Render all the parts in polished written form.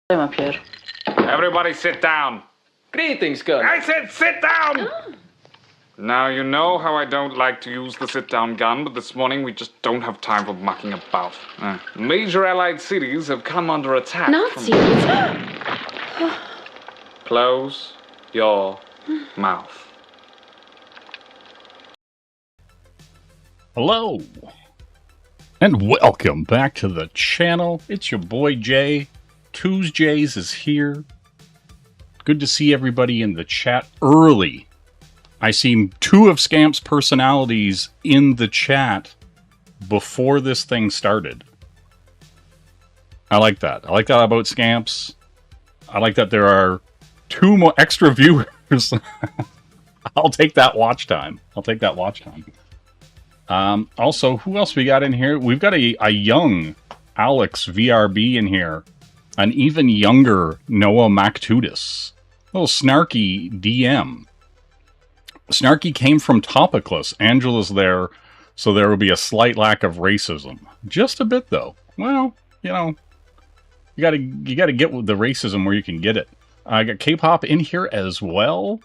I'm up here. Everybody sit down. Greetings, Colonel. I said sit down! Now, you know how I don't like to use the sit-down gun, but this morning we just don't have time for mucking about. Major Allied cities have come under attack. Nazis? Close your mouth. Hello, and welcome back to the channel. It's your boy Jay. TUESJAYS is here. Good to see everybody in the chat early. I see two of Scamp's personalities in the chat before this thing started. I like that. I like that about Scamps. I like that there are two more extra viewers. I'll take that watch time. Also, who else we got in here? We've got a young Alex VRB in here. An even younger Noah Mactudis. A little snarky DM. Snarky came from Topiclus. Angela's there, so there will be a slight lack of racism. Just a bit, though. Well, you know, you gotta get with the racism where you can get it. I got K-pop in here as well.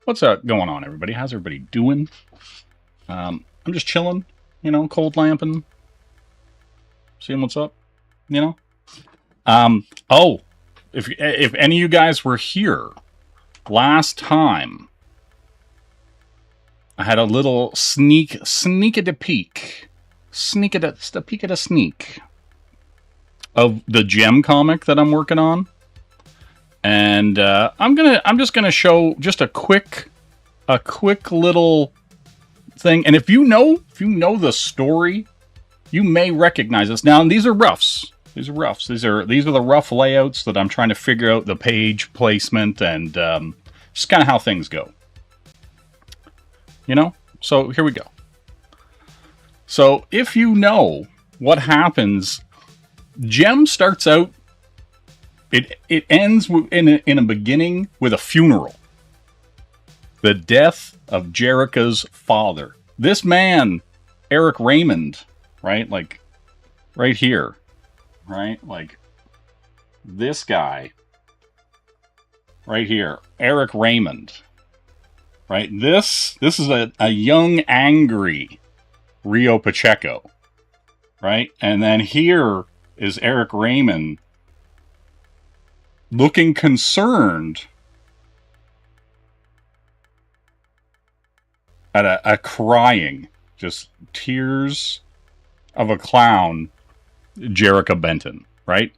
What's going on, everybody? How's everybody doing? I'm just chilling, you know, cold lamping, seeing what's up, you know. Oh, if any of you guys were here last time, I had a little sneak at a peek of the Gem comic that I'm working on, and I'm just gonna show just a quick little thing. And if you know the story, you may recognize this. Now, these are roughs. These are the rough layouts that I'm trying to figure out the page placement and just kind of how things go. You know? So here we go. So if you know what happens, Gem starts out, it ends in a beginning with a funeral. The death of Jerica's father. This man, Eric Raymond, right? Like, right here. Right? Like, this guy. Right here. Eric Raymond. Right? This is a young, angry Rio Pacheco. Right? And then here is Eric Raymond looking concerned at a crying, just tears of a clown, Jerica Benton, right?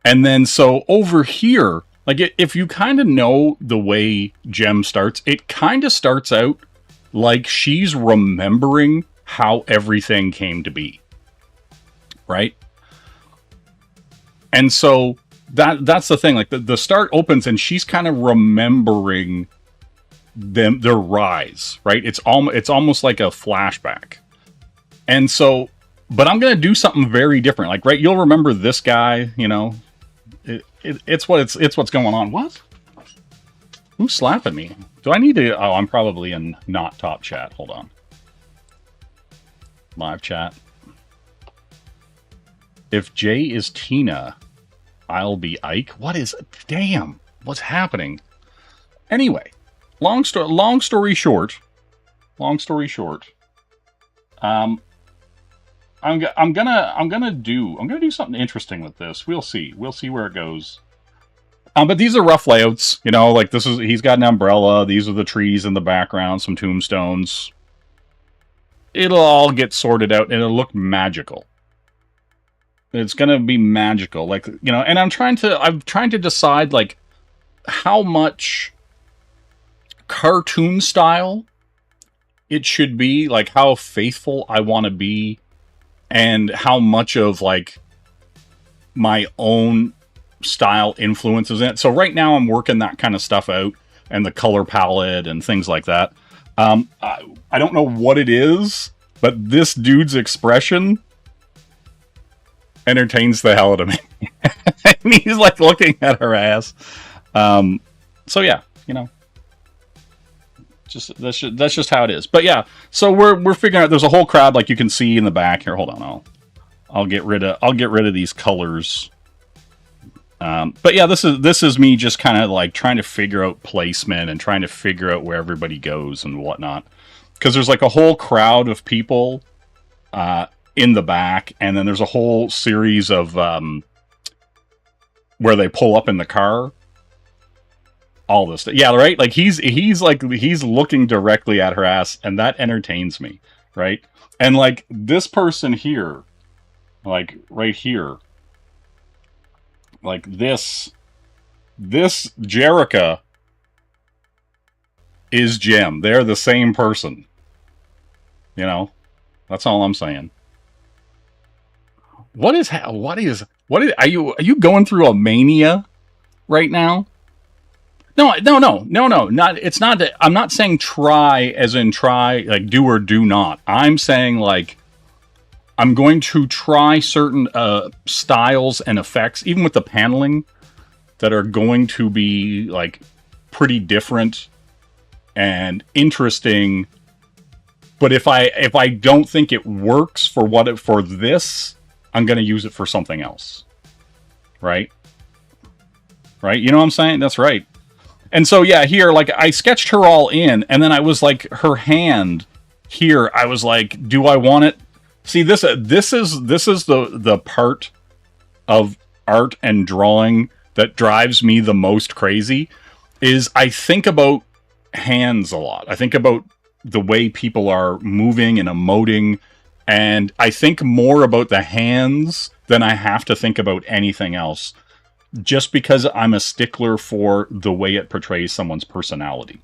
And then so over here, like if you kind of know the way Gem starts, it kind of starts out like she's remembering how everything came to be, right? And so that's the thing, like the start opens and she's kind of remembering their rise, right? It's almost like a flashback. And so, but I'm gonna do something very different. Like, right, you'll remember this guy, you know. It's what's going on. What? Who's slapping me? Do I need to? Oh, I'm probably in not top chat. Hold on. Live chat. If Jay is Tina, I'll be Ike. What is? Damn. What's happening? Anyway. Long story short, I'm gonna do something interesting with this. We'll see where it goes. But these are rough layouts, you know, like he's got an umbrella, these are the trees in the background, some tombstones. It'll all get sorted out and it'll look magical. It's gonna be magical, like, you know, and I'm trying to decide like how much cartoon style it should be, like how faithful I want to be, and how much of like my own style influences in it. So right now I'm working that kind of stuff out, and the color palette and things like that. I don't know what it is, but this dude's expression entertains the hell out of me. And he's like looking at her ass. So yeah, you know, that's just how it is. But yeah, so we're figuring out there's a whole crowd, like you can see in the back here. Hold on, I'll get rid of these colors. But yeah, this is me just kind of like trying to figure out placement and trying to figure out where everybody goes and whatnot. Because there's like a whole crowd of people in the back, and then there's a whole series of where they pull up in the car. All this stuff. Yeah, right? Like he's looking directly at her ass, and that entertains me, right? And like this person here, like right here, like this Jerica is Jem. They're the same person. You know? That's all I'm saying. Are you going through a mania right now? No. It's not that. I'm not saying try as in try, like do or do not. I'm saying like I'm going to try certain styles and effects, even with the paneling, that are going to be like pretty different and interesting. But if I don't think it works for this, I'm going to use it for something else. Right? Right? You know what I'm saying? That's right. And so, yeah, here, like, I sketched her all in, and then I was like, her hand here, I was like, do I want it? See, this is the part of art and drawing that drives me the most crazy, is I think about hands a lot. I think about the way people are moving and emoting, and I think more about the hands than I have to think about anything else. Just because I'm a stickler for the way it portrays someone's personality.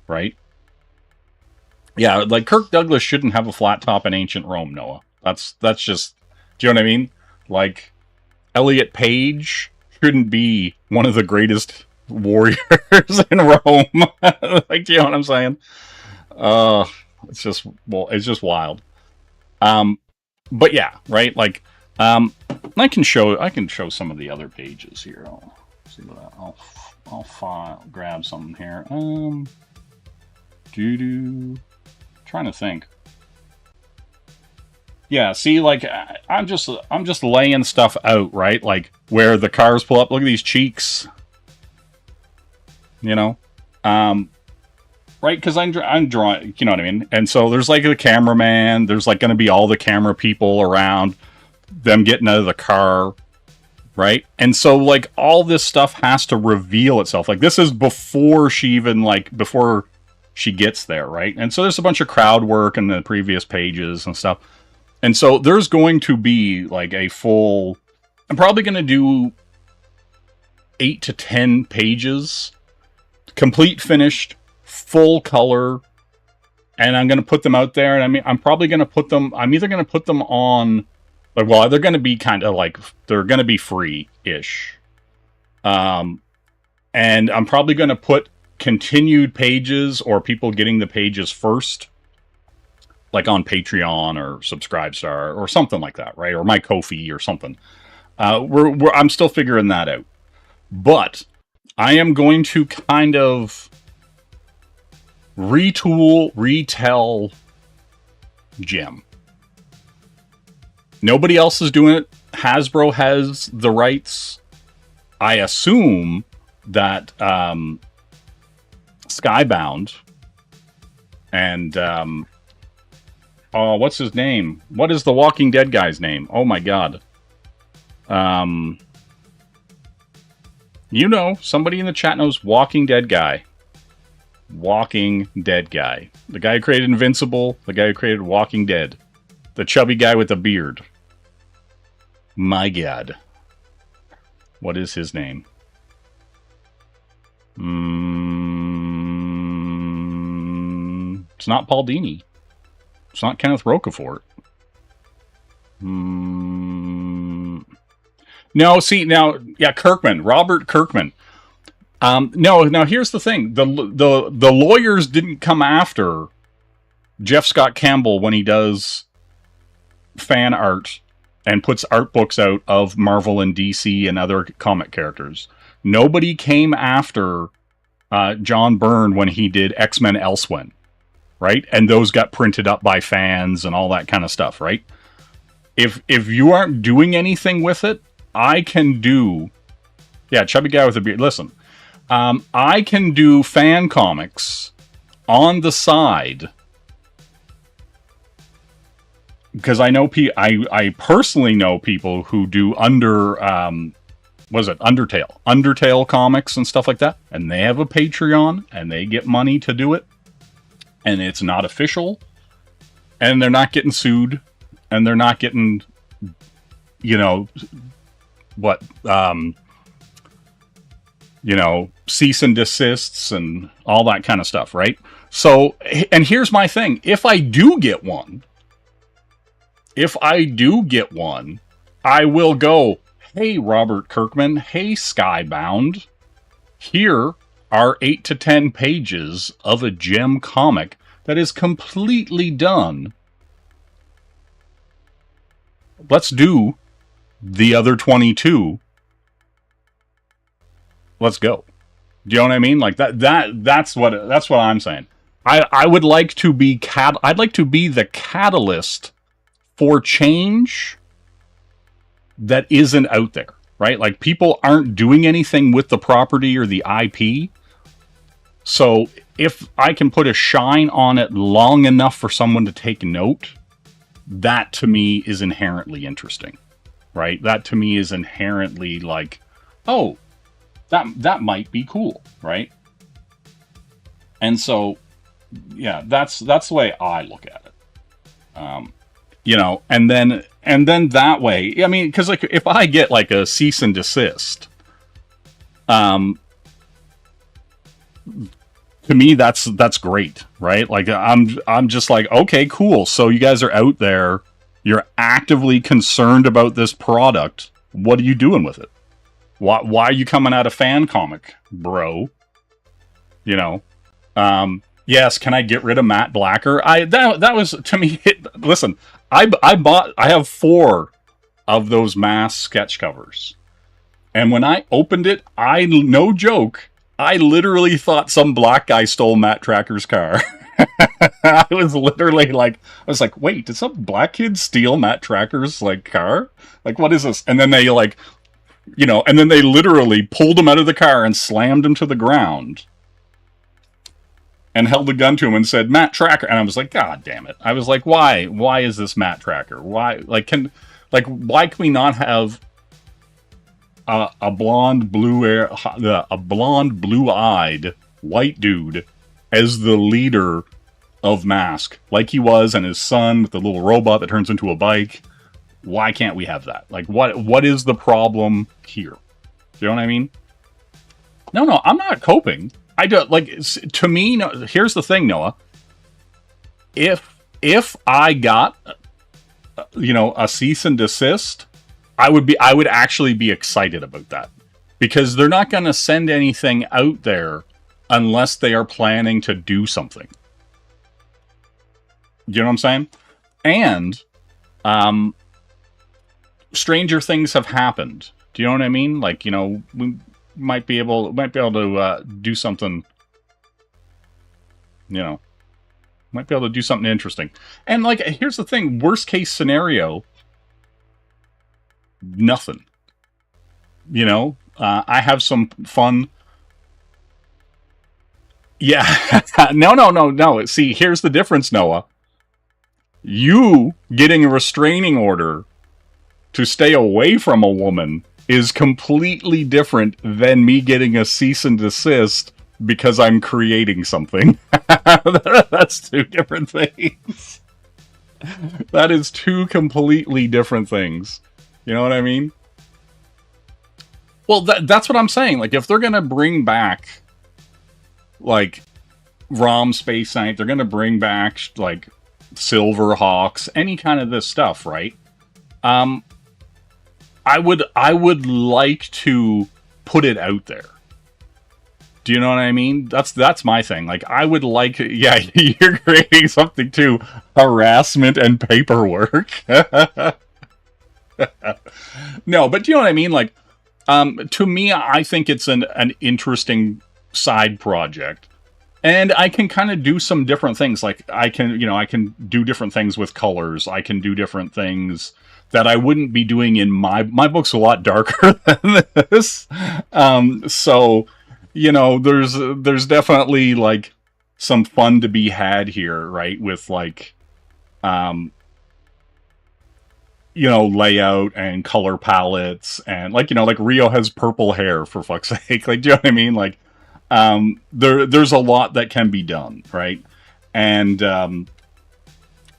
Right? Yeah, like Kirk Douglas shouldn't have a flat top in ancient Rome, Noah. That's just... Do you know what I mean? Like, Elliot Page shouldn't be one of the greatest warriors in Rome. Like, do you know what I'm saying? It's just wild. But yeah, right? Like, I can show some of the other pages here. I'll see what I'll grab something here. Trying to think. Yeah, see, like I'm just laying stuff out, right? Like where the cars pull up. Look at these cheeks. You know, right? Because I'm drawing. You know what I mean? And so there's like the cameraman. There's like going to be all the camera people around. Them getting out of the car, right? And so like all this stuff has to reveal itself. Like this is before she gets there, right? And so there's a bunch of crowd work in the previous pages and stuff. And so there's going to be like a full, I'm probably going to do 8 to 10 pages, complete, finished, full color, and I'm going to put them out there. And I mean, I'm either going to put them on, like, well, they're going to be kind of like, they're going to be free-ish. And I'm probably going to put continued pages or people getting the pages first, like on Patreon or Subscribestar or something like that, right? Or my Ko-fi or something. I'm still figuring that out. But I am going to kind of retell Jem. Nobody else is doing it. Hasbro has the rights. I assume that Skybound and what's his name? What is the Walking Dead guy's name? Oh my god. You know, somebody in the chat knows Walking Dead guy. Walking Dead guy. The guy who created Invincible, the guy who created Walking Dead. The chubby guy with the beard. My god. What is his name? It's not Paul Dini. It's not Kenneth Roquefort. No, see, now, yeah, Kirkman. Robert Kirkman. No, now here's the thing. The lawyers didn't come after Jeff Scott Campbell when he does fan art and puts art books out of Marvel and DC and other comic characters. Nobody came after John Byrne when he did X-Men Elsewhere, right? And those got printed up by fans and all that kind of stuff, right? If you aren't doing anything with it, I can do... Yeah, chubby guy with a beard. Listen, I can do fan comics on the side, because I know I personally know people who do Undertale comics and stuff like that, and they have a Patreon and they get money to do it, and it's not official, and they're not getting sued, and they're not getting, you know, what, you know, cease and desists and all that kind of stuff, right? So, and here's my thing. If I do get one, I will go, hey, Robert Kirkman, hey, Skybound, here are 8 to 10 pages of a gem comic that is completely done. Let's do the other 22. Let's go. Do you know what I mean? Like that's what I'm saying. I would like to be I'd like to be the catalyst for change that isn't out there, right? Like, people aren't doing anything with the property or the IP. So if I can put a shine on it long enough for someone to take note, that to me is inherently interesting, right? That to me is inherently like, oh, that might be cool, right? And so, yeah, that's the way I look at it. You know, and then that way, I mean, because like if I get like a cease and desist, to me that's great, right? Like I'm just like, okay, cool. So you guys are out there, you're actively concerned about this product. What are you doing with it? Why are you coming out of fan comic, bro? You know, yes. Can I get rid of Matt Blacker? That was to me. Listen, I have 4 of those mass sketch covers, and when I opened it, no joke, I literally thought some black guy stole Matt Tracker's car. I was like, wait, did some black kid steal Matt Tracker's like car? Like, what is this? And then they like, you know, and then they literally pulled him out of the car and slammed him to the ground and held the gun to him and said, Matt Tracker. And I was like, God damn it. I was like, why is this Matt Tracker? Why can we not have a blonde blue-eyed white dude as the leader of Mask, like he was, and his son with the little robot that turns into a bike? Why can't we have that? Like, what is the problem here? Do you know what I mean? No, I'm not coping. I do, like, to me, no, here's the thing, Noah. If I got, you know, a cease and desist, I would actually be excited about that, because they're not going to send anything out there unless they are planning to do something. You know what I'm saying? And, stranger things have happened. Do you know what I mean? Like, you know, we might be able to do something, you know, might be able to do something interesting. And like, here's the thing, worst case scenario, nothing. You know, I have some fun. Yeah. No. See, here's the difference, Noah. You getting a restraining order to stay away from a woman is completely different than me getting a cease and desist because I'm creating something. That's 2 different things. That is 2 completely different things. You know what I mean? Well, that's what I'm saying. Like, if they're going to bring back, like, ROM Space Knight, they're going to bring back, like, Silverhawks, any kind of this stuff, right? I would like to put it out there. Do you know what I mean? That's my thing. Like, I would like, yeah, you're creating something too. Harassment and paperwork. No, but do you know what I mean? Like, to me, I think it's an interesting side project. And I can kind of do some different things. Like, I can do different things with colors. I can do different things. that I wouldn't be doing in my book's a lot darker than this. So, you know, there's definitely like some fun to be had here, right? With like, you know, layout and color palettes, and like, you know, like Rio has purple hair, for fuck's sake. Like, do you know what I mean? Like, there's a lot that can be done, right? And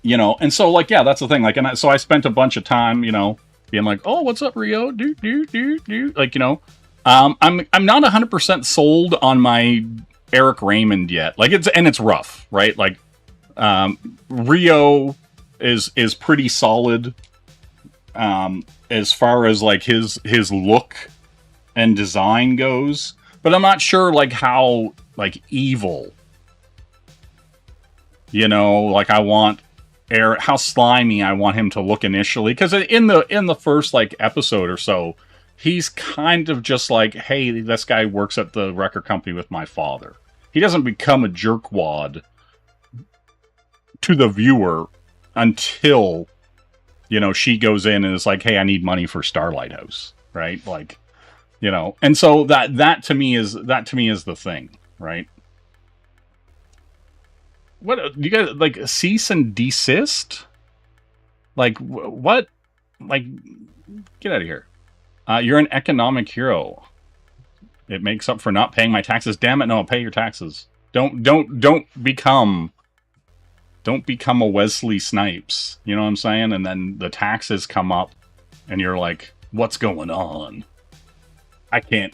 you know, and so like, yeah, that's the thing. Like, so I spent a bunch of time, you know, being like, oh, what's up, Rio? Like, you know, I'm not 100% sold on my Eric Raymond yet. Like, it's rough, right? Like, Rio is pretty solid, as far as like his look and design goes, but I'm not sure like how like evil, you know, like I want how slimy I want him to look initially, because in the first like episode or so, he's kind of just like, hey, this guy works at the record company with my father. He doesn't become a jerkwad to the viewer until, you know, she goes in and is like, hey, I need money for Starlight House, right? Like, you know, and so that to me is the thing, right? What do you guys like? Cease and desist? Like what? Like, get out of here! You're an economic hero. It makes up for not paying my taxes. Damn it! No, pay your taxes. Don't become a Wesley Snipes. You know what I'm saying? And then the taxes come up, and you're like, what's going on? I can't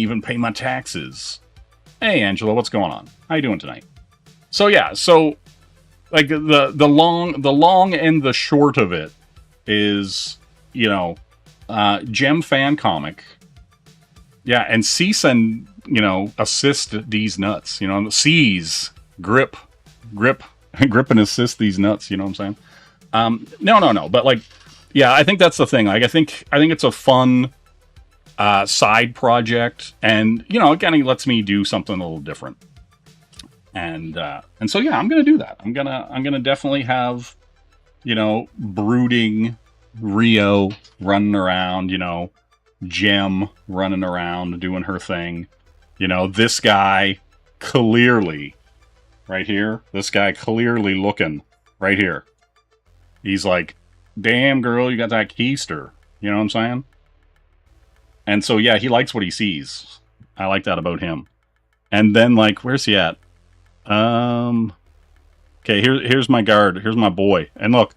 even pay my taxes. Hey, Angela, what's going on? How you doing tonight? So yeah, so like the long and the short of it is, you know, Gem fan comic. Yeah, and cease and, you know, assist these nuts. You know, seize, grip and assist these nuts. You know what I'm saying? No. But like, yeah, I think that's the thing. Like, I think it's a fun side project, and you know, again, it lets me do something a little different. And so yeah, I'm gonna do that. I'm gonna definitely have, you know, brooding Rio running around, you know, Gem running around doing her thing, you know, this guy clearly right here, this guy clearly looking right here. He's like, damn girl, you got that keister. You know what I'm saying? And so yeah, he likes what he sees. I like that about him. And then like, where's he at? Okay, here's my guard. Here's my boy. And look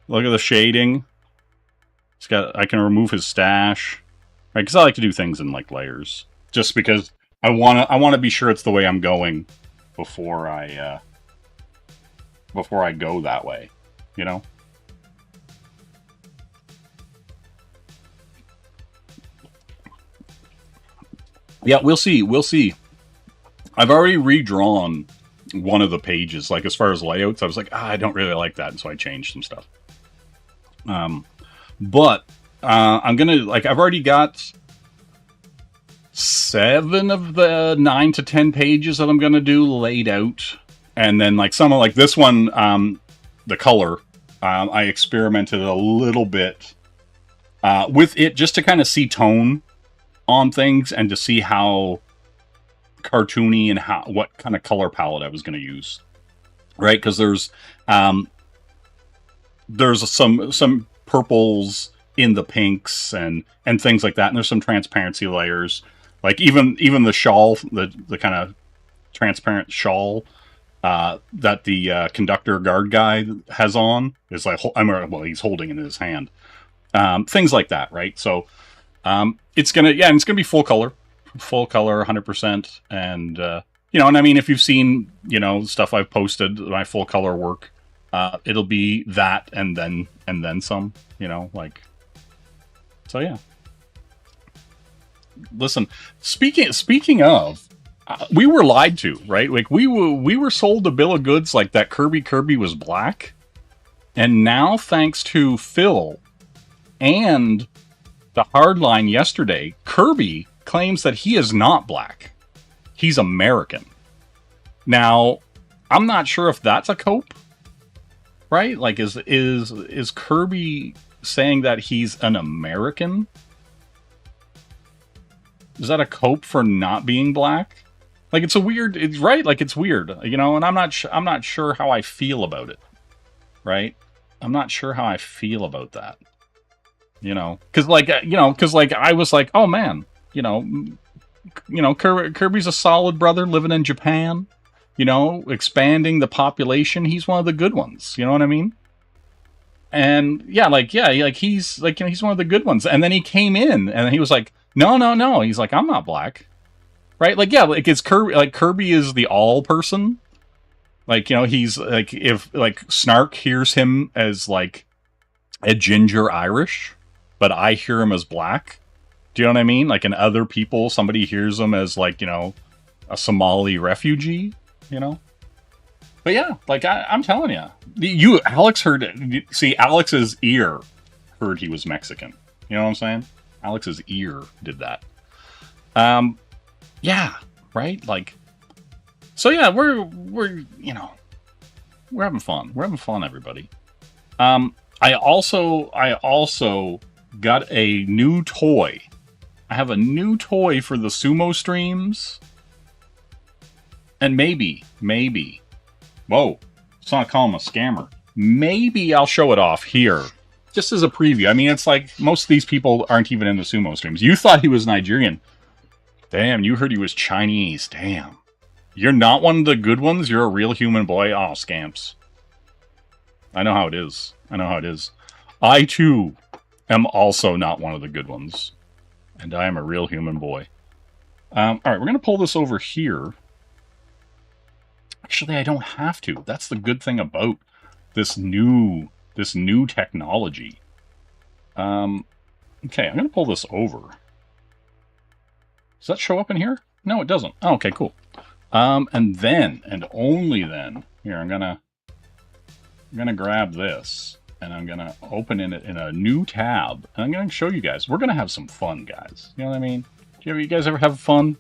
at the shading. I can remove his stash. Right, because I like to do things in like layers. Just because I wanna be sure it's the way I'm going before I go that way. You know? Yeah, we'll see. I've already redrawn one of the pages, like as far as layouts. I was like, I don't really like that, and so I changed some stuff. But I'm gonna, like, I've already got 7 of the 9 to 10 pages that I'm gonna do laid out, and then like some of like this one, the color, I experimented a little bit with it just to kind of see tone on things and to see how cartoony and what kind of color palette I was going to use, right? Because there's some purples in the pinks and things like that, and there's some transparency layers, like even the shawl, the kind of transparent shawl that the conductor guard guy has on is like, well, he's holding it in his hand, things like that, right? So it's gonna be full color 100%. And you know, and I mean, if you've seen, you know, stuff I've posted, my full color work, it'll be that and then some, you know, like, so yeah. Listen, speaking of, we were lied to, right? Like we were sold a bill of goods like that Kirby was black, and now thanks to Phil and the hardline yesterday, Kirby claims that he is not black. He's American. Now, I'm not sure if that's a cope, right? Like, is Kirby saying that he's an American? Is that a cope for not being black? Like, it's a weird, it's right, like, it's weird, you know, and I'm not sure how I feel about it, right? I'm not sure how I feel about that, you know, because like, I was like, oh man, Kirby's a solid brother living in Japan, you know, expanding the population. He's one of the good ones, you know what I mean? And yeah, he's like, he's one of the good ones. And then he came in and he was like, no. He's like, I'm not black. Right? Like, yeah, like it's Kirby, like Kirby is the all person. Like, you know, he's like, if like Snark hears him as like a ginger Irish, but I hear him as black. Do you know what I mean? Like in other people, somebody hears him as like, you know, a Somali refugee, you know? But yeah, like I'm telling you, Alex heard, see, Alex's ear heard he was Mexican. You know what I'm saying? Alex's ear did that. Yeah, right? Like, so yeah, we're you know, we're having fun. We're having fun, everybody. I also got a new toy. I have a new toy for the sumo streams. And maybe, whoa, let's not call him a scammer. Maybe I'll show it off here, just as a preview. I mean, it's like most of these people aren't even in the sumo streams. You thought he was Nigerian. Damn, you heard he was Chinese. Damn. You're not one of the good ones? You're a real human boy? Oh, scamps. I know how it is. I, too, am also not one of the good ones. And I am a real human boy. Alright, we're going to pull this over here. Actually, I don't have to. That's the good thing about this new technology. Okay, I'm going to pull this over. Does that show up in here? No, it doesn't. Oh, okay, cool. And then, and only then, here, I'm gonna grab this, and I'm gonna open it in a new tab, and I'm gonna show you guys. We're gonna have some fun, guys. You know what I mean? You guys ever have fun?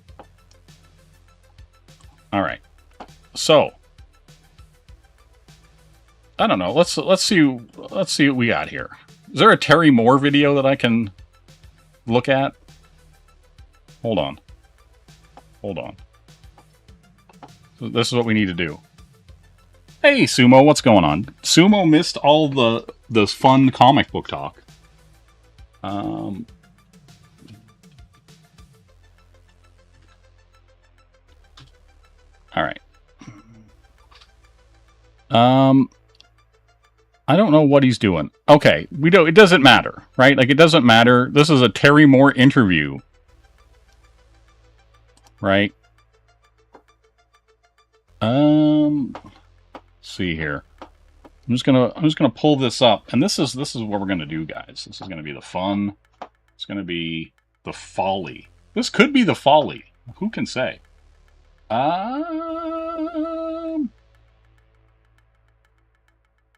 All right. So, I don't know. Let's see what we got here. Is there a Terry Moore video that I can look at? Hold on. So this is what we need to do. Hey, Sumo, what's going on? Sumo missed all the fun comic book talk. All right. I don't know what he's doing. Okay, it doesn't matter, right? Like, it doesn't matter. This is a Terry Moore interview. Right? See here. I'm just gonna pull this up, and this is what we're gonna do, guys. This is gonna be the fun. It's gonna be the folly. This could be the folly. Who can say?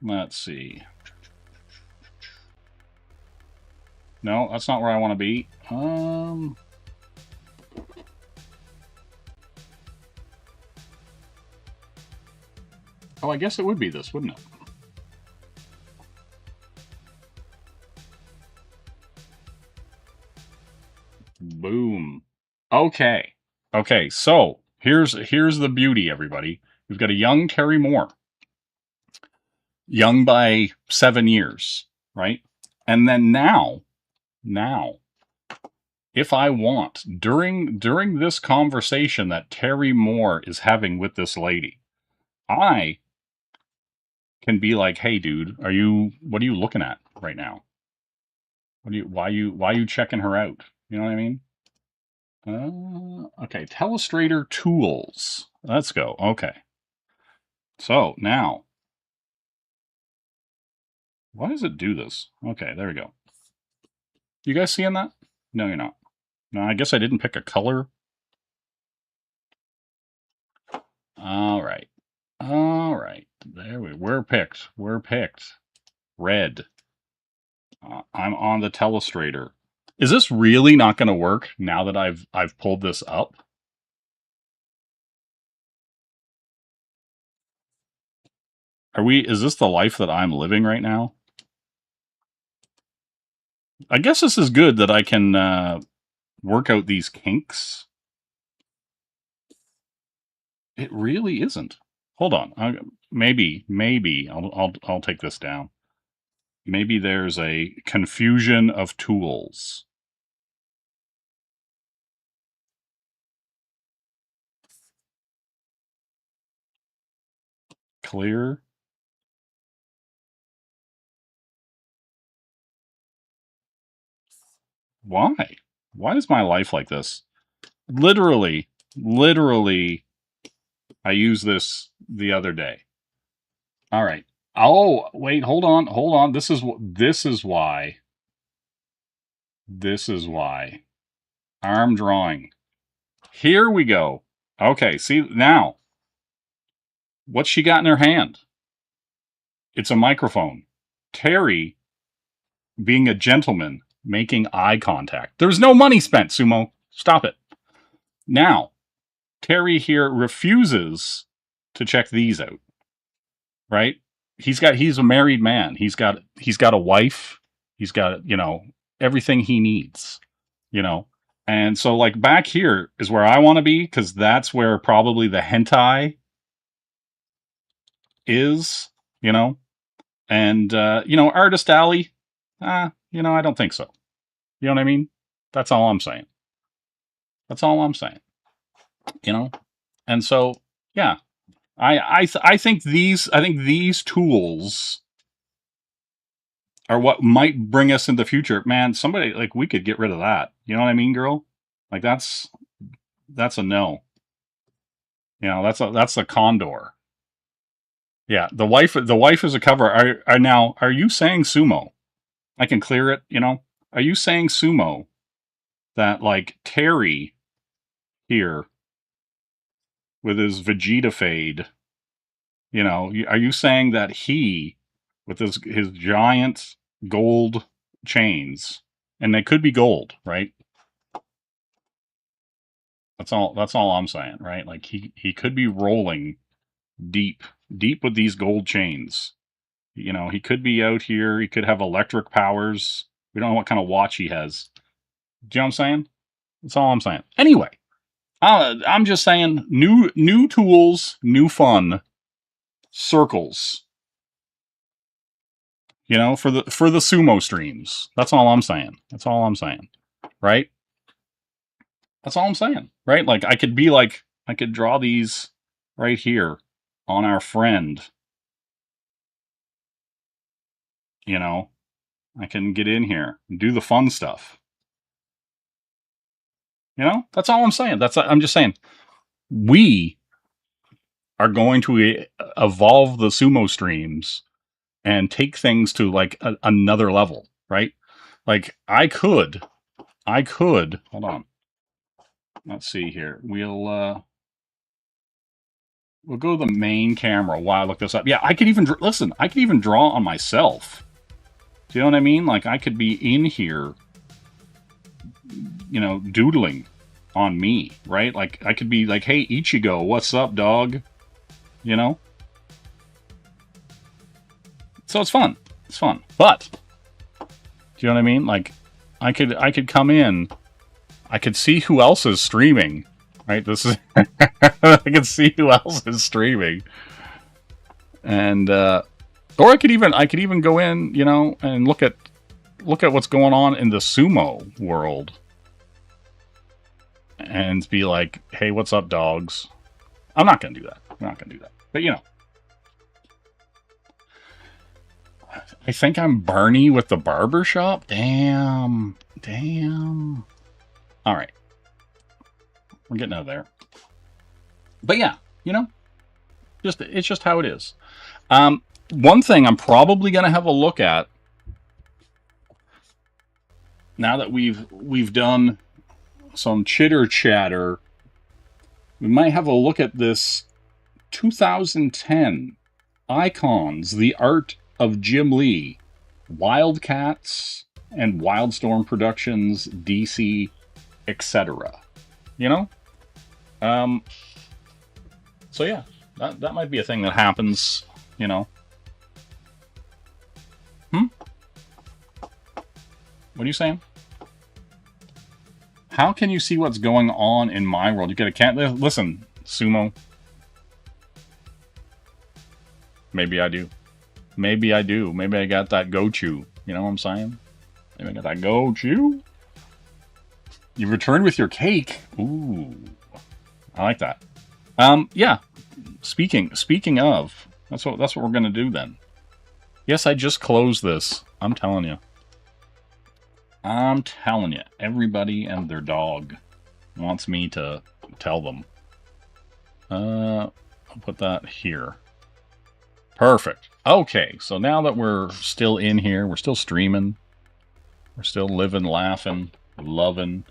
Let's see. No, that's not where I want to be. Oh, I guess it would be this, wouldn't it? Boom. Okay. Okay, so here's the beauty, everybody. We've got a young Terry Moore. Young by 7 years, right? And then now, if I want, during this conversation that Terry Moore is having with this lady, I can be like, "Hey, dude, what are you looking at right now? Why are you checking her out? You know what I mean?" Okay, Telestrator tools. Let's go. Okay. So now, why does it do this? Okay, there we go. You guys seeing that? No, you're not. No, I guess I didn't pick a color. All right. There we're picked. We're picked. Red. I'm on the Telestrator. Is this really not going to work now that I've pulled this up? Is this the life that I'm living right now? I guess this is good that I can work out these kinks. It really isn't. Hold on. Maybe I'll take this down. Maybe there's a confusion of tools. Clear. Why? Why is my life like this? Literally, I used this the other day. All right. Oh, wait, hold on. This is why. This is why. Arm drawing. Here we go. Okay, see now. What's she got in her hand? It's a microphone. Terry, being a gentleman, making eye contact. There's no money spent, Sumo. Stop it. Now, Terry here refuses to check these out. Right? He's a married man. He's got a wife. He's got, everything he needs, And so like back here is where I want to be, because that's where probably the hentai is, And Artist Alley, I don't think so. You know what I mean? That's all I'm saying. That's all I'm saying. And so, yeah, I think these tools are what might bring us in the future. Man, somebody like we could get rid of that. You know what I mean, girl? Like that's a no. That's a condor. Yeah, the wife is a cover. Are you saying, Sumo? I can clear it, Are you saying, Sumo, that like Terry here with his Vegeta fade, are you saying that he with his giant gold chains, and they could be gold, right? That's all I'm saying, right? Like he could be rolling deep with these gold chains. He could be out here. He could have electric powers. We don't know what kind of watch he has. Do you know what I'm saying? That's all I'm saying. Anyway, I'm just saying new tools, new fun, circles. For the sumo streams. That's all I'm saying. That's all I'm saying. Right? That's all I'm saying. Right? Like I could draw these right here on our friend. I can get in here and do the fun stuff. That's all I'm saying. I'm just saying we are going to evolve the sumo streams and take things to like another level, right? Like I could, hold on. Let's see here. We'll go to the main camera while I look this up. Yeah, I could even, listen, I could even draw on myself. Do you know what I mean? Like I could be in here, doodling on me, right? Like I could be like, hey, Ichigo, what's up, dog? So it's fun. It's fun. But do you know what I mean? Like I could come in, I could see who else is streaming, right? This is I can see who else is streaming. And or I could even go in, and look at what's going on in the sumo world. And be like, hey, what's up, dogs? I'm not going to do that. I'm not going to do that. But, I think I'm Barney with the barbershop. Damn. All right. We're getting out of there. But yeah, it's just how it is. One thing I'm probably going to have a look at now that we've done some chitter chatter, we might have a look at this 2010 Icons, The Art of Jim Lee, Wildcats and Wildstorm Productions, DC, etc. So yeah, that might be a thing that happens, What are you saying? How can you see what's going on in my world? You get a cat. Listen, Sumo. Maybe I do. Maybe I do. Maybe I got that Gochu. You know what I'm saying? Maybe I got that Gochu. You returned with your cake. Ooh. I like that. Yeah. Speaking of, that's what we're gonna do then. Yes, I just closed this. I'm telling you. I'm telling you. Everybody and their dog wants me to tell them. I'll put that here. Perfect. Okay, so now that we're still in here, we're still streaming. We're still living, laughing, loving.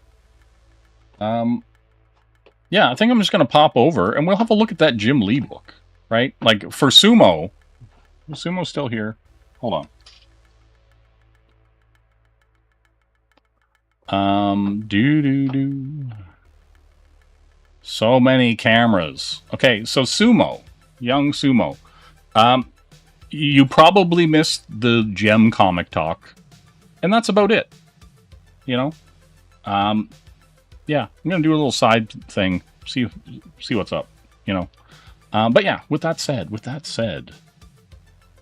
Yeah, I think I'm just going to pop over, and we'll have a look at that Jim Lee book, right? Like, for Sumo... Sumo's still here. Hold on. So many cameras. Okay, so Sumo. Young Sumo. You probably missed the Gem comic talk, and that's about it. You know? Yeah, I'm gonna do a little side thing, see what's up, you know. But yeah, with that said,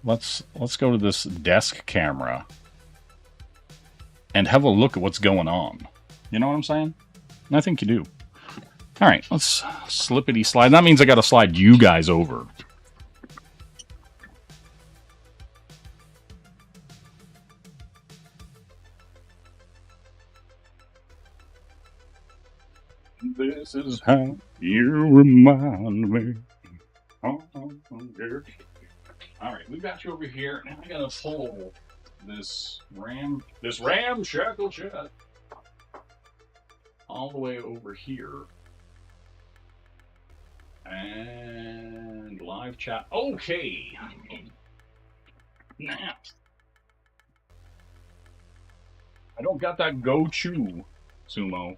let's go to this desk camera and have a look at what's going on. You know what I'm saying? And I think you do. All right, let's slippity slide. That means I got to slide you guys over. This is how you remind me. Oh, all right, we got you over here. Now I gotta pull this ramshackle chat all the way over here. And live chat. Okay. Now, I don't got that Gochu, Sumo.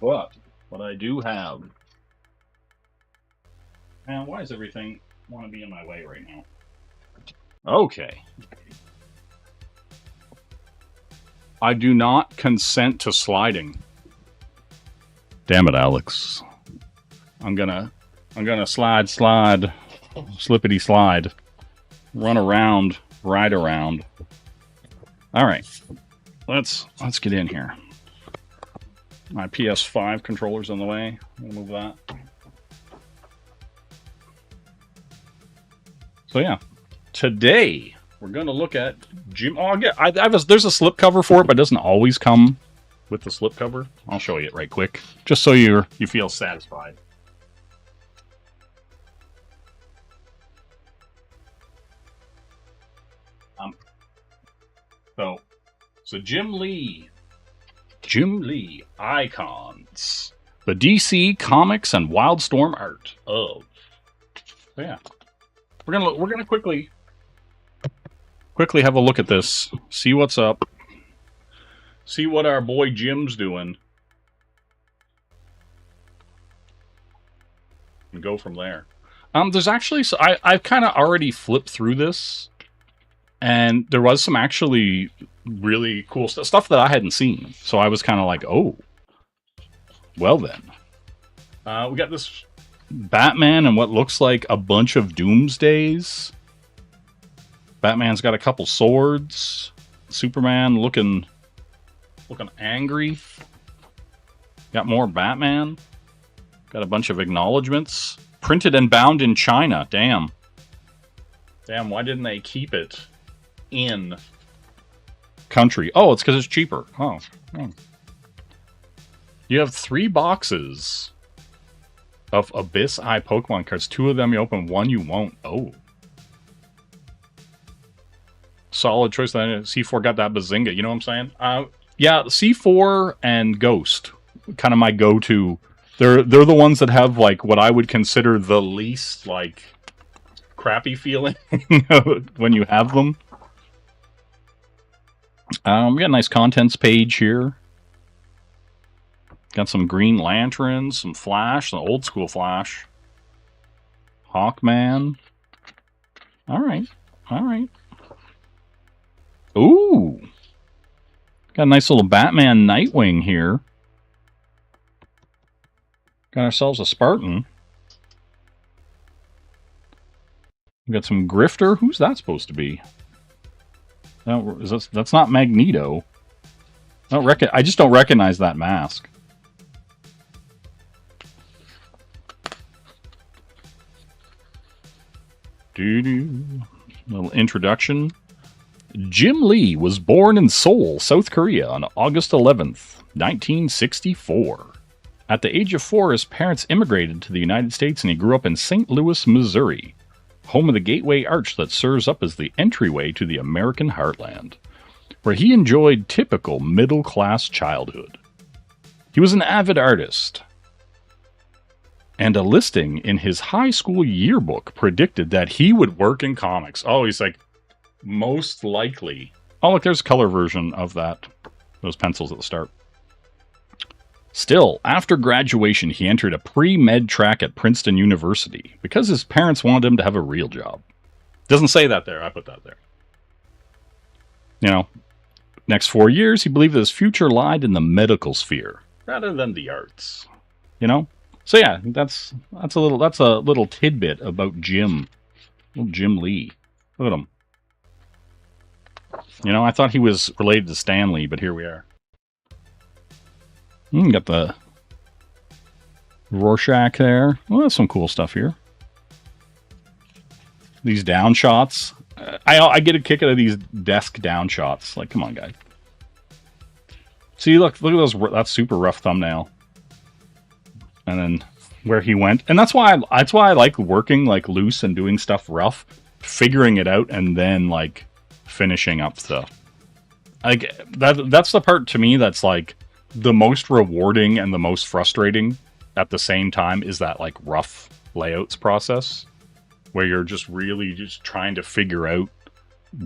But what I do have... Man, why does everything want to be in my way right now? Okay. I do not consent to sliding. Damn it, Alex. I'm gonna slide, slippity slide, run around, ride around. All right, let's get in here. My PS5 controller's in the way. I'm gonna move that. So yeah, today we're gonna look at Jim. Oh, there's a slipcover for it, but it doesn't always come with the slipcover. I'll show you it right quick, just so you feel satisfied. So Jim Lee icons, the DC Comics and Wildstorm art of. So yeah, we're gonna quickly have a look at this, see what's up, see what our boy Jim's doing, and go from there. There's actually I've kind of already flipped through this, and there was some actually really cool stuff that I hadn't seen. So I was kind of like, oh, well then. We got this Batman and what looks like a bunch of Doomsdays. Batman's got a couple swords. Superman looking angry. Got more Batman. Got a bunch of acknowledgements. Printed and bound in China. Damn. Damn, why didn't they keep it in country? Oh, it's because it's cheaper. Oh. You have 3 boxes of Abyss Eye Pokemon cards. 2 of them you open, 1 you won't. Oh. Solid choice. C4 got that Bazinga. You know what I'm saying? Yeah, C4 and Ghost. Kind of my go-to. They're the ones that have, like, what I would consider the least, like, crappy feeling when you have them. We got a nice contents page here. Got some Green Lanterns, some Flash, some old school Flash. Hawkman. Alright. Alright. Ooh. Got a nice little Batman Nightwing here. Got ourselves a Spartan. We got some Grifter. Who's that supposed to be? No, that's not Magneto. I just don't recognize that mask. Little introduction. Jim Lee was born in Seoul, South Korea on August 11th, 1964. At the age of 4, his parents immigrated to the United States and he grew up in St. Louis, Missouri, home of the Gateway Arch that serves up as the entryway to the American heartland, where he enjoyed typical middle-class childhood. He was an avid artist, and a listing in his high school yearbook predicted that he would work in comics. Oh, he's like, most likely. Oh, look, there's a color version of that. Those pencils at the start. Still, after graduation, he entered a pre-med track at Princeton University because his parents wanted him to have a real job. Doesn't say that there. I put that there. You know, next 4 years, he believed that his future lied in the medical sphere rather than the arts. You know? So yeah, that's a little tidbit about Jim. Little Jim Lee. Look at him. You know, I thought he was related to Stan Lee, but here we are. Got the Rorschach there. Well, that's some cool stuff here. These down shots. I get a kick out of these desk down shots. Like, come on, guy. See, look at those. That's super rough thumbnail. And then where he went, and that's why I like working like loose and doing stuff rough, figuring it out, and then like finishing up stuff. Like that's the part to me that's like the most rewarding and the most frustrating at the same time, is that like rough layouts process where you're just really just trying to figure out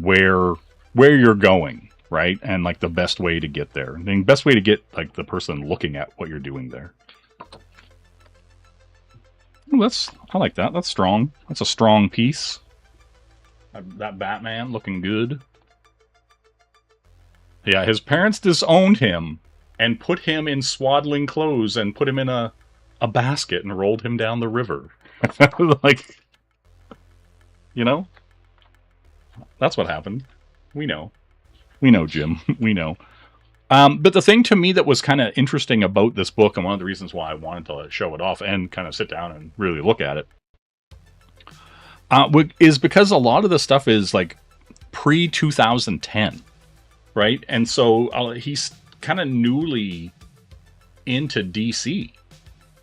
where you're going, right? And like the best way to get there. The best way to get like the person looking at what you're doing there. Ooh, I like that. That's strong. That's a strong piece. That Batman looking good. Yeah, his parents disowned him and put him in swaddling clothes and put him in a basket and rolled him down the river. Like, you know? That's what happened. We know. We know, Jim. We know. But the thing to me that was kind of interesting about this book, and one of the reasons why I wanted to show it off and kind of sit down and really look at it, is because a lot of the stuff is like pre-2010, right? And so he's kind of newly into DC,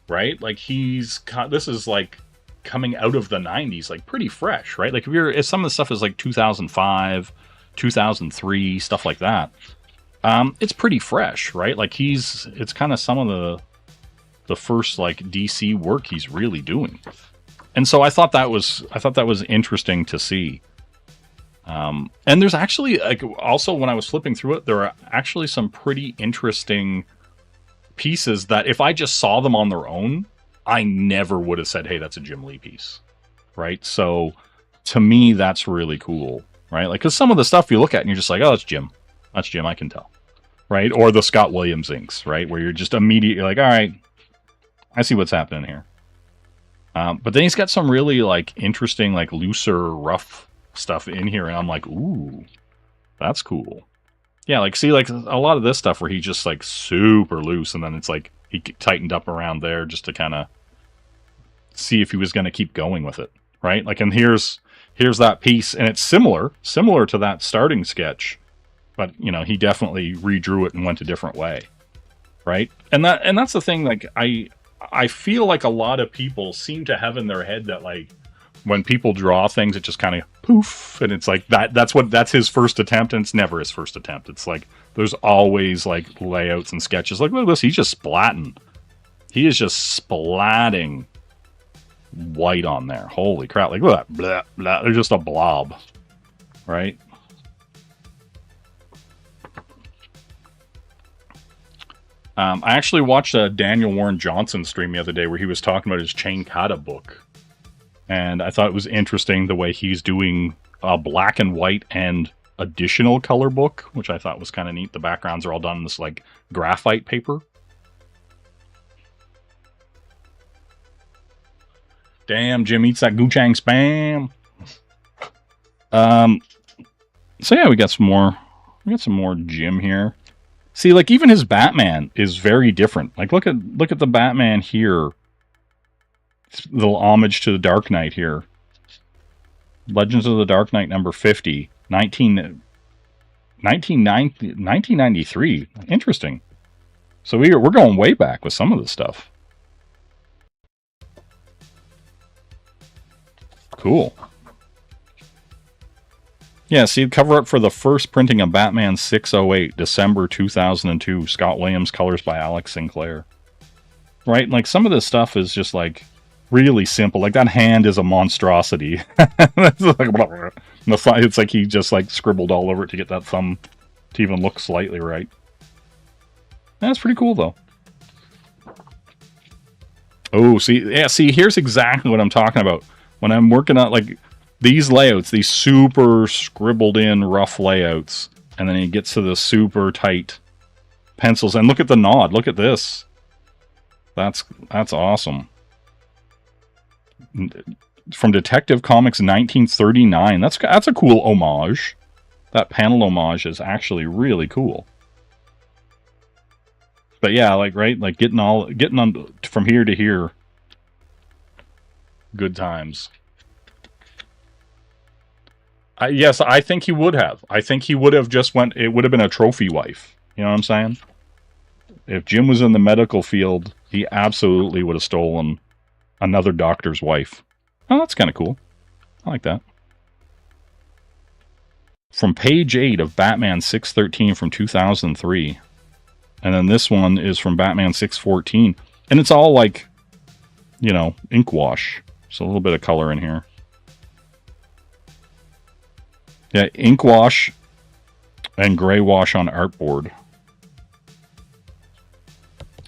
right? Like this is like coming out of the 90s, like pretty fresh, right? Like if some of the stuff is like 2005, 2003, stuff like that. It's pretty fresh, right? Like it's kind of some of the first like DC work he's really doing. And so I thought that was interesting to see. And there's actually like also when I was flipping through it, there are actually some pretty interesting pieces that if I just saw them on their own, I never would have said, hey, that's a Jim Lee piece, right? So to me, that's really cool, right? Like, because some of the stuff you look at and you're just like, oh, that's Jim. That's Jim, I can tell, right? Or the Scott Williams inks, right? Where you're just immediately like, all right, I see what's happening here. But then he's got some really like interesting, like looser, rough stuff in here, and I'm like, ooh, that's cool. Yeah, like see, like a lot of this stuff where he's just like super loose, and then it's like he tightened up around there just to kind of see if he was going to keep going with it, right? Like, and here's that piece, and it's similar to that starting sketch, but you know, he definitely redrew it and went a different way, right? And that's the thing. Like, I feel like a lot of people seem to have in their head that like when people draw things, it just kind of poof, and it's like that's his first attempt, and it's never his first attempt. It's like there's always like layouts and sketches. Like, look at this, he's just splatting. He is just splatting white on there. Holy crap! Like, look at that, blah blah. They're just a blob, right? I actually watched a Daniel Warren Johnson stream the other day where he was talking about his Chain Kata book. And I thought it was interesting the way he's doing black and white and additional color book, which I thought was kind of neat. The backgrounds are all done in this like graphite paper. Damn, Jim eats that Goochang spam. So yeah, we got some more. We got some more Jim here. See, like even his Batman is very different. Like look at the Batman here. It's a little homage to the Dark Knight here. Legends of the Dark Knight number 50, 1993. Interesting. So we're going way back with some of this stuff. Cool. Yeah, see, cover up for the first printing of Batman 608, December 2002. Scott Williams, colors by Alex Sinclair. Right? Like, some of this stuff is just, like, really simple. Like, that hand is a monstrosity. It's like he just, like, scribbled all over it to get that thumb to even look slightly right. That's pretty cool, though. Oh, see, here's exactly what I'm talking about. When I'm working on, like, these layouts, these super scribbled in rough layouts, and then he gets to the super tight pencils. And look at the nod. Look at this. That's awesome. From Detective Comics 1939. That's a cool homage. That panel homage is actually really cool. But yeah, like, right, like getting on from here to here. Good times. Yes, I think he would have. I think he would have just went... It would have been a trophy wife. You know what I'm saying? If Jim was in the medical field, he absolutely would have stolen another doctor's wife. Oh, that's kind of cool. I like that. From page 8 of Batman 613 from 2003. And then this one is from Batman 614. And it's all like, you know, ink wash. So a little bit of color in here. Yeah, ink wash and gray wash on artboard.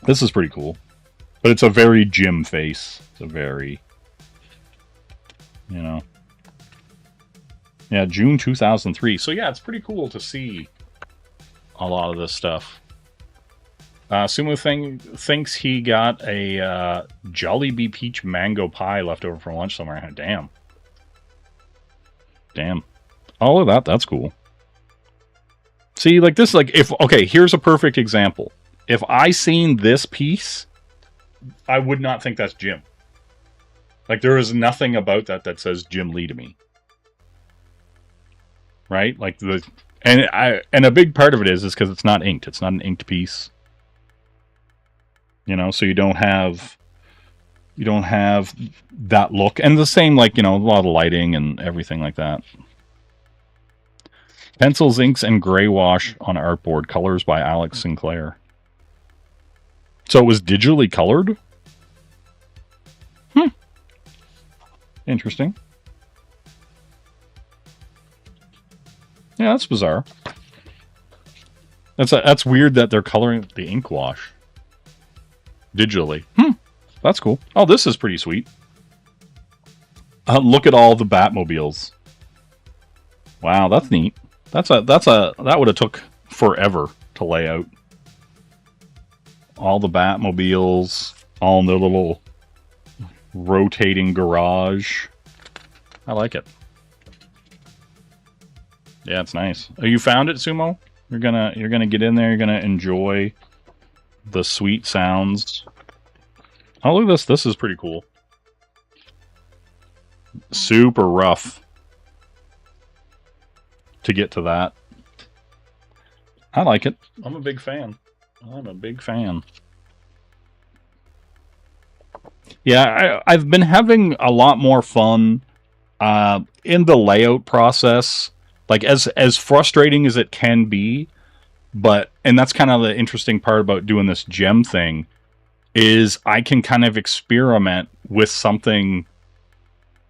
This is pretty cool. But it's a very Jim face. It's a very, you know. Yeah, June 2003. So yeah, it's pretty cool to see a lot of this stuff. Sumo thinks he got a Jollibee Peach mango pie left over from lunch somewhere. Damn. Damn. All of that, that's cool. See, like this, like, if, okay, here's a perfect example. If I seen this piece, I would not think that's Jim. Like, there is nothing about that says Jim Lee to me. Right? Like, and a big part of it is because it's not inked. It's not an inked piece. You know, so you don't have that look. And the same, like, you know, a lot of lighting and everything like that. Pencils, inks, and gray wash on artboard. Colors by Alex Sinclair. So it was digitally colored? Interesting. Yeah, that's bizarre. That's weird that they're coloring the ink wash digitally. That's cool. Oh, this is pretty sweet. Look at all the Batmobiles. Wow, that's neat. That would have took forever to lay out. All the Batmobiles, all in their little rotating garage. I like it. Yeah, it's nice. Oh, you found it, Sumo? You're gonna get in there. You're gonna enjoy the sweet sounds. Oh, look at this. This is pretty cool. Super rough to get to that. I like it. I'm a big fan. I'm a big fan. Yeah, I've been having a lot more fun in the layout process. Like, as frustrating as it can be, and that's kind of the interesting part about doing this gem thing, is I can kind of experiment with something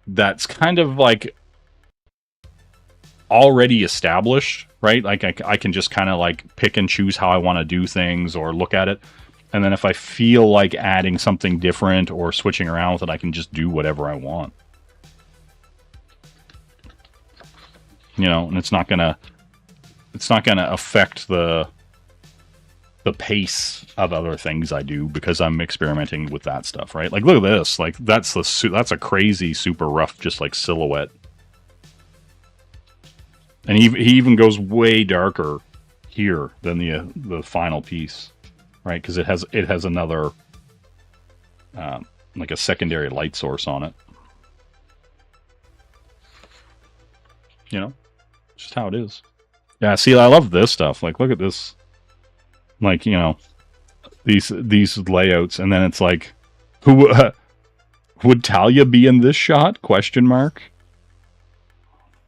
that's kind of like already established, right? Like I can just kind of like pick and choose how I want to do things or look at it. And then if I feel like adding something different or switching around with it, I can just do whatever I want. You know, and it's not gonna it's not gonna affect the pace of other things I do because I'm experimenting with that stuff, right? Like, look at this. Like, that's a crazy, super rough, just like silhouette. And he even goes way darker here than the final piece, right? Because it has another like a secondary light source on it. You know, just how it is. Yeah, see, I love this stuff. Like, look at this. Like, you know, these layouts, and then it's like, who would Talia be in this shot? Question mark.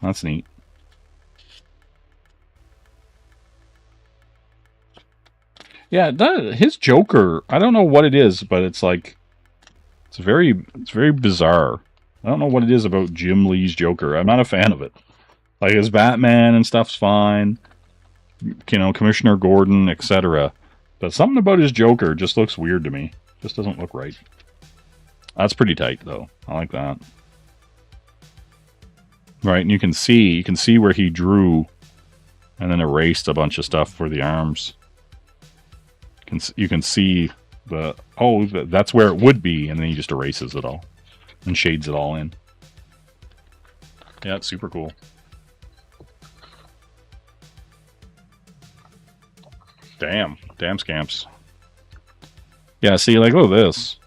That's neat. Yeah, his Joker. I don't know what it is, but it's like, it's very bizarre. I don't know what it is about Jim Lee's Joker. I'm not a fan of it. Like, his Batman and stuff's fine. You know, Commissioner Gordon, etc. But something about his Joker just looks weird to me. Just doesn't look right. That's pretty tight, though. I like that. Right, and you can see where he drew and then erased a bunch of stuff for the arms. You can see that's where it would be, and then he just erases it all and shades it all in. Yeah, it's super cool. Damn scamps. Yeah, see, like, look at this.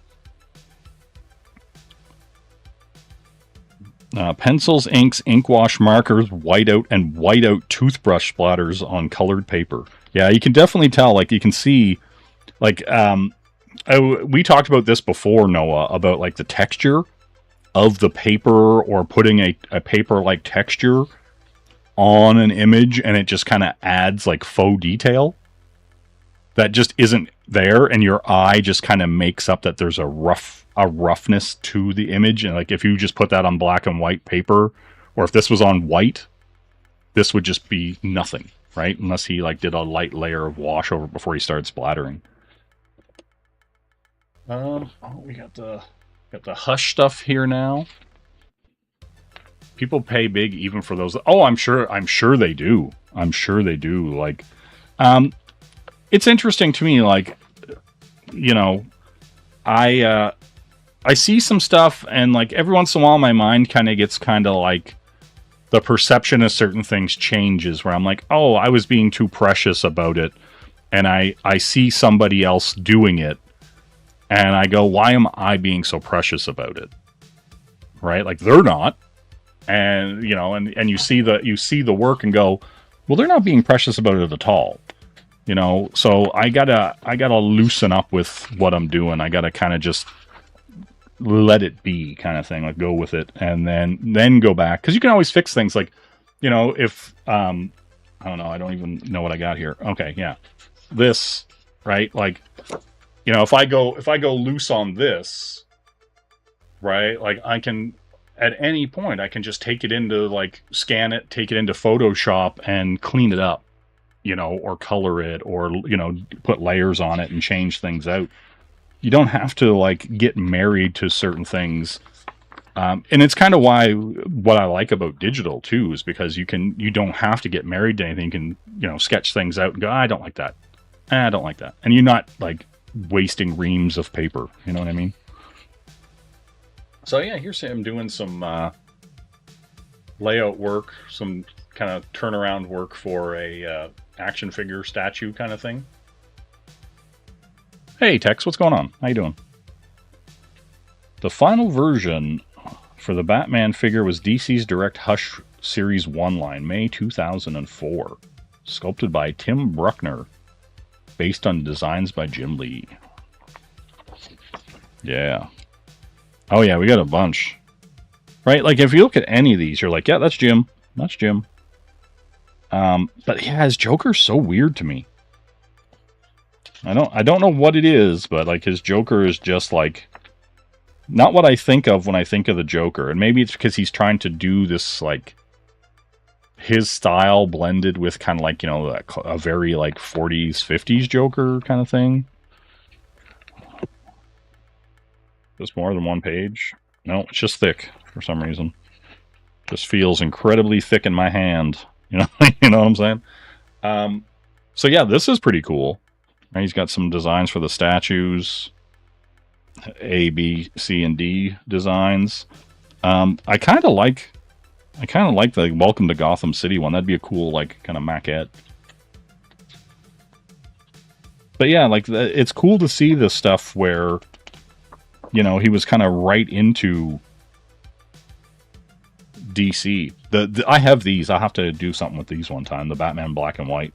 Pencils, inks, ink wash, markers, whiteout, and whiteout toothbrush splatters on colored paper. Yeah, you can definitely tell. Like, you can see, like, we talked about this before, Noah, about, like, the texture of the paper, or putting a paper-like texture on an image, and it just kind of adds, like, faux detail that just isn't there, and your eye just kind of makes up that there's a roughness to the image. And like, if you just put that on black and white paper, or if this was on white, this would just be nothing, right? Unless he like did a light layer of wash over before he started splattering. We got the Hush stuff here now. People pay big even for those. Oh, I'm sure they do. I'm sure they do. Like, it's interesting to me, like, you know, I see some stuff, and like every once in a while my mind kind of gets kind of like, the perception of certain things changes, where I'm like, oh, I was being too precious about it, and I see somebody else doing it, and I go, why am I being so precious about it? Right? Like, they're not. And, you know, and you see the work and go, well, they're not being precious about it at all. You know, so I gotta loosen up with what I'm doing. I gotta kind of just let it be, kind of thing, like go with it, and then go back, because you can always fix things. Like, you know, if I don't know, I don't even know what I got here. Okay, yeah, this, right? Like, you know, if I go loose on this, right? Like, I can, at any point, I can just take it into, like, scan it, take it into Photoshop and clean it up. You know, or color it, or, you know, put layers on it and change things out. You don't have to, like, get married to certain things. And it's kind of what I like about digital, too, is because you don't have to get married to anything. You can, you know, sketch things out and go, I don't like that. I don't like that. And you're not, like, wasting reams of paper. You know what I mean? So, yeah, here's him doing some layout work, some kind of turnaround work for a action figure statue kind of thing. Hey Tex, what's going on? How you doing? The final version for the Batman figure was DC's Direct Hush Series 1 line, May 2004. Sculpted by Tim Bruckner. Based on designs by Jim Lee. Yeah. Oh yeah, we got a bunch. Right? Like, if you look at any of these, you're like, yeah, that's Jim. That's Jim. But yeah, his Joker's so weird to me. I don't know what it is, but like, his Joker is just like not what I think of when I think of the Joker. And maybe it's because he's trying to do this, like, his style blended with kind of like, you know, a very like 40s, 50s Joker kind of thing. There's more than one page. No, it's just thick for some reason. Just feels incredibly thick in my hand. You know, you know what I'm saying? So yeah, this is pretty cool. Right, he's got some designs for the statues, A, B, C, and D designs. I kind of like the Welcome to Gotham City one. That'd be a cool, like, kind of maquette. But yeah, like, it's cool to see this stuff where, you know, he was kind of right into DC. I have these. I'll have to do something with these one time. The Batman black and white.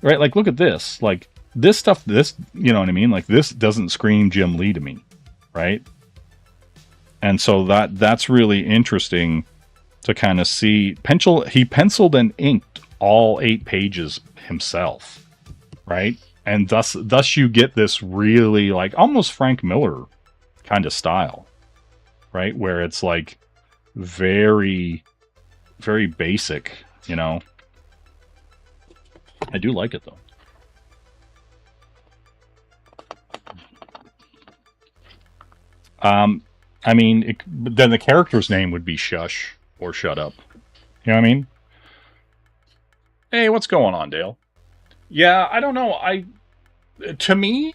Right, like, look at this. Like, this stuff, you know what I mean? Like, this doesn't scream Jim Lee to me, right? And so that's really interesting to kind of see. He penciled and inked all 8 pages himself, right? And thus you get this really, like, almost Frank Miller kind of style, right? Where it's, like, very, very basic, you know? I do like it, though. I mean, then the character's name would be Shush or Shut Up. You know what I mean? Hey, what's going on, Dale? Yeah, I don't know. To me,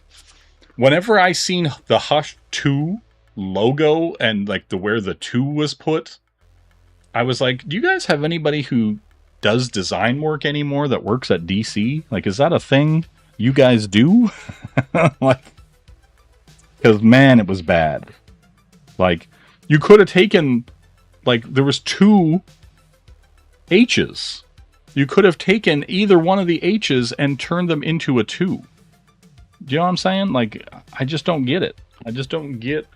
whenever I seen the Hush 2 logo and like where the 2 was put, I was like, do you guys have anybody who does design work anymore that works at DC? Like, is that a thing you guys do? Like, because man, it was bad. Like, you could have taken, like, there was 2 H's. You could have taken either one of the H's and turned them into a 2. Do you know what I'm saying? Like, I just don't get it. I just don't get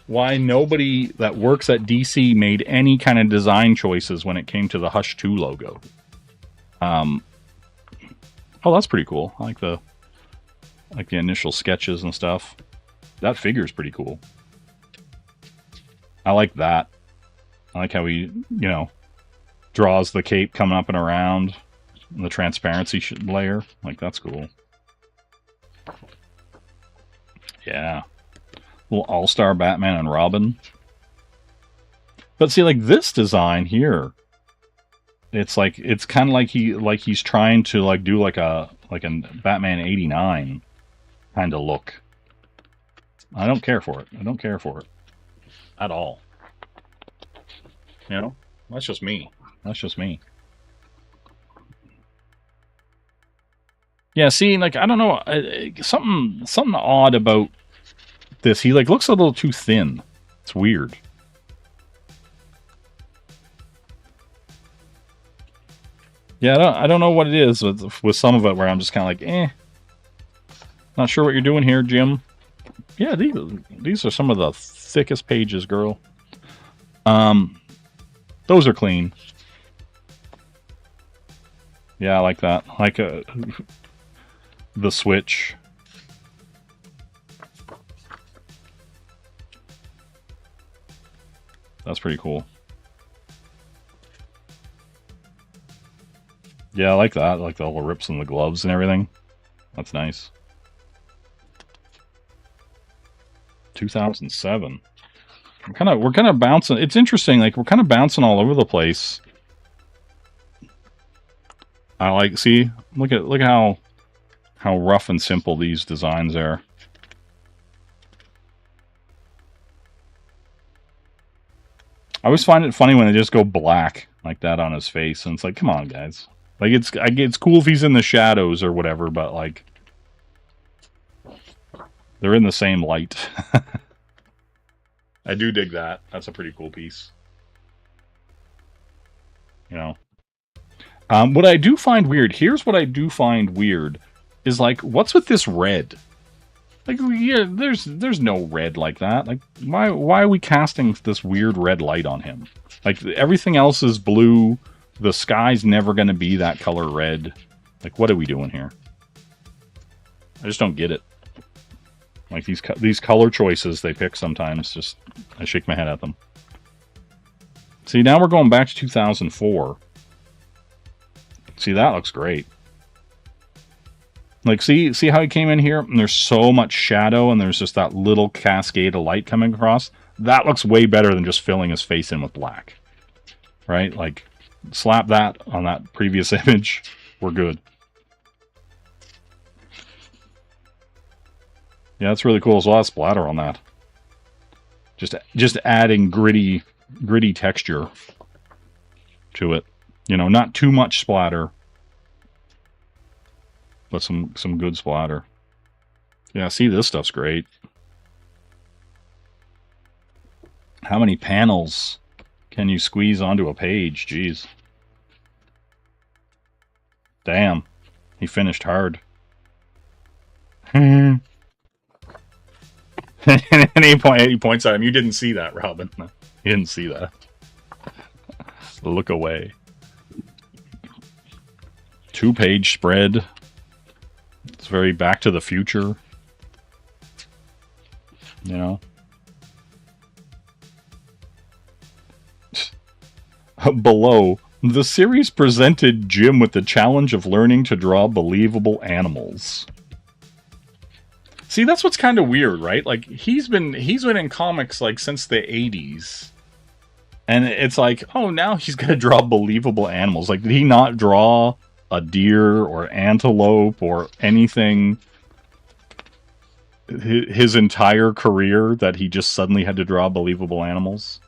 why nobody that works at DC made any kind of design choices when it came to the Hush 2 logo. Oh, that's pretty cool. I like the initial sketches and stuff. That figure's pretty cool. I like that. I like how he, you know, draws the cape coming up and around, and the transparency layer. Like, that's cool. Yeah. Little all-star Batman and Robin. But see, like, this design here, it's like, it's kind of like he's trying to, like, do like a Batman 89 kind of look. I don't care for it. I don't care for it at all. You know, that's just me. That's just me. Yeah, see, like, I don't know, something odd about this. He, like, looks a little too thin. It's weird. Yeah, I don't know what it is with some of it where I'm just kind of like, eh. Not sure what you're doing here, Jim. Yeah, these are some of the thickest pages, girl. Those are clean. Yeah, I like that. Like the switch. That's pretty cool. Yeah, I like that. I like all the rips in the gloves and everything. That's nice. 2007. We're kind of bouncing. It's interesting. Like, we're kind of bouncing all over the place. I like, see, look at how rough and simple these designs are. I always find it funny when they just go black like that on his face, and it's like, come on, guys. Like, it's cool if he's in the shadows or whatever, but like, they're in the same light. I do dig that. That's a pretty cool piece. You know. What I do find weird, here's what I do find weird, is like, what's with this red? Like, yeah, there's no red like that. Like, why are we casting this weird red light on him? Like, everything else is blue. The sky's never going to be that color red. Like, what are we doing here? I just don't get it. Like, these color choices they pick sometimes, just, I shake my head at them. See, now we're going back to 2004. See, that looks great. Like, see how he came in here? And there's so much shadow, and there's just that little cascade of light coming across. That looks way better than just filling his face in with black. Right? Like, slap that on that previous image. We're good. Yeah, that's really cool. There's a lot of splatter on that. Just adding gritty texture to it. You know, not too much splatter, but some good splatter. Yeah, see, this stuff's great. How many panels can you squeeze onto a page? Jeez. Damn. He finished hard. And he points at him. You didn't see that, Robin. You didn't see that. Look away. 2-page spread. It's very Back to the Future. You know? Below, the series presented Jim with the challenge of learning to draw believable animals. See, that's what's kind of weird, right? Like, he's been in comics, like, since the 80s. And it's like, oh, now he's going to draw believable animals. Like, did he not draw a deer or antelope or anything his entire career that he just suddenly had to draw believable animals?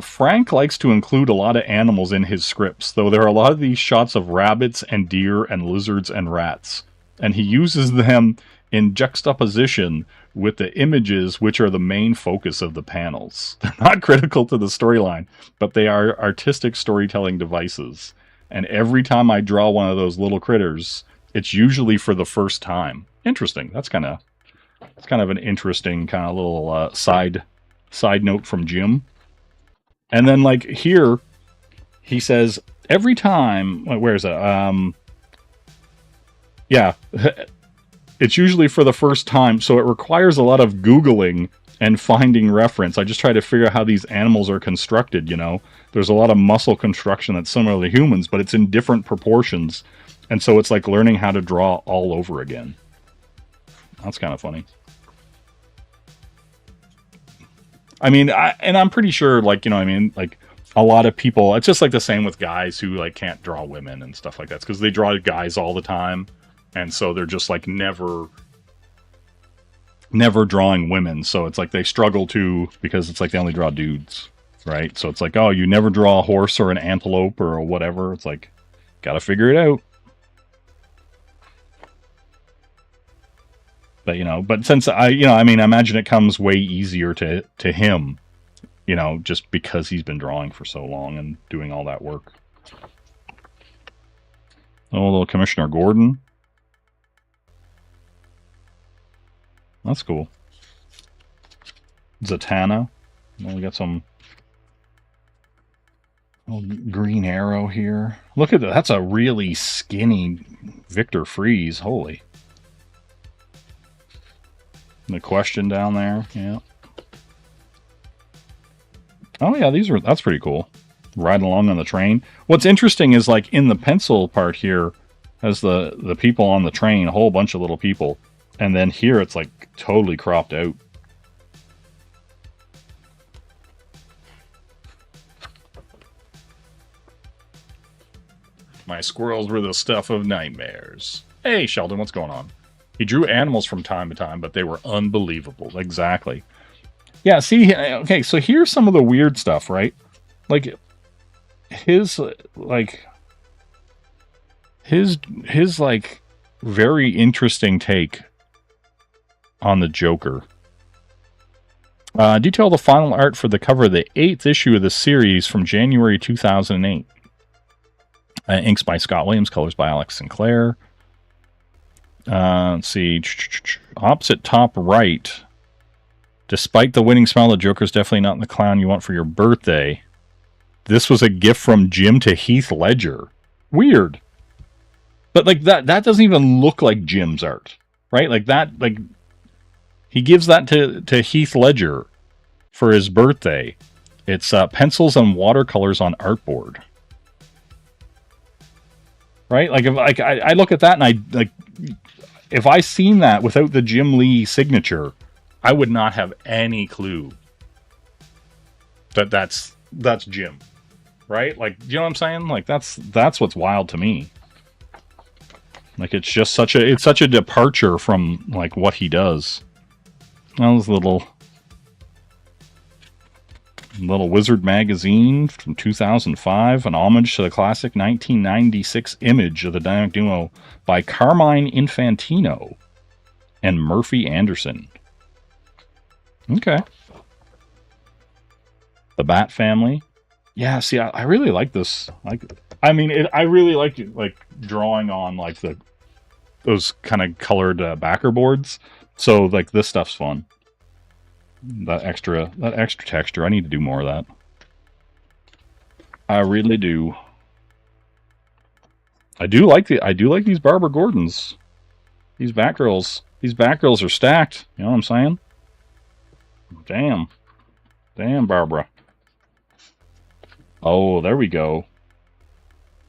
Frank likes to include a lot of animals in his scripts, though there are a lot of these shots of rabbits and deer and lizards and rats. And he uses them in juxtaposition with the images, which are the main focus of the panels. They're not critical to the storyline, but they are artistic storytelling devices. And every time I draw one of those little critters, it's usually for the first time. Interesting. That's kind of an interesting kind of little side note from Jim. And then, like, here, he says, every time... Where is it? Yeah. It's usually for the first time, so it requires a lot of Googling and finding reference. I just try to figure out how these animals are constructed, you know? There's a lot of muscle construction that's similar to humans, but it's in different proportions. And so it's like learning how to draw all over again. That's kind of funny. I mean, I'm pretty sure, like, you know what I mean? Like, a lot of people, it's just like the same with guys who, like, can't draw women and stuff like that. It's because they draw guys all the time. And so they're just, like, never drawing women. So it's like they struggle to, because it's like they only draw dudes, right? So it's like, oh, you never draw a horse or an antelope or whatever. It's like, gotta figure it out. But, you know, but since I imagine it comes way easier to him, you know, just because he's been drawing for so long and doing all that work. Oh, little Commissioner Gordon. That's cool. Zatanna. Well, we got some Green Arrow here. Look at that. That's a really skinny Victor Freeze. Holy. The Question down there, yeah. Oh yeah, that's pretty cool. Riding along on the train. What's interesting is, like, in the pencil part here, has the people on the train, a whole bunch of little people, and then here it's like totally cropped out. My squirrels were the stuff of nightmares. Hey, Sheldon, what's going on? He drew animals from time to time, but they were unbelievable. Exactly. Yeah, see, okay, so here's some of the weird stuff, right? Like, his very interesting take on the Joker. Detail the final art for the cover of the 8th issue of the series from January 2008. Inks by Scott Williams, colors by Alex Sinclair. Let's see. Opposite top right. Despite the winning smile, the Joker's definitely not the clown you want for your birthday. This was a gift from Jim to Heath Ledger. Weird. But, like, that doesn't even look like Jim's art. Right? Like, that, like, he gives that to Heath Ledger for his birthday. It's pencils and watercolors on artboard. Right? Like, if I look at that and if I seen that without the Jim Lee signature, I would not have any clue that that's Jim. Right? Like, you know what I'm saying? Like, that's what's wild to me. Like, it's just such a departure from, like, what he does. That was little Wizard magazine from 2005, an homage to the classic 1996 image of the dynamic duo by Carmine Infantino and Murphy Anderson. Okay. The Bat Family. Yeah, see, I really like this. I really like drawing on like those kind of colored backer boards. So like this stuff's fun. That extra texture. I need to do more of that. I really do. I do like these Barbara Gordons. These Batgirls. These Batgirls are stacked. You know what I'm saying? Damn. Damn, Barbara. Oh, there we go.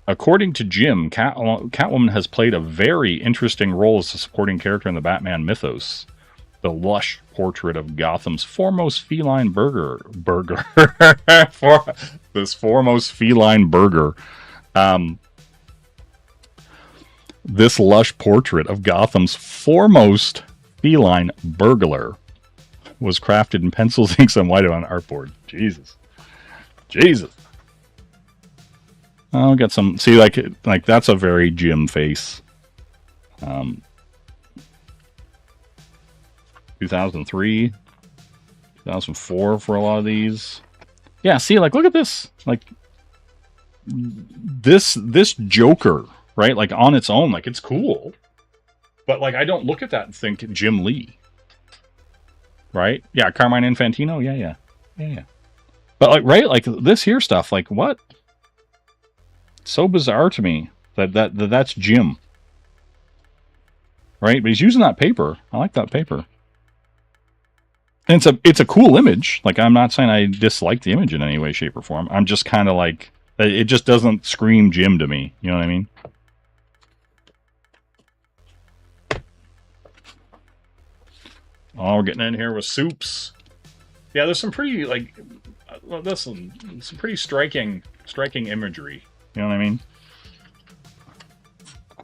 According to Jim, Catwoman has played a very interesting role as a supporting character in the Batman mythos. The lush portrait of Gotham's foremost feline burger. Foremost feline burger. This lush portrait of Gotham's foremost feline burglar was crafted in pencils, inks, and whiteout on artboard. Jesus. I'll get some. See, like that's a very Jim face. 2003, 2004 for a lot of these. Yeah, see, like look at this. Like this Joker, right? Like on its own, like it's cool. But like I don't look at that and think Jim Lee. Right? Yeah, Carmine Infantino. Yeah. But like, right? Like this here stuff. Like what? So bizarre to me that's Jim. Right? But he's using that paper. I like that paper. And it's a cool image. Like, I'm not saying I dislike the image in any way, shape, or form. I'm just kind of like, it just doesn't scream Jim to me. You know what I mean? Oh, we're getting in here with soups. Yeah, there's some pretty, like, some pretty striking imagery. You know what I mean?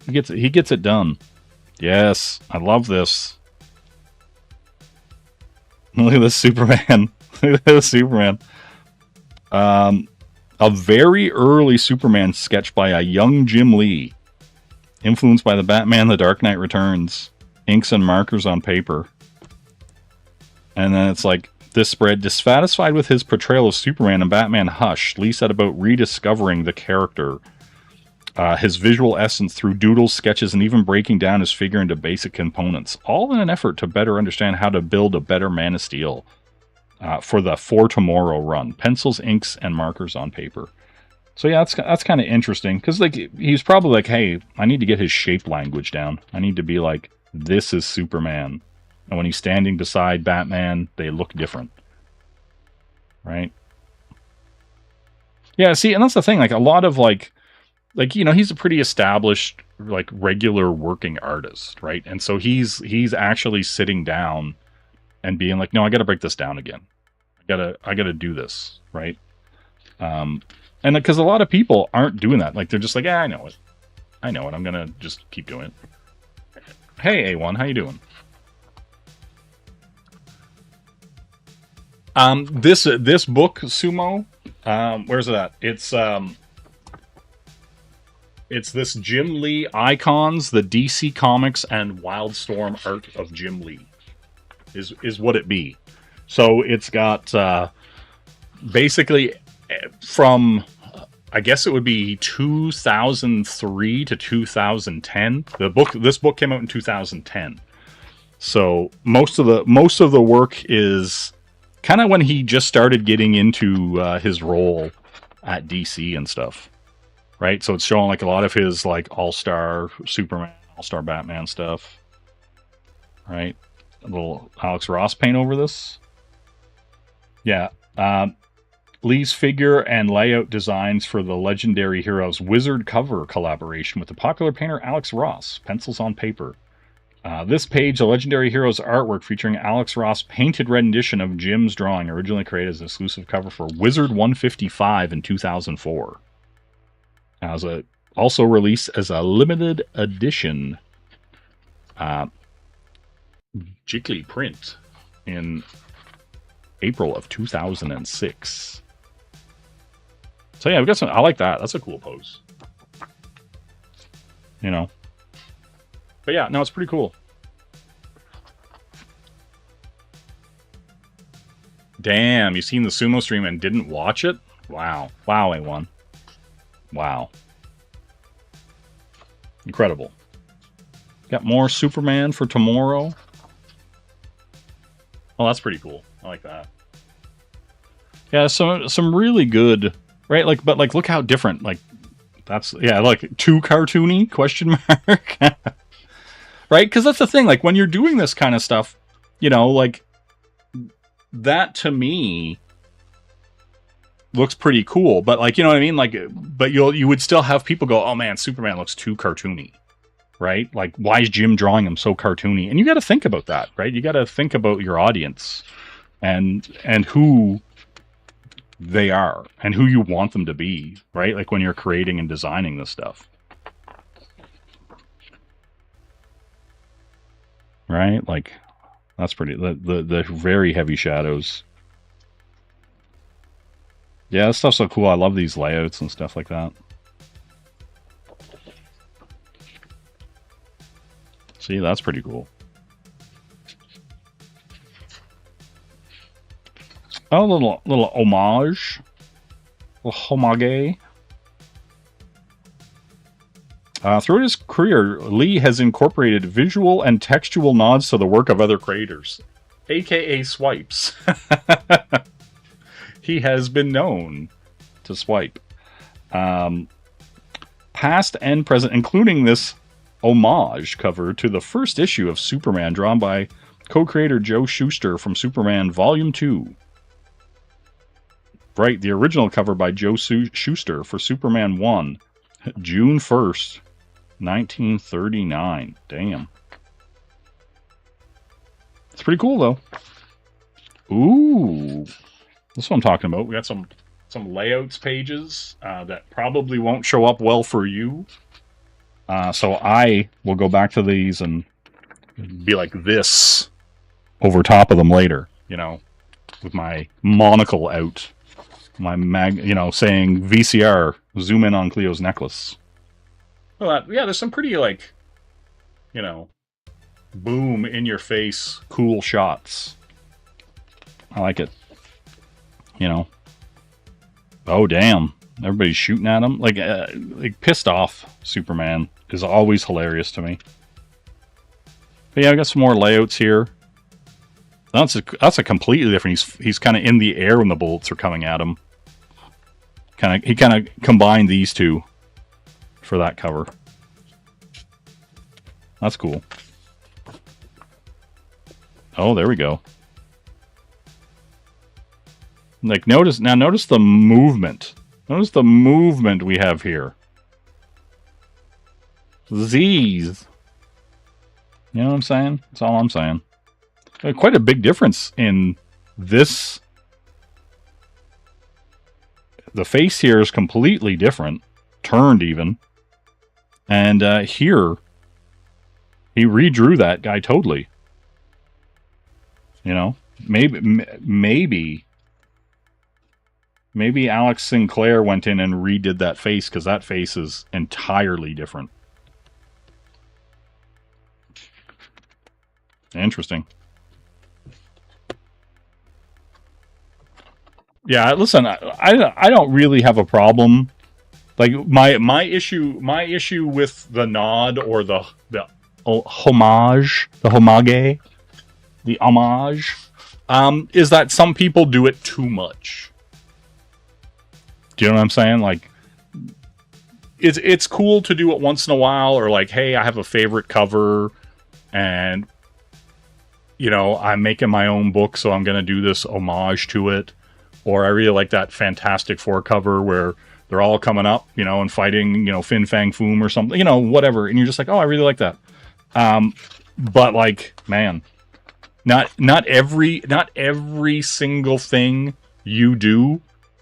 He gets it done. Yes, I love this. Look at this Superman. Look at this Superman. A very early Superman sketch by a young Jim Lee. Influenced by the Batman The Dark Knight Returns. Inks and markers on paper. And then it's like, this spread, dissatisfied with his portrayal of Superman and Batman Hush, Lee set about rediscovering the character, his visual essence through doodles, sketches, and even breaking down his figure into basic components, all in an effort to better understand how to build a better Man of Steel for the For Tomorrow run. Pencils, inks, and markers on paper. So yeah, that's kind of interesting, because like he's probably like, hey, I need to get his shape language down. I need to be like, this is Superman. And when he's standing beside Batman, they look different. Right? Yeah, see, and that's the thing. Like, a lot of, like, you know, he's a pretty established, like, regular working artist, right? And so he's actually sitting down and being like, no, I got to break this down again. I gotta do this, right? And because a lot of people aren't doing that. Like, they're just like, yeah, I know it. I'm going to just keep doing it. Hey, A1, how you doing? This book, Sumo, where's it at? It's this Jim Lee Icons, the DC Comics and Wildstorm art of Jim Lee is what it be. So it's got basically from, I guess it would be 2003 to 2010. This book came out in 2010. So most of the work is kind of when he just started getting into his role at DC and stuff, right? So it's showing like a lot of his like All-Star Superman, All-Star Batman stuff, right? A little Alex Ross paint over this. Yeah. Lee's figure and layout designs for the Legendary Heroes Wizard cover collaboration with the popular painter Alex Ross. Pencils on paper. This page, the Legendary Heroes artwork featuring Alex Ross' painted rendition of Jim's drawing, originally created as an exclusive cover for Wizard 155 in 2004. As a Also released as a limited edition Jiggly print in April of 2006. So yeah, we got some. I like that. That's a cool pose. You know. But yeah, no, it's pretty cool. Damn, you seen the sumo stream and didn't watch it? Wow. Wow, A1. Wow. Incredible. Got more Superman for tomorrow. Oh, that's pretty cool. I like that. Yeah, some really good, right? Like, but like, look how different. Like, that's, yeah, like too cartoony? Question mark. Right? Because that's the thing. Like, when you're doing this kind of stuff, you know, like, that to me looks pretty cool. But like, you know what I mean? Like, but you would still have people go, oh man, Superman looks too cartoony. Right? Like, why is Jim drawing him so cartoony? And you got to think about that, right? You got to think about your audience and who they are and who you want them to be, right? Like when you're creating and designing this stuff. Right? Like, that's pretty, the very heavy shadows. Yeah, this stuff's so cool. I love these layouts and stuff like that. See, that's pretty cool. Oh, little homage. Little homage. Throughout his career, Lee has incorporated visual and textual nods to the work of other creators, aka swipes. He has been known to swipe. Past and present, including this homage cover to the first issue of Superman, drawn by co-creator Joe Shuster from Superman Volume 2. Right, the original cover by Joe Shuster for Superman 1, June 1st, 1939. Damn. It's pretty cool, though. Ooh. That's what I'm talking about. We got some layouts pages that probably won't show up well for you. So I will go back to these and be like this over top of them later, you know, with my monocle out, my saying VCR, zoom in on Cleo's necklace. Well, yeah, there's some pretty, like, you know, boom, in your face, cool shots. I like it. You know. Oh, damn. Everybody's shooting at him. Like pissed off Superman is always hilarious to me. But yeah, I got some more layouts here. That's a completely different. He's kind of in the air when the bullets are coming at him. He kind of combined these two for that cover. That's cool. Oh, there we go. Like, notice the movement. Notice the movement we have here. Z's. You know what I'm saying? That's all I'm saying. Quite a big difference in this. The face here is completely different. Turned even. And here, he redrew that guy totally. You know? Maybe Alex Sinclair went in and redid that face, because that face is entirely different. Interesting. Yeah, listen, I don't really have a problem. Like, my issue with the nod or the homage, is that some people do it too much. Do you know what I'm saying? Like, it's cool to do it once in a while, or like, hey, I have a favorite cover, and, you know, I'm making my own book, so I'm going to do this homage to it. Or I really like that Fantastic Four cover where they're all coming up, you know, and fighting, you know, Fin Fang Foom or something, you know, whatever. And you're just like, oh, I really like that. But like, man, not every single thing you do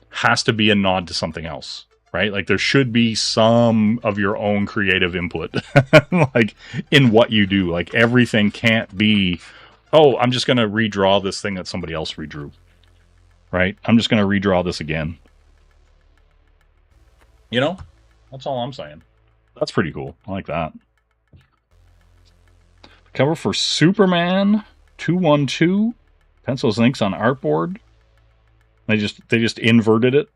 has to be a nod to something else, right? Like there should be some of your own creative input, like in what you do. Like everything can't be, oh, I'm just going to redraw this thing that somebody else redrew, right? I'm just going to redraw this again. You know, that's all I'm saying. That's pretty cool. I like that. Cover for Superman 212. Pencils and inks on artboard. They just inverted it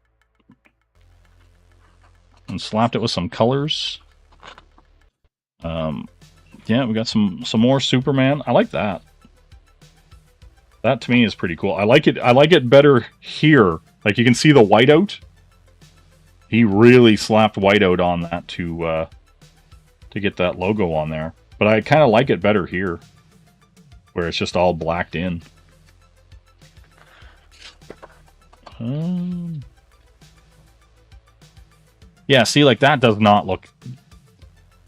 and slapped it with some colors. Yeah, we got some more Superman. I like that. That to me is pretty cool. I like it better here. Like you can see the whiteout. He really slapped whiteout on that to get that logo on there. But I kind of like it better here, where it's just all blacked in. Yeah, see, like that does not look...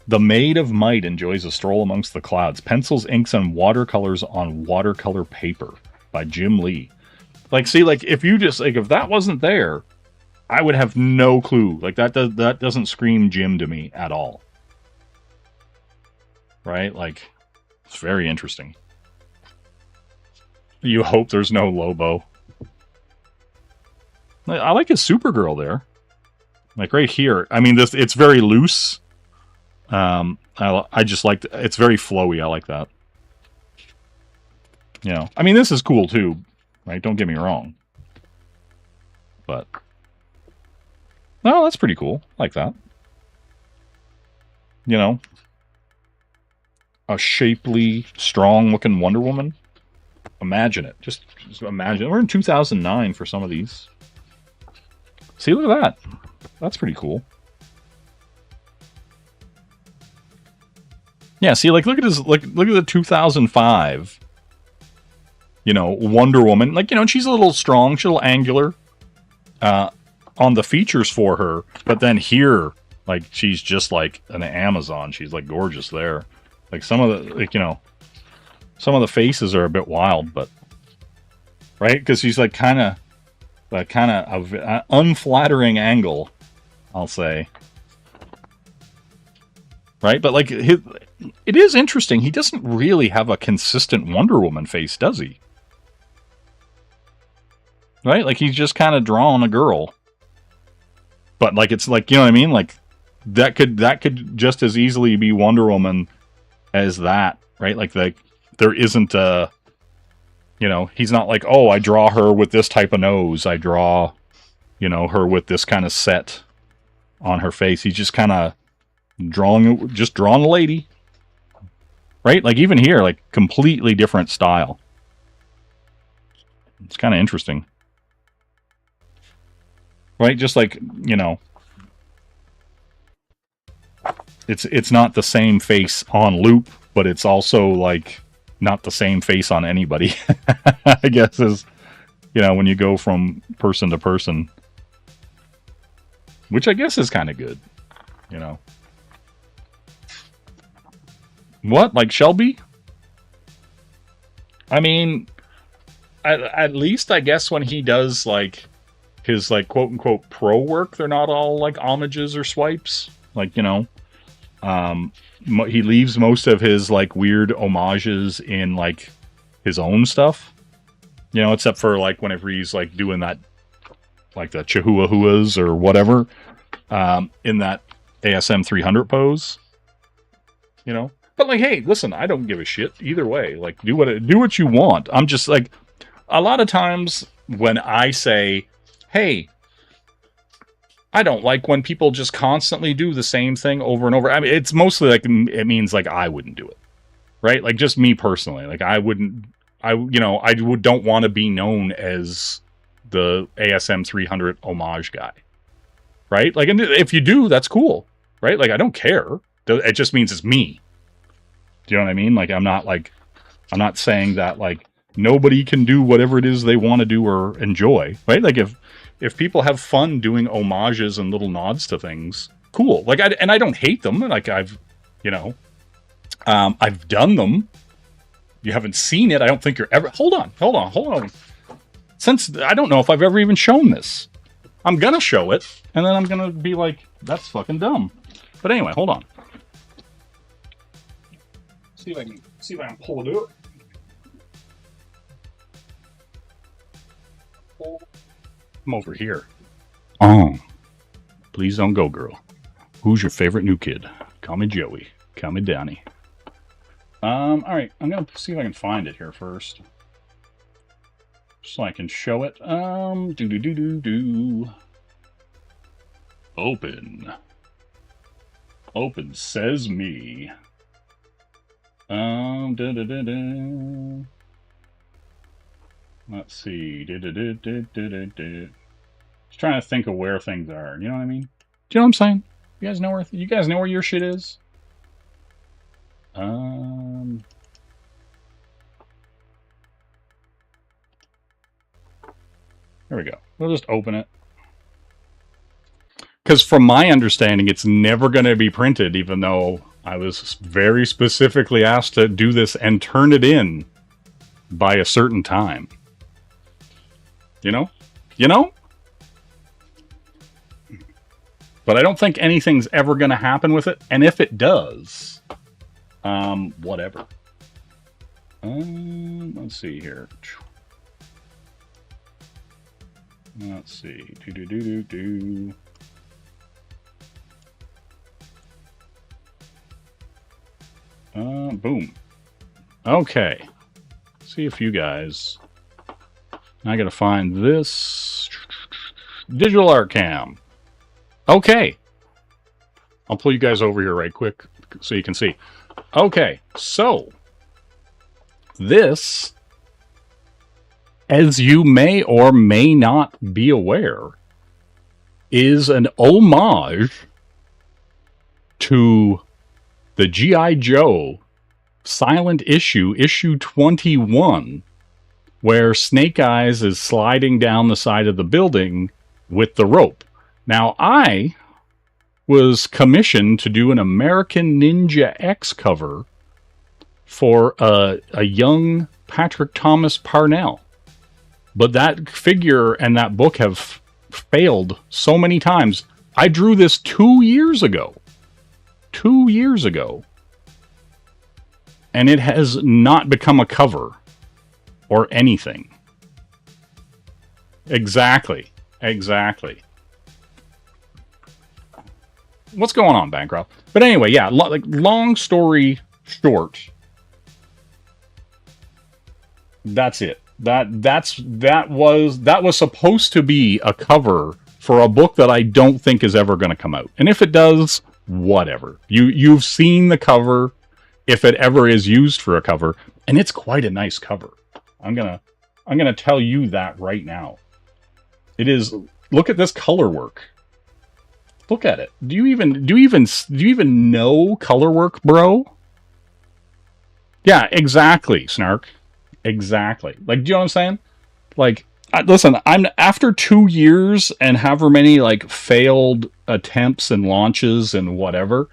The Maid of Might enjoys a stroll amongst the clouds. Pencils, inks, and watercolors on watercolor paper by Jim Lee. Like, see, like if you just like if that wasn't there, I would have no clue. Like that doesn't scream Jim to me at all. Right? Like, it's very interesting. You hope there's no Lobo. I like his Supergirl there. Like right here. I mean, it's very loose. I just like it's very flowy. I like that. You know, I mean, this is cool too, right? Don't get me wrong. But no, that's pretty cool. I like that. You know, a shapely, strong-looking Wonder Woman. Imagine it. Just imagine. We're in 2009 for some of these. See, look at that. That's pretty cool. Yeah, see, like, look at his, look at the 2005, you know, Wonder Woman. Like, you know, she's a little strong, she's a little angular on the features for her. But then here, like, she's just like an Amazon. She's, like, gorgeous there. Like, some of the, like, you know, some of the faces are a bit wild, but, right? Because she's, like, kind of an unflattering angle, I'll say. Right? But, like, it is interesting. He doesn't really have a consistent Wonder Woman face, does he? Right? Like, he's just kind of drawing a girl. But, like, it's like, you know what I mean? Like, that could just as easily be Wonder Woman as that, right? Like, there isn't a, you know, he's not like, oh, I draw her with this type of nose. I draw, you know, her with this kind of set on her face. He's just kind of drawing a lady. Right? Like, even here, like, completely different style. It's kind of interesting. Right? Just like, you know, it's not the same face on loop, but it's also, like, not the same face on anybody. I guess is, you know, when you go from person to person. Which I guess is kind of good. You know. What? Like Shelby? I mean, at least I guess when he does, like, his, like, quote-unquote pro work, they're not all, like, homages or swipes. Like, you know, he leaves most of his, like, weird homages in, like, his own stuff. You know, except for, like, whenever he's, like, doing that, like, the Chihuahuas or whatever, in that ASM 300 pose. You know? But, like, hey, listen, I don't give a shit either way. Like, do what you want. I'm just, like, a lot of times when I say, hey, I don't like when people just constantly do the same thing over and over. I mean, it's mostly, like, it means, like, I wouldn't do it. Right? Like, just me personally. Like, I don't want to be known as the ASM 300 homage guy. Right? Like, and if you do, that's cool. Right? Like, I don't care. It just means it's me. Do you know what I mean? Like, I'm not saying that, like, nobody can do whatever it is they want to do or enjoy, right? Like, if people have fun doing homages and little nods to things, cool. Like, I don't hate them. Like, I've done them. You haven't seen it. I don't think you're ever... Hold on. Since, I don't know if I've ever even shown this. I'm gonna show it, and then I'm gonna be like, that's fucking dumb. But anyway, hold on. See if I can pull it up. Come over here. Oh, please don't go, girl. Who's your favorite new kid? Call me Joey. Call me Danny. All right. I'm gonna see if I can find it here first, so I can show it. Open says me. Let's see. Just trying to think of where things are. You know what I mean? Do you know what I'm saying? You guys know where your shit is? There we go. We'll just open it. Because from my understanding, it's never going to be printed, even though I was very specifically asked to do this and turn it in by a certain time. You know? You know? But I don't think anything's ever going to happen with it. And if it does, whatever. Let's see here. Let's see. Boom. Okay. See if you guys... I gotta find this... Digital Art Cam. Okay. I'll pull you guys over here right quick so you can see. Okay, so... This, as you may or may not be aware, is an homage to the G.I. Joe silent issue 21, where Snake Eyes is sliding down the side of the building with the rope. Now, I was commissioned to do an American Ninja X cover for a young Patrick Thomas Parnell. But that figure and that book have failed so many times. I drew this 2 years ago. 2 years ago. And it has not become a cover or anything. Exactly. Exactly. What's going on, Bancroft? But anyway, yeah, long story short, that's it. That was supposed to be a cover for a book that I don't think is ever going to come out. And if it does, whatever. You've seen the cover, if it ever is used for a cover, and it's quite a nice cover. I'm gonna tell you that right now. It is. Look at this color work. Look at it. Do you even know color work, bro? Yeah, exactly, Snark. Exactly. Like, do you know what I'm saying? Like, listen, I'm after 2 years and however many like failed attempts and launches and whatever.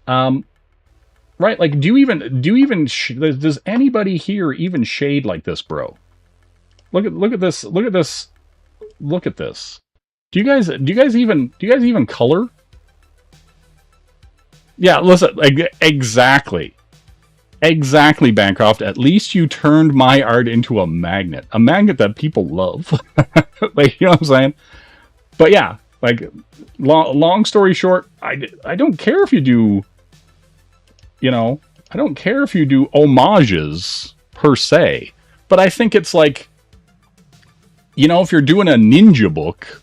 Right? Like, does anybody here even shade like this, bro? Look at this. Look at this. Look at this. Do you guys even color? Yeah, listen, exactly. Exactly, Bancroft. At least you turned my art into a magnet that people love. Like, you know what I'm saying? But yeah, like, long story short, I don't care if you do, you know, I don't care if you do homages per se, but I think it's like, you know, if you're doing a ninja book,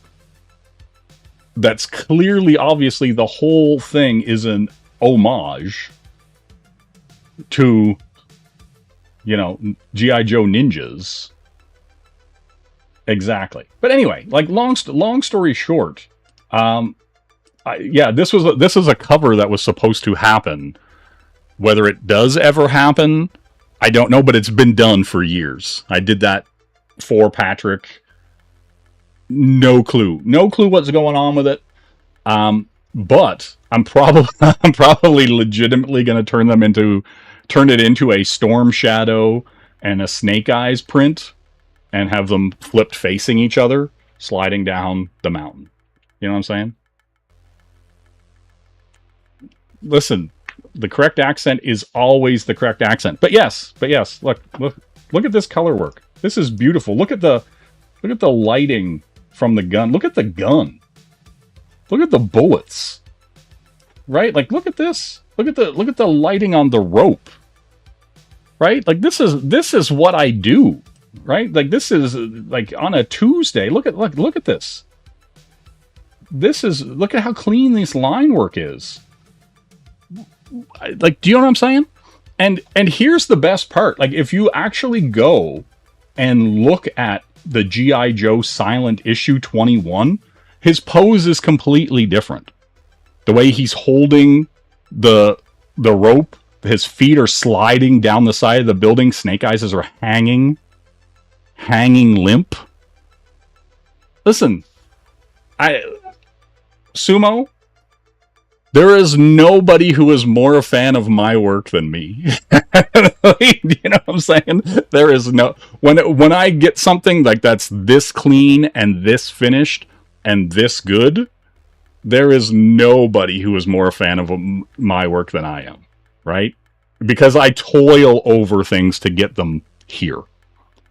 that's clearly, obviously, the whole thing is an homage to, you know, G.I. Joe ninjas. Exactly. But anyway, like, long story short, yeah, this is a cover that was supposed to happen. Whether it does ever happen, I don't know, but it's been done for years. I did that for Patrick. No clue what's going on with it. But I'm probably legitimately going to turn it into a Storm Shadow and a Snake Eyes print and have them flipped facing each other. sliding down the mountain. You know what I'm saying? Listen, the correct accent is always the correct accent. But yes, look at this color work. This is beautiful. Look at the lighting from the gun. Look at the gun. Look at the bullets. Right? Like, look at this. Look at the lighting on the rope. Right? Like, this is what I do. Right? Like, this is like on a Tuesday. Look at this. Look at how clean this line work is. Like, do you know what I'm saying? And here's the best part. Like, if you actually go and look at the G.I. Joe Silent issue 21, his pose is completely different. The way he's holding the rope, his feet are sliding down the side of the building. Snake Eyes are hanging limp. Listen, Sumo, there is nobody who is more a fan of my work than me. You know what I'm saying? There is no... When I get something like that's this clean and this finished and this good, there is nobody who is more a fan of my work than I am. Right? Because I toil over things to get them here.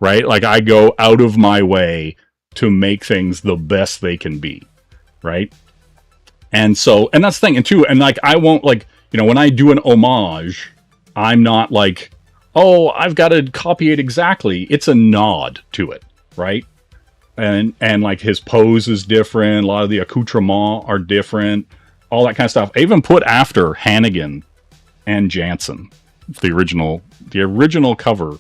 Right? Like, I go out of my way to make things the best they can be. Right? And so, and that's the thing, and too, and like, I won't, like, you know, when I do an homage, I'm not like, oh, I've got to copy it exactly. It's a nod to it, right? And like, his pose is different, a lot of the accoutrements are different, all that kind of stuff. I even put after Hannigan and Jansen, the original cover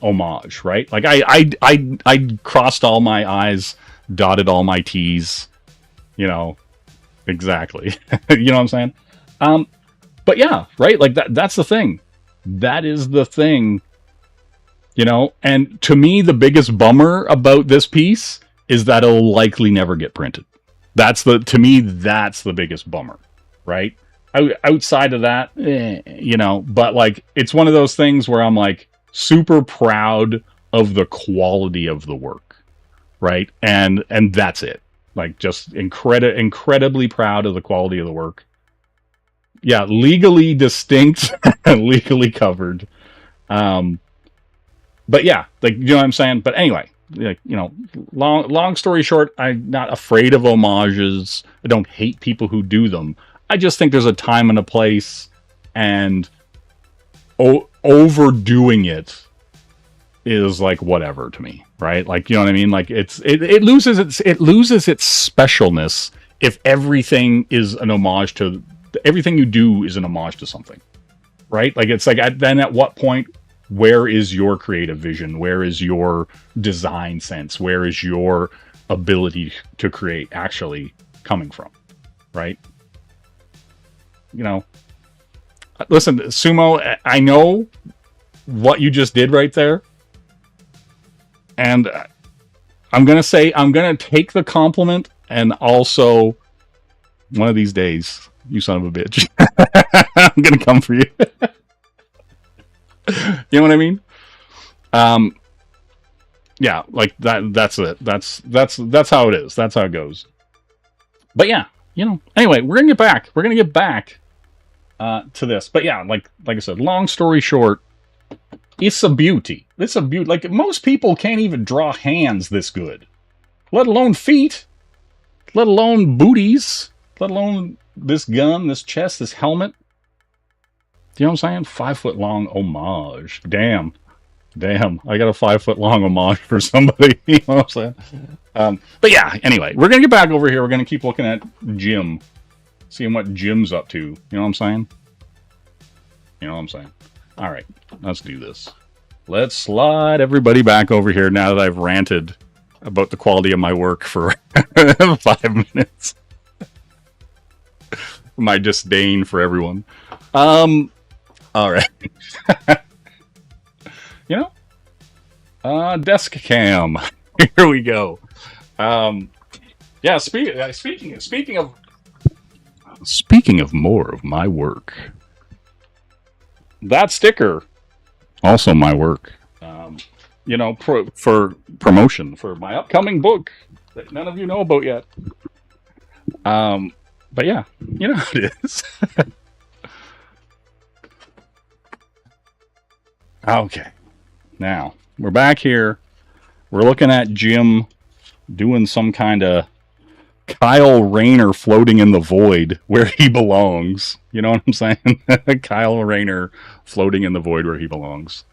homage, right? Like, I crossed all my I's, dotted all my T's. You know, exactly. You know what I'm saying? But yeah, right? Like, that's the thing. That is the thing. You know, and to me, the biggest bummer about this piece is that it'll likely never get printed. To me, that's the biggest bummer, right? Outside of that, you know, but like, it's one of those things where I'm like super proud of the quality of the work, right? And that's it. Like, just incredibly proud of the quality of the work. Yeah, legally distinct, legally covered. But yeah, like, you know what I'm saying? But anyway, like, you know, long story short, I'm not afraid of homages. I don't hate people who do them. I just think there's a time and a place, and overdoing it is like whatever to me, right? Like, you know what I mean? Like, it loses its specialness if everything is an homage to everything you do is an homage to something, right? Like, it's like, then at what point, where is your creative vision? Where is your design sense? Where is your ability to create actually coming from, right? You know, listen, Sumo, I know what you just did right there. And I'm going to take the compliment, and also, one of these days, you son of a bitch, I'm going to come for you. You know what I mean? Yeah, like, that's it. That's how it is. That's how it goes. But yeah, you know, anyway, we're going to get back to this. But yeah, like I said, long story short, it's a beauty. It's a beauty. Like, most people can't even draw hands this good, let alone feet, let alone booties, let alone this gun, this chest, this helmet. Do you know what I'm saying? 5 foot long homage. Damn. I got a 5 foot long homage for somebody. You know what I'm saying? But yeah, anyway, we're going to get back over here. We're going to keep looking at Jim, seeing what Jim's up to. You know what I'm saying? You know what I'm saying? All right, let's do this. Let's slide everybody back over here now that I've ranted about the quality of my work for 5 minutes. My disdain for everyone. All right. You know? Desk cam. Here we go. Yeah, speaking of more of my work. That sticker, also my work. you know, for promotion for my upcoming book that none of you know about yet. But yeah, you know how it is. Okay, now we're back here. We're looking at Jim doing some kind of Kyle Rayner floating in the void where he belongs. You know what I'm saying? Kyle Rayner floating in the void where he belongs.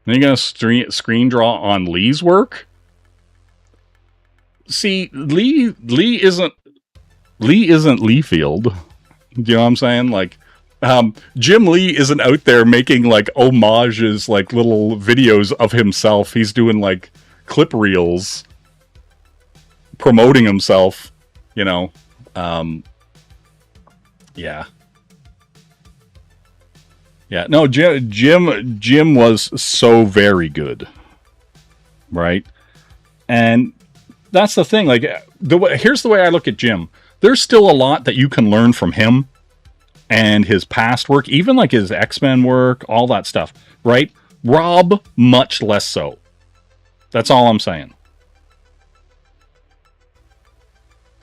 Then you're gonna screen draw on Lee's work. See, Lee isn't Leafield. Do you know what I'm saying? Like, Jim Lee isn't out there making like homages, like little videos of himself. He's doing like clip reels promoting himself, you know. Yeah. Yeah, no, Jim was so very good. Right? And that's the thing, like here's the way I look at Jim. There's still a lot that you can learn from him and his past work, even like his X-Men work, all that stuff, right? Rob, much less so. That's all I'm saying.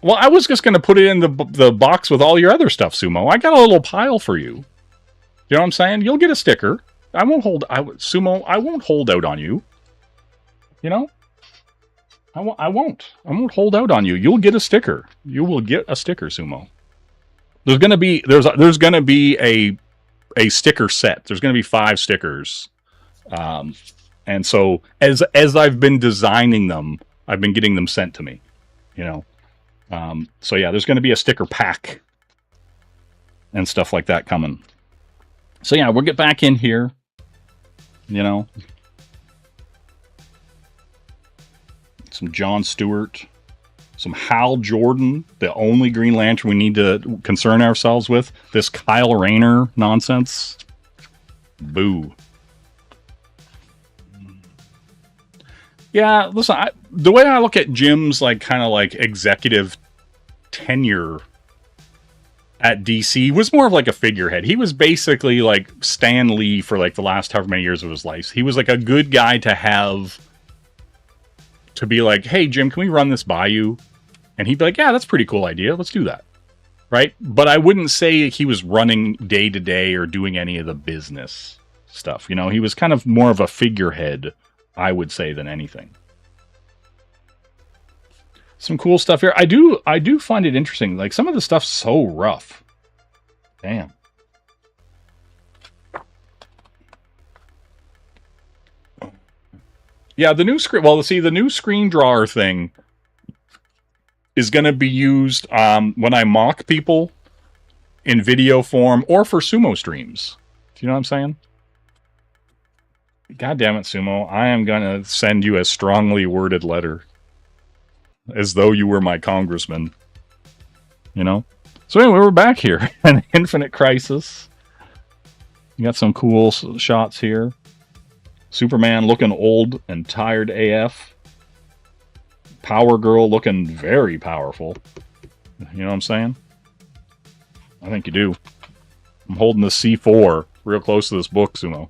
Well, I was just going to put it in the box with all your other stuff, Sumo. I got a little pile for you. You know what I'm saying? You'll get a sticker. Sumo, I won't hold out on you. You know? I won't hold out on you. You'll get a sticker. You will get a sticker, Sumo. There's gonna be a sticker set. There's gonna be 5 stickers, and so as I've been designing them, I've been getting them sent to me. You know, so yeah, there's gonna be a sticker pack and stuff like that coming. So yeah, we'll get back in here. You know, some John Stewart. Some Hal Jordan, the only Green Lantern we need to concern ourselves with. This Kyle Rayner nonsense. Boo. Yeah, listen, the way I look at Jim's like kind of like executive tenure at DC was more of like a figurehead. He was basically like Stan Lee for like the last however many years of his life. He was like a good guy to have, to be like, hey, Jim, can we run this by you? And he'd be like, yeah, that's a pretty cool idea. Let's do that. Right? But I wouldn't say he was running day to day or doing any of the business stuff. You know, he was kind of more of a figurehead, I would say, than anything. Some cool stuff here. I do find it interesting. Like, some of the stuff's so rough. Damn. Yeah, the new screen. Well, see, the new screen drawer thing is going to be used when I mock people in video form or for Sumo streams. Do you know what I'm saying? God damn it, Sumo! I am going to send you a strongly worded letter, as though you were my congressman. You know. So anyway, we're back here in Infinite Crisis. You got some cool shots here. Superman looking old and tired AF. Power Girl looking very powerful. You know what I'm saying? I think you do. I'm holding the C4 real close to this book, Sumo.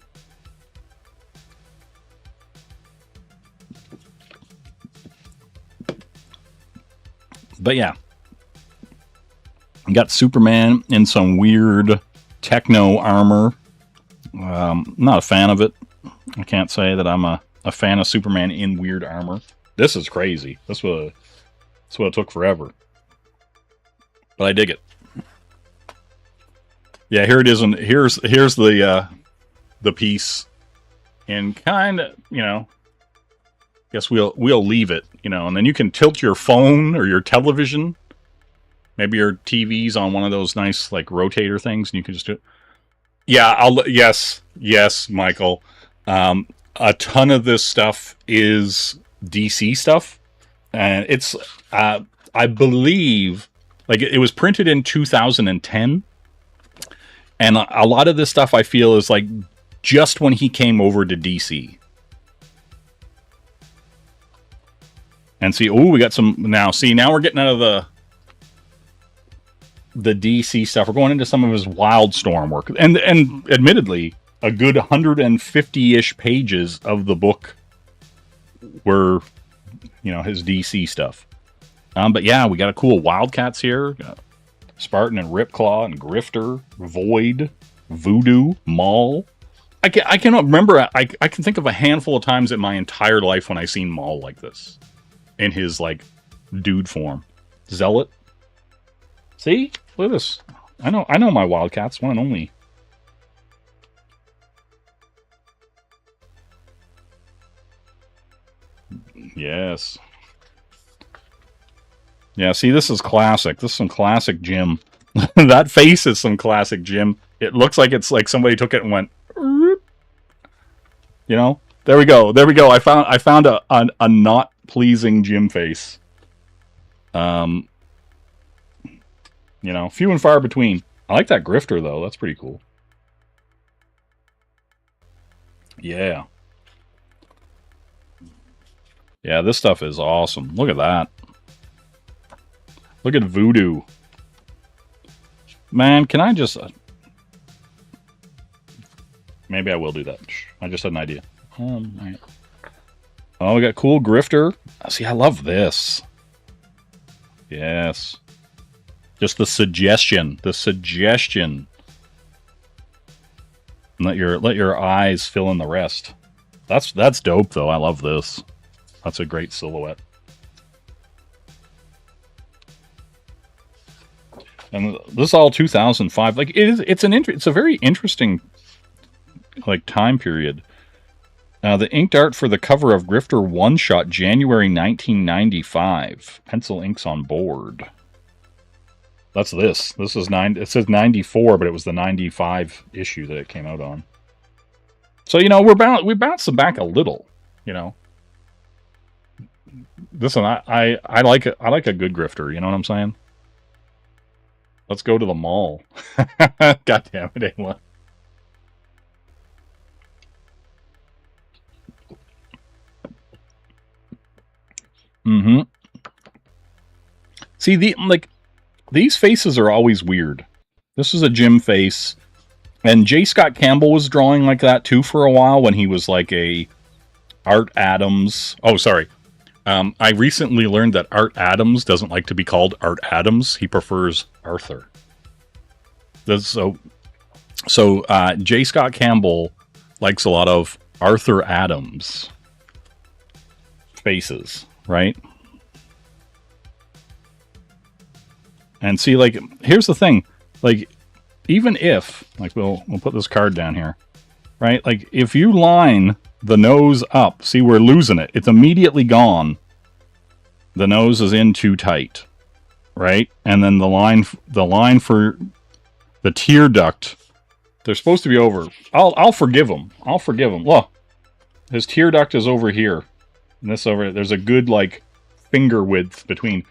But yeah. You got Superman in some weird techno armor. Not a fan of it. I can't say that I'm a fan of Superman in weird armor. This is crazy. That's what it took forever. But I dig it. Yeah, here it is, and here's the piece. And kind of, you know, guess we'll leave it, you know, and then you can tilt your phone or your television. Maybe your TV's on one of those nice like rotator things, and you can just do it. Yeah, yes, Michael. A ton of this stuff is DC stuff, and it's I believe like it was printed in 2010, and a lot of this stuff I feel is like just when he came over to DC. And see, oh, we got some now. See, now we're getting out of the DC stuff. We're going into some of his Wildstorm work, and admittedly, a good 150-ish pages of the book were, you know, his DC stuff. But yeah, we got a cool Wildcats here. Got Spartan and Ripclaw and Grifter, Void, Voodoo, Maul. I cannot remember. I can think of a handful of times in my entire life when I seen Maul like this, in his like dude form. Zealot. See, look at this. I know my Wildcats, one and only. Yes. Yeah, see, this is classic. This is some classic Jim. That face is some classic Jim. It looks like it's like somebody took it and went, you know? There we go. There we go. I found a not pleasing Jim face. You know, few and far between. I like that Grifter though. That's pretty cool. Yeah. Yeah, this stuff is awesome. Look at that. Look at Voodoo. Man, can I just... maybe I will do that. I just had an idea. Right. Oh, we got cool Grifter. See, I love this. Yes. Just the suggestion. The suggestion. Let your eyes fill in the rest. That's dope, though. I love this. That's a great silhouette. And this is all 2005. Like it's a very interesting like time period. The inked art for the cover of Grifter One Shot, January 1995. Pencil inks on board. That's this. This is it says 94, but it was the 95 issue that it came out on. So you know we bounced them back a little. You know. Listen, I like it. I like a good Grifter. You know what I'm saying? Let's go to the mall. God damn it, Ayla. Mm-hmm. See, these faces are always weird. This is a Jim face. And J. Scott Campbell was drawing like that too for a while when he was like a Art Adams. Oh, sorry. I recently learned that Art Adams doesn't like to be called Art Adams. He prefers Arthur. So J. Scott Campbell likes a lot of Arthur Adams faces, right? And see, like, here's the thing. Like, even if, like, we'll put this card down here, right? Like, if you line the nose up, see, we're losing it. It's immediately gone. The nose is in too tight, right? And then the line for the tear duct, they're supposed to be over. I'll forgive him. I'll forgive him. Look, his tear duct is over here, and this over. There's a good like finger width between.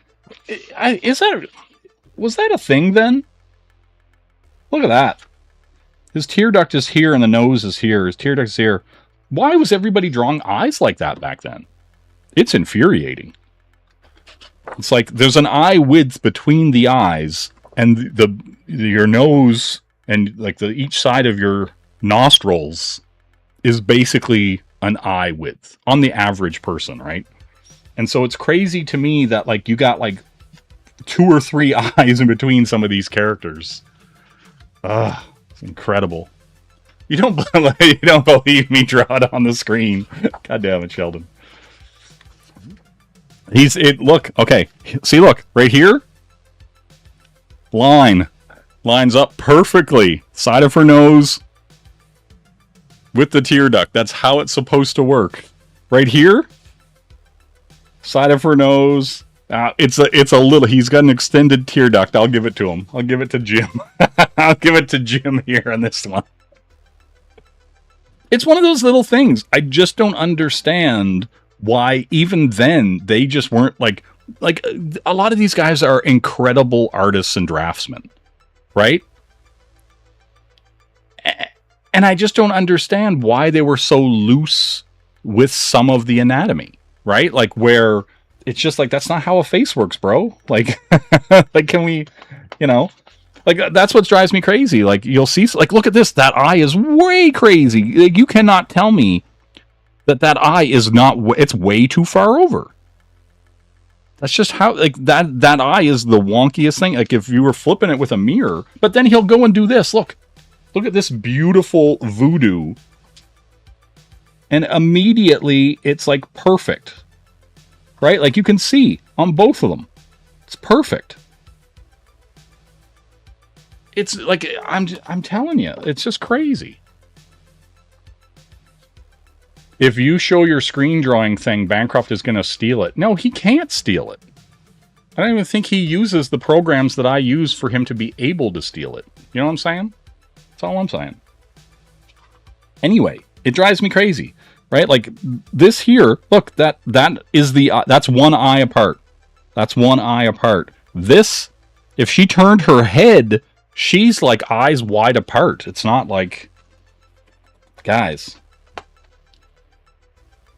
Was that a thing then? Look at that. His tear duct is here, and the nose is here. His tear duct is here. Why was everybody drawing eyes like that back then? It's infuriating. It's like there's an eye width between the eyes and your nose and like each side of your nostrils is basically an eye width on the average person, right? And so it's crazy to me that like you got like 2 or 3 eyes in between some of these characters. It's incredible. You don't believe me? Draw it on the screen. God damn it, Sheldon. Look, okay. See, look, right here. Lines up perfectly. Side of her nose with the tear duct. That's how it's supposed to work. Right here. Side of her nose. It's a little. He's got an extended tear duct. I'll give it to him. I'll give it to Jim. I'll give it to Jim here on this one. It's one of those little things. I just don't understand why even then they just weren't like a lot of these guys are incredible artists and draftsmen, right? And I just don't understand why they were so loose with some of the anatomy, right? Like where it's just like, that's not how a face works, bro. Like, like can we, you know, Like, that's what drives me crazy. Like, you'll see, like, look at this. That eye is way crazy. Like, you cannot tell me that eye is not, it's way too far over. That's just how, like, that eye is the wonkiest thing. Like, if you were flipping it with a mirror, but then he'll go and do this. Look at this beautiful voodoo. And immediately, it's, like, perfect. Right? Like, you can see on both of them. It's perfect. It's like, I'm telling you, it's just crazy. If you show your screen drawing thing, Bancroft is going to steal it. No, he can't steal it. I don't even think he uses the programs that I use for him to be able to steal it. You know what I'm saying? That's all I'm saying. Anyway, it drives me crazy, right? Like, this here, look, that is that's one eye apart. That's one eye apart. This, if she turned her head, she's like eyes wide apart. It's not like, guys,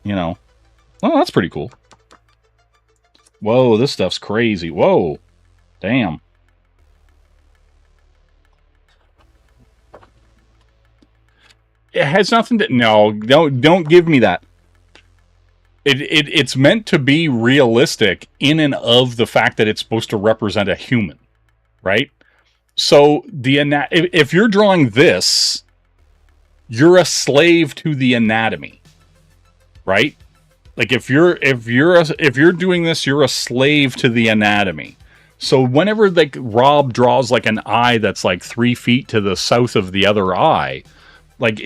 you know. Oh, that's pretty cool. Whoa, this stuff's crazy. Whoa, damn. It has nothing to, no, don't give me that. It's meant to be realistic in and of the fact that it's supposed to represent a human, right? So if you're drawing this, you're a slave to the anatomy, right? Like, if you're doing this, you're a slave to the anatomy. So whenever, like, Rob draws like an eye that's like 3 feet to the south of the other eye, like,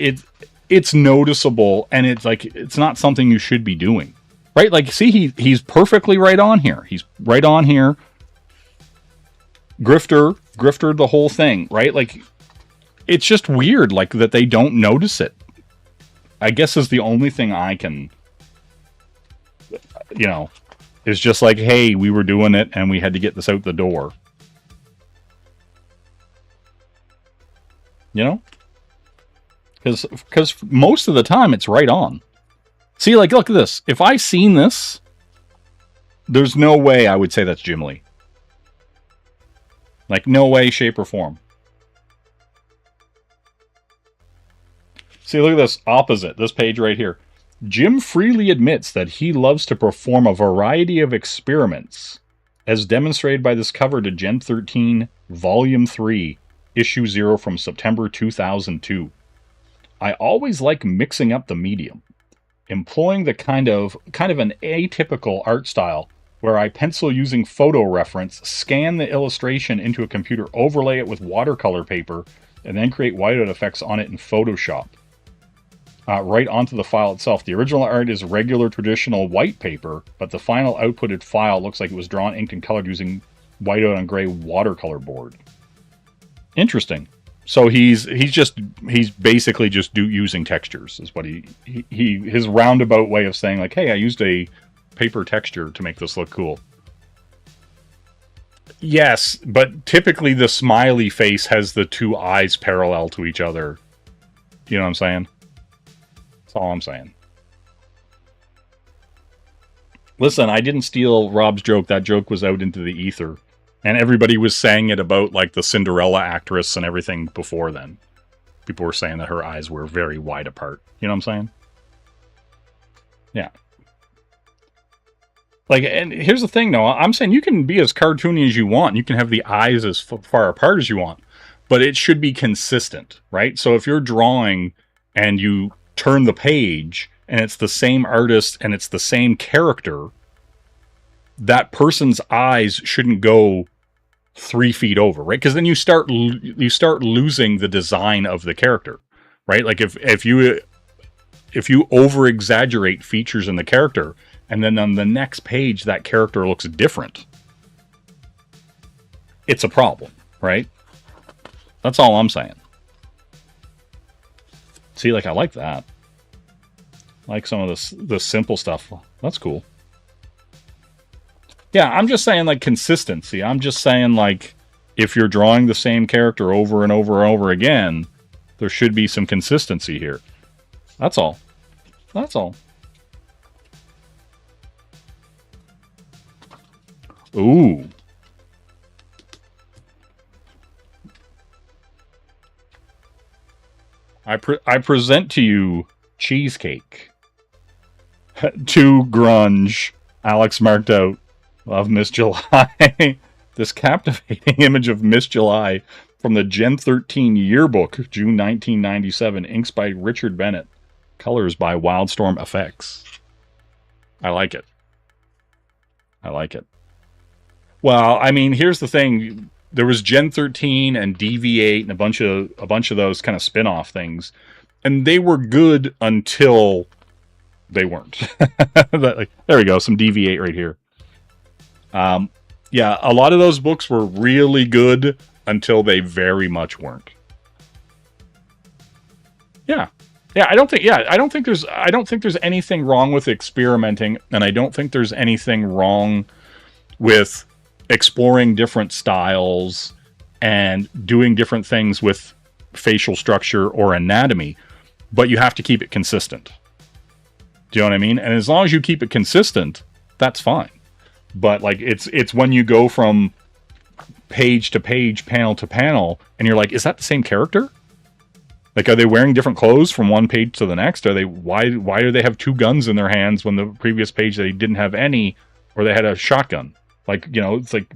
it's noticeable, and it's like, it's not something you should be doing, right? Like, see, he's perfectly right on here. He's right on here. Grifter the whole thing, right? Like, it's just weird, like, that they don't notice it. I guess is the only thing I can, you know, is just like, hey, we were doing it and we had to get this out the door. You know? Because most of the time it's right on. See, like, look at this. If I seen this, there's no way I would say that's Jim Lee. Like, no way, shape, or form. See, look at this opposite, this page right here. Jim freely admits that he loves to perform a variety of experiments, as demonstrated by this cover to Gen 13, Volume 3, Issue 0 from September 2002. I always like mixing up the medium, employing the kind of an atypical art style where I pencil using photo reference, scan the illustration into a computer, overlay it with watercolor paper, and then create whiteout effects on it in Photoshop. Right onto the file itself. The original art is regular traditional white paper, but the final outputted file looks like it was drawn, inked, and colored using whiteout on gray watercolor board. Interesting. So he's basically just using textures is what his roundabout way of saying, like, hey, I used a paper texture to make this look cool. Yes, but typically the smiley face has the two eyes parallel to each other. You know what I'm saying? That's all I'm saying. Listen, I didn't steal Rob's joke. That joke was out into the ether. And everybody was saying it about, like, the Cinderella actress and everything before then. People were saying that her eyes were very wide apart. You know what I'm saying? Yeah. Like, and here's the thing, though. I'm saying you can be as cartoony as you want. You can have the eyes as far apart as you want. But it should be consistent, right? So if you're drawing and you turn the page and it's the same artist and it's the same character, that person's eyes shouldn't go 3 feet over, right? Because then you start losing the design of the character, right? Like, if you over exaggerate features in the character, and then on the next page that character looks different, it's a problem, right? That's all I'm saying. See, like, I like that. I like some of the simple stuff. That's cool. Yeah, I'm just saying, like, consistency. I'm just saying, like, if you're drawing the same character over and over and over again, there should be some consistency here. That's all. That's all. Ooh. I present to you Cheesecake. To grunge. Alex marked out. Love Miss July. This captivating image of Miss July from the Gen 13 yearbook, June 1997. Inks by Richard Bennett. Colors by Wildstorm Effects. I like it. I like it. Well, I mean, here's the thing. There was Gen 13 and DV8 and a bunch of those kind of spin-off things. And they were good until they weren't. There we go, some DV8 right here. Yeah, a lot of those books were really good until they very much weren't. Yeah. Yeah, I don't think there's anything wrong with experimenting, and I don't think there's anything wrong with exploring different styles and doing different things with facial structure or anatomy, but you have to keep it consistent. Do you know what I mean? And as long as you keep it consistent, that's fine. But like it's when you go from page to page, panel to panel, and you're like, is that the same character? Like, are they wearing different clothes from one page to the next? Are they why do they have two guns in their hands when the previous page they didn't have any, or they had a shotgun? Like, you know, it's like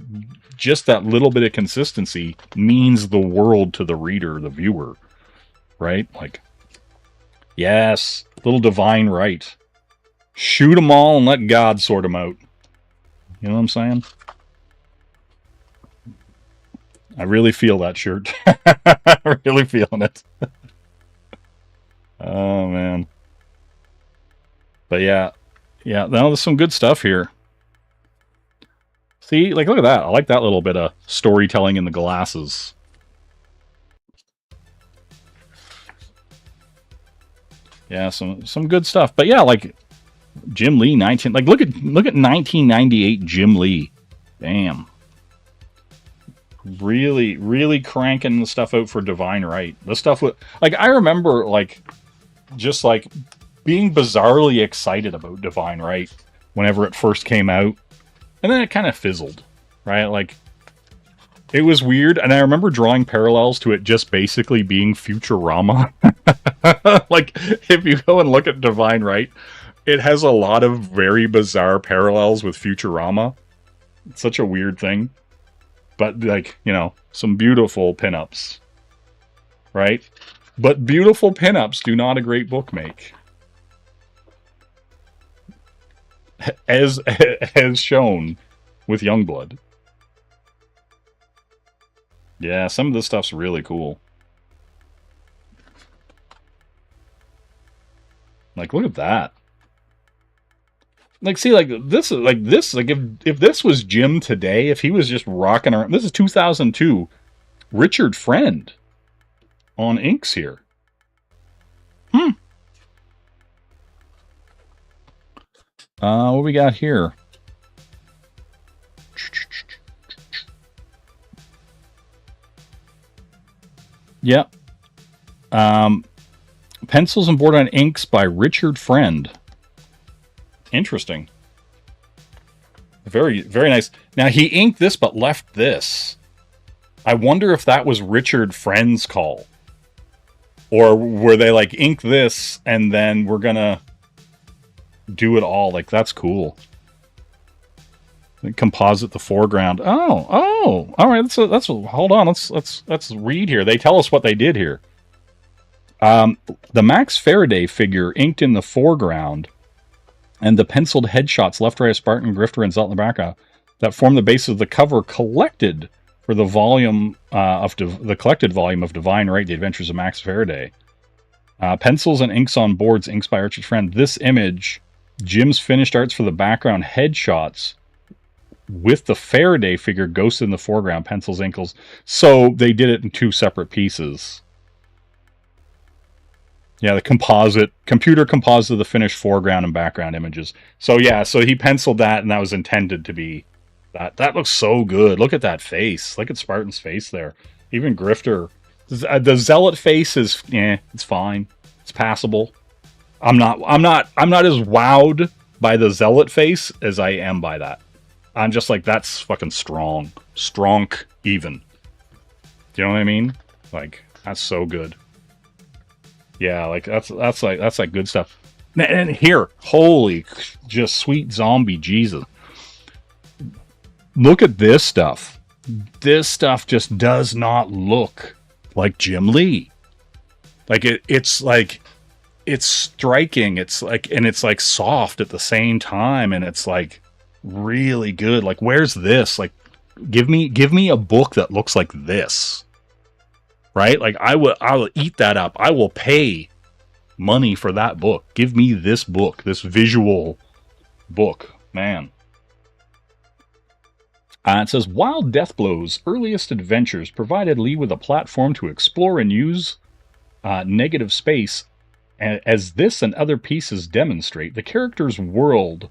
just that little bit of consistency means the world to the reader, the viewer, right? Like, yes, little divine right. Shoot them all and let God sort them out. You know what I'm saying? I really feel that shirt. I'm really feeling it. Oh, man. But yeah. Yeah, no, there's some good stuff here. See, like, look at that. I like that little bit of storytelling in the glasses. Yeah, some good stuff. But yeah, like Jim Lee, look at 1998 Jim Lee. Damn. Really, really cranking the stuff out for Divine Right. The stuff with, like, I remember, like, just like being bizarrely excited about Divine Right whenever it first came out. And then it kind of fizzled, right? Like, it was weird. And I remember drawing parallels to it just basically being Futurama. Like, if you go and look at Divine Right, it has a lot of very bizarre parallels with Futurama. It's such a weird thing. But, like, you know, some beautiful pinups, right? But beautiful pinups do not a great book make. As shown with Youngblood. Yeah, some of this stuff's really cool. Like, look at that. Like, see, like this, if this was Jim today, if he was just rocking around, this is 2002. Richard Friend on inks here. What we got here? Yep. Pencils and Board on Inks by Richard Friend. Interesting. Very, very nice. Now, he inked this, but left this. I wonder if that was Richard Friend's call. Or were they like, ink this, and then we're gonna do it all. Like, that's cool. Composite the foreground. Oh, all right. That's hold on. Let's read here. They tell us what they did here. The Max Faraday figure inked in the foreground, and the penciled headshots left, right, Spartan, Grifter, and Zelt in the background that form the base of the cover collected for the volume the collected volume of Divine Right: The Adventures of Max Faraday. Pencils and inks on boards, inks by Richard Friend. This image, Jim's finished arts for the background headshots with the Faraday figure ghosted in the foreground, pencils, inkles. So they did it in two separate pieces. Yeah, the computer composite of the finished foreground and background images. So yeah, so he penciled that, and that was intended to be that. That looks so good. Look at that face. Look at Spartan's face there. Even Grifter. The Zealot face is, it's fine. It's passable. I'm not as wowed by the Zealot face as I am by that. I'm just like, that's fucking strong. Stronk even. Do you know what I mean? Like, that's so good. Yeah, like that's like good stuff. And here, holy, just sweet zombie Jesus. Look at this stuff. This stuff just does not look like Jim Lee. Like it's like it's striking. It's like, and it's like soft at the same time, and it's like really good. Like, where's this? Like, give me a book that looks like this. Right? Like I will eat that up. I will pay money for that book. Give me this book, this visual book, man. It says, while Deathblow's earliest adventures provided Lee with a platform to explore and use negative space, as this and other pieces demonstrate, the character's world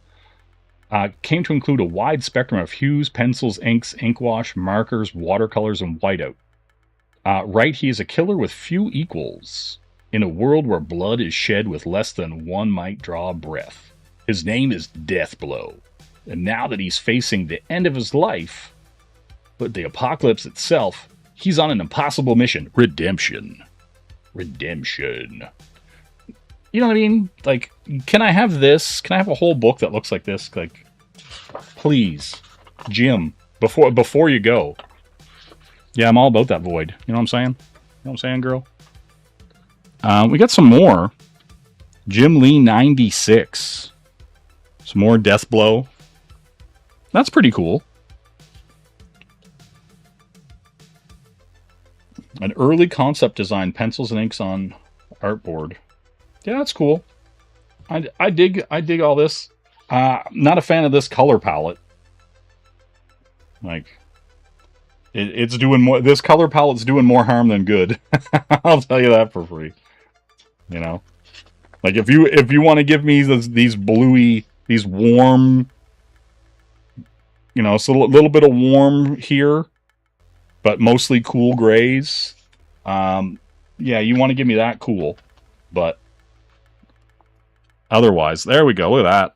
came to include a wide spectrum of hues, pencils, inks, ink wash, markers, watercolors, and whiteout. Right, he is a killer with few equals, in a world where blood is shed with less than one might draw a breath. His name is Deathblow. And now that he's facing the end of his life, but the apocalypse itself, he's on an impossible mission. Redemption. Redemption. You know what I mean? Like, can I have this? Can I have a whole book that looks like this? Like, please, Jim, before you go. Yeah, I'm all about that void. You know what I'm saying? You know what I'm saying, girl? We got some more. Jim Lee 96. Some more Deathblow. That's pretty cool. An early concept design, pencils and inks on artboard. Yeah, that's cool. I dig all this. Not a fan of this color palette. Like, it's doing more. This color palette's doing more harm than good. I'll tell you that for free. You know, like if you want to give me these bluey, these warm. You know, so a little bit of warm here, but mostly cool grays. Yeah, you want to give me that cool, but otherwise, there we go. Look at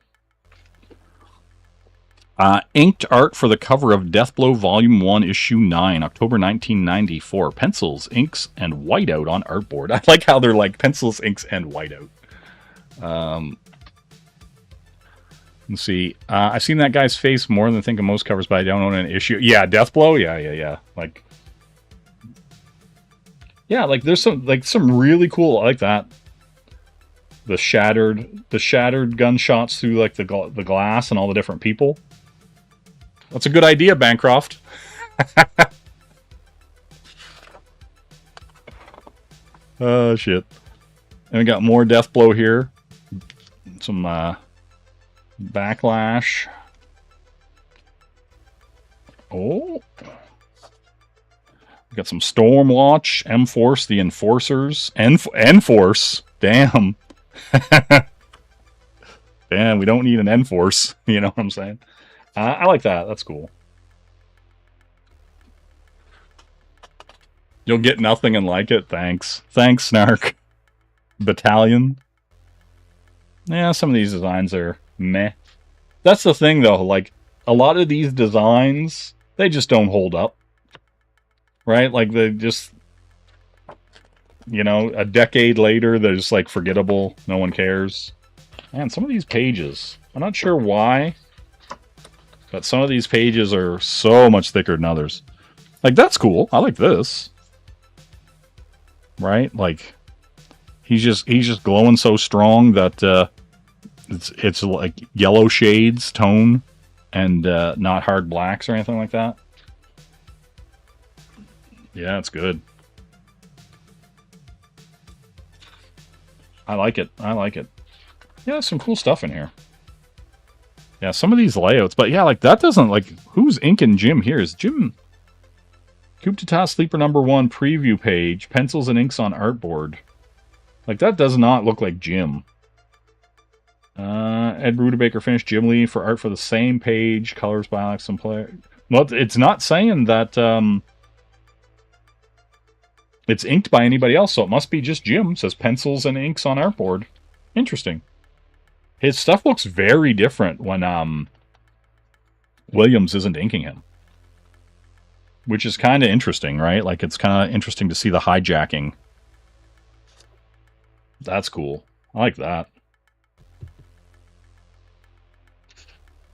that. Inked art for the cover of Deathblow Volume 1, Issue 9, October 1994. Pencils, inks, and whiteout on artboard. I like how they're like pencils, inks, and whiteout. Let's see. I've seen that guy's face more than I think of most covers, but I don't own an issue. Yeah, Deathblow. Yeah. Like, yeah, like there's some really cool. I like that. The shattered gunshots through like the glass and all the different people. That's a good idea, Bancroft. Oh shit! And we got more Deathblow here. Some Backlash. Oh. We got some Stormwatch, M-Force, the Enforcers. Enforce? Damn. Damn, we don't need an Enforce. You know what I'm saying? I like that. That's cool. You'll get nothing and like it. Thanks. Thanks, Snark. Battalion. Yeah, some of these designs are meh. That's the thing, though. Like, a lot of these designs, they just don't hold up. Right? Like, they just... You know, a decade later, they're just, like, forgettable. No one cares. Man, some of these pages... I'm not sure why, but some of these pages are so much thicker than others. Like, that's cool. I like this. Right? Like, he's just glowing so strong that... It's like yellow shades tone and not hard blacks or anything like that. Yeah, it's good. I like it. I like it. Yeah, there's some cool stuff in here. Yeah, some of these layouts. But yeah, like that doesn't like... Who's inking Jim here? Is Jim... Coup d'etat Sleeper #1 preview page. Pencils and inks on artboard. Like that does not look like Jim. Ed Rudebaker finished Jim Lee for art for the same page. Colors by Alex and Player. Well, it's not saying that it's inked by anybody else, so it must be just Jim. It says pencils and inks on artboard. Interesting. His stuff looks very different when Williams isn't inking him. Which is kind of interesting, right? Like, it's kind of interesting to see the hijacking. That's cool. I like that.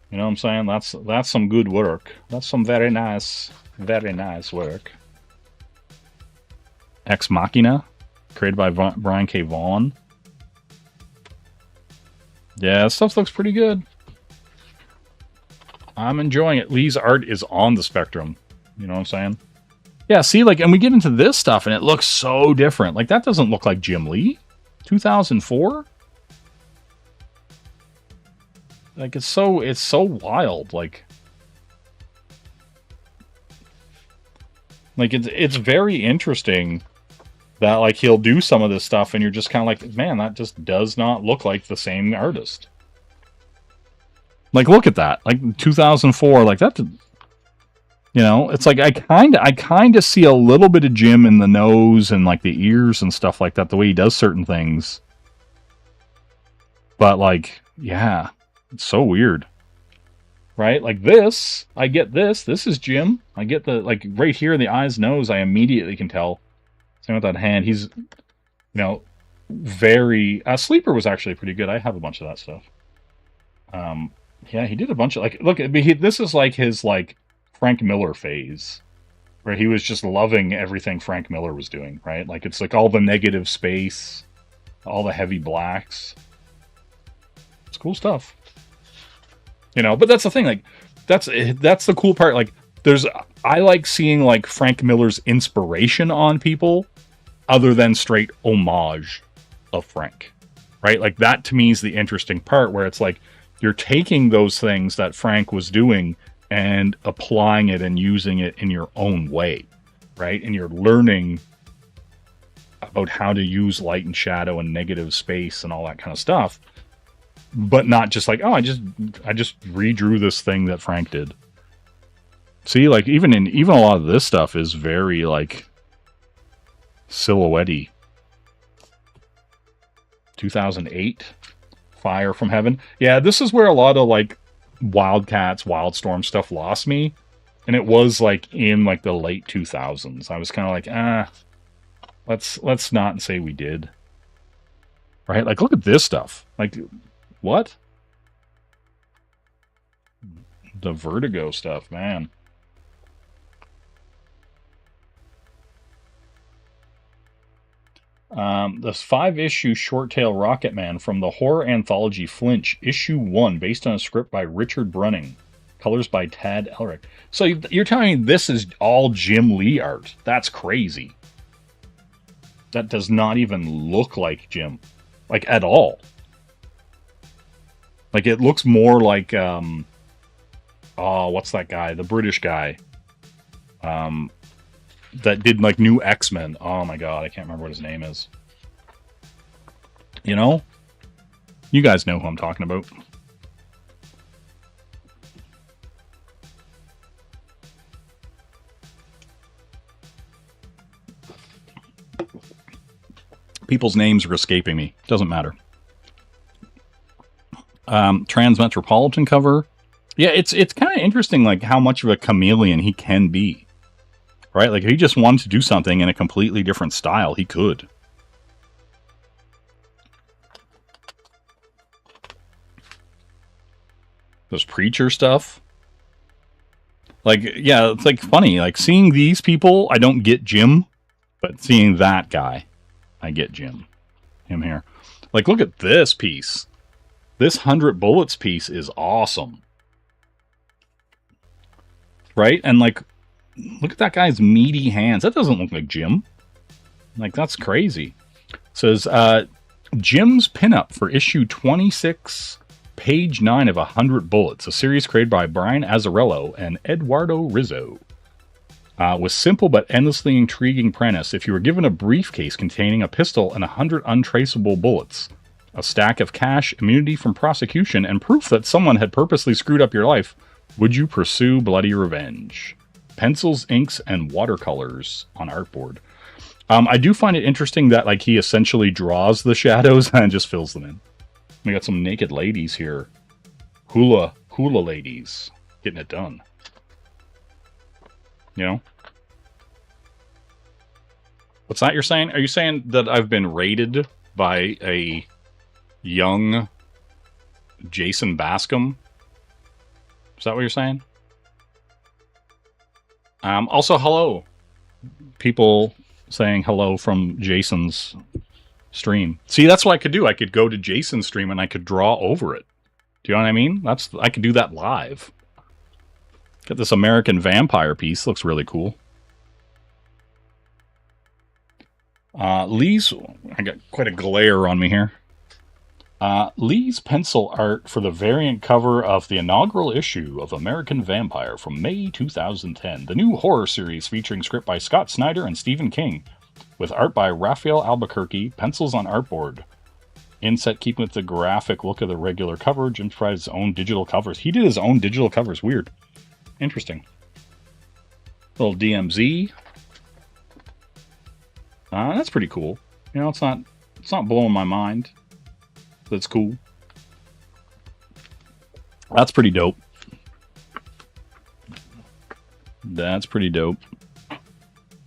You know what I'm saying? That's some good work. That's some very nice work. Ex Machina, created by Brian K. Vaughan. Yeah, that stuff looks pretty good. I'm enjoying it. Lee's art is on the spectrum. You know what I'm saying? Yeah, see, like, and we get into this stuff, and it looks so different. Like, that doesn't look like Jim Lee. 2004? Like, it's so wild. Like it's very interesting that, like, he'll do some of this stuff, and you're just kind of like, man, that just does not look like the same artist. Like, look at that. Like, 2004, like, that, you know, it's like, I kind of see a little bit of Jim in the nose and, like, the ears and stuff like that, the way he does certain things. But, like, yeah, it's so weird. Right? Like this, I get this. This is Jim. I get the, like, right here in the eyes, nose, I immediately can tell. Same with that hand. He's, you know, very... Sleeper was actually pretty good. I have a bunch of that stuff. Yeah, he did a bunch of, like, look, this is like his, like, Frank Miller phase, where he was just loving everything Frank Miller was doing, right? Like, it's like all the negative space, all the heavy blacks. It's cool stuff. You know, but that's the thing, like, that's the cool part. Like, I like seeing, like, Frank Miller's inspiration on people other than straight homage of Frank, right? Like, that to me is the interesting part, where it's like, you're taking those things that Frank was doing and applying it and using it in your own way, right? And you're learning about how to use light and shadow and negative space and all that kind of stuff, but not just like, oh, I just redrew this thing that Frank did. See, like, even a lot of this stuff is very, like, silhouette-y. 2008, Fire from Heaven. Yeah, this is where a lot of, like, Wildcats, Wildstorm stuff lost me. And it was, like, in, like, the late 2000s. I was kind of like, let's not say we did. Right? Like, look at this stuff. Like, what? The Vertigo stuff, man. This 5-issue short-tail Rocket Man from the horror anthology Flinch, issue 1, based on a script by Richard Brunning. Colors by Tad Elric. So you're telling me this is all Jim Lee art? That's crazy. That does not even look like Jim. Like, at all. Like, it looks more like, oh, what's that guy? The British guy. That did, like, new X-Men. Oh my god, I can't remember what his name is. You know? You guys know who I'm talking about. People's names are escaping me. Doesn't matter. Transmetropolitan cover. Yeah, it's kind of interesting, like, how much of a chameleon he can be. Right? Like, if he just wanted to do something in a completely different style, he could. Those Preacher stuff. Like, yeah, it's, like, funny. Like, seeing these people, I don't get Jim. But seeing that guy, I get Jim. Him here. Like, look at this piece. This 100 Bullets piece is awesome. Right? And, like, look at that guy's meaty hands. That doesn't look like Jim. Like, that's crazy. It says, Jim's pinup for issue 26, page 9 of 100 Bullets, a series created by Brian Azzarello and Eduardo Rizzo. With simple but endlessly intriguing premise, if you were given a briefcase containing a pistol and 100 untraceable bullets, a stack of cash, immunity from prosecution, and proof that someone had purposely screwed up your life, would you pursue bloody revenge? Pencils, inks, and watercolors on artboard. I do find it interesting that, like, he essentially draws the shadows and just fills them in. We got some naked ladies here. Hula ladies. Getting it done. You know? What's that you're saying? Are you saying that I've been raided by a young Jason Bascom. Is that what you're saying? Also, hello. People saying hello from Jason's stream. See, that's what I could do. I could go to Jason's stream and I could draw over it. Do you know what I mean? I could do that live. Got this American Vampire piece. Looks really cool. Lee's... I got quite a glare on me here. Lee's pencil art for the variant cover of the inaugural issue of American Vampire from May 2010. The new horror series featuring script by Scott Snyder and Stephen King, with art by Raphael Albuquerque, pencils on artboard. Inset keeping with the graphic look of the regular cover. Jim provided his own digital covers. He did his own digital covers. Weird. Interesting. Little DMZ. That's pretty cool. You know, it's not blowing my mind. That's cool. That's pretty dope. That's pretty dope.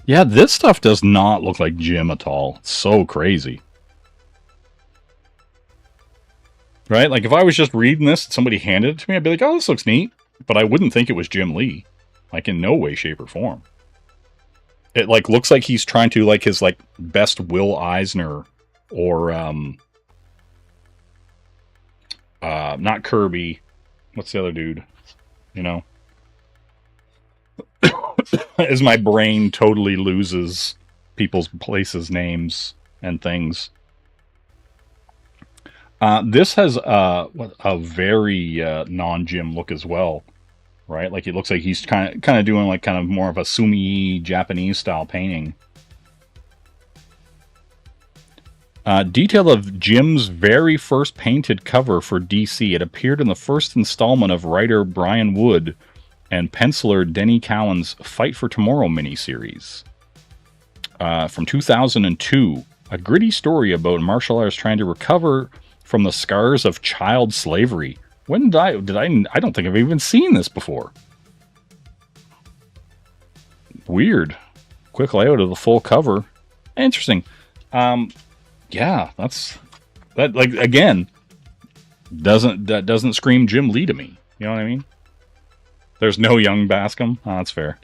Yeah, this stuff does not look like Jim at all. It's so crazy. Right? Like, if I was just reading this and somebody handed it to me, I'd be like, oh, this looks neat. But I wouldn't think it was Jim Lee. Like, in no way, shape, or form. It, like, looks like he's trying to, like, his, like, best Will Eisner or, not Kirby. What's the other dude? You know? As my brain totally loses people's places, names, and things. This has a very non-Jim look as well, right? Like it looks like he's kind of doing like kind of more of a sumi Japanese style painting. Detail of Jim's very first painted cover for DC. It appeared in the first installment of writer Brian Wood and penciler Denny Cowan's Fight for Tomorrow miniseries from 2002. A gritty story about martial artists trying to recover from the scars of child slavery. When did I don't think I've even seen this before. Weird. Quick layout of the full cover. Interesting. Yeah, that like again doesn't scream Jim Lee to me. You know what I mean? There's no young Bascom. Oh, that's fair.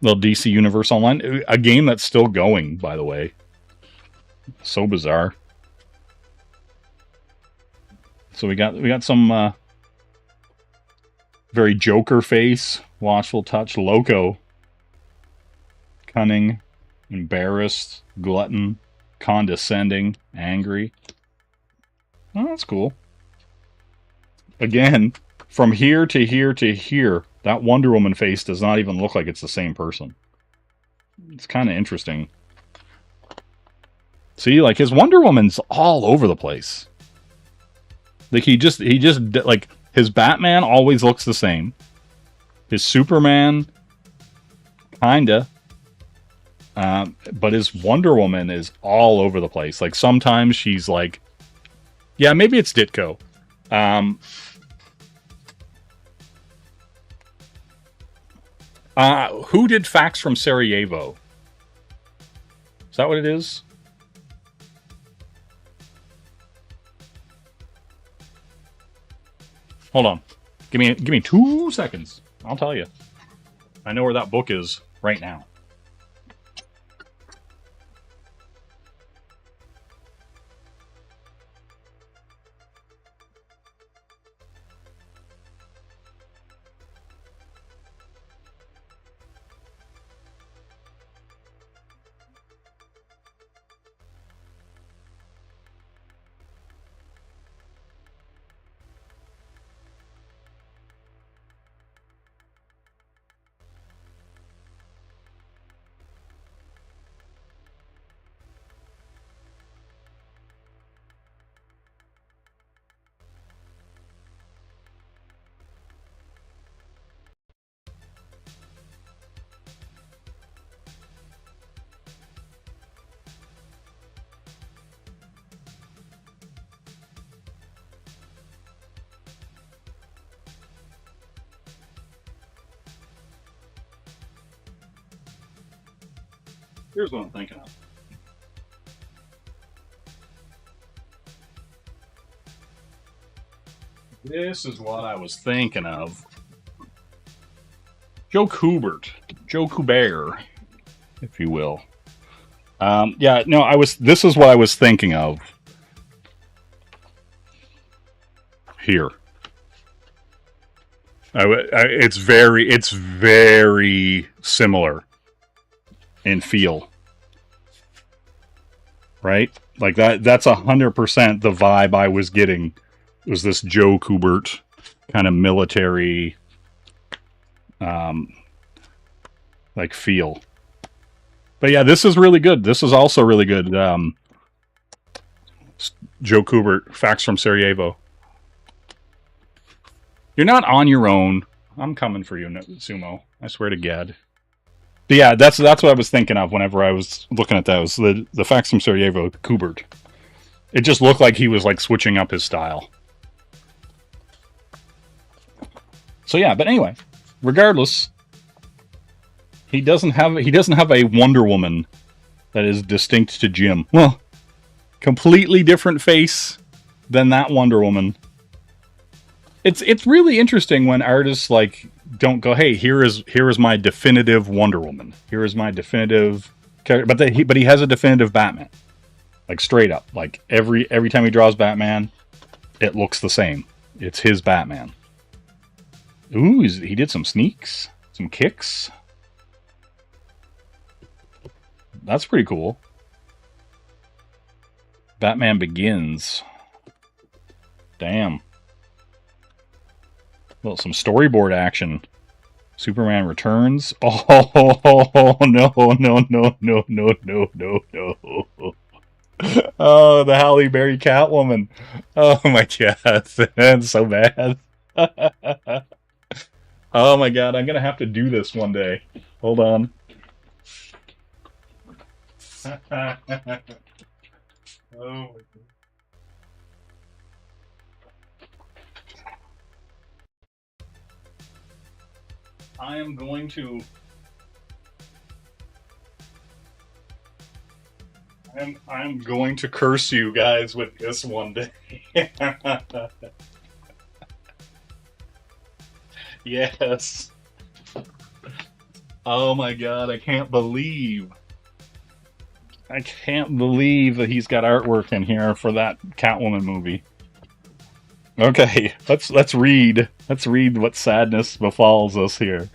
Little DC Universe Online, a game that's still going, by the way. So bizarre. So we got some very Joker face, watchful touch, loco, cunning, embarrassed, glutton, condescending, angry. Oh, that's cool. Again, from here to here to here, that Wonder Woman face does not even look like it's the same person. It's kind of interesting. See, like his Wonder Woman's all over the place. Like he just like his Batman always looks the same. His Superman, kinda. But his Wonder Woman is all over the place. Like sometimes she's like, yeah, maybe it's Ditko. Who did Facts from Sarajevo? Is that what it is? Hold on. Give me 2 seconds. I'll tell you. I know where that book is right now. Here's what I'm thinking of. This is what I was thinking of. Joe Kubert, if you will. Yeah, no, this is what I was thinking of. Here. It's very similar in feel. Right? Like that's 100% the vibe I was getting. It was this Joe Kubert kind of military like feel. But yeah, this is really good. This is also really good. Joe Kubert, Facts from Sarajevo. You're not on your own. I'm coming for you, Sumo. I swear to God. But yeah, that's what I was thinking of whenever I was looking at those. The Facts from Sarajevo, Kubert. It just looked like he was like switching up his style. So yeah, but anyway, regardless, he doesn't have a Wonder Woman that is distinct to Jim. Well, completely different face than that Wonder Woman. It's really interesting when artists like don't go, hey, here is my definitive Wonder Woman. Here is my definitive character, but he has a definitive Batman. Like straight up, like every time he draws Batman, it looks the same. It's his Batman. Ooh, he did some sneaks, some kicks. That's pretty cool. Batman Begins. Damn. Well, some storyboard action. Superman Returns. Oh no. Oh, the Halle Berry Catwoman. Oh my god, that's so bad. Oh my god, I'm gonna have to do this one day. Hold on. Oh my god. I am going to... I'm going to curse you guys with this one day. Yes. Oh my god, I can't believe that he's got artwork in here for that Catwoman movie. Okay, let's read what sadness befalls us here.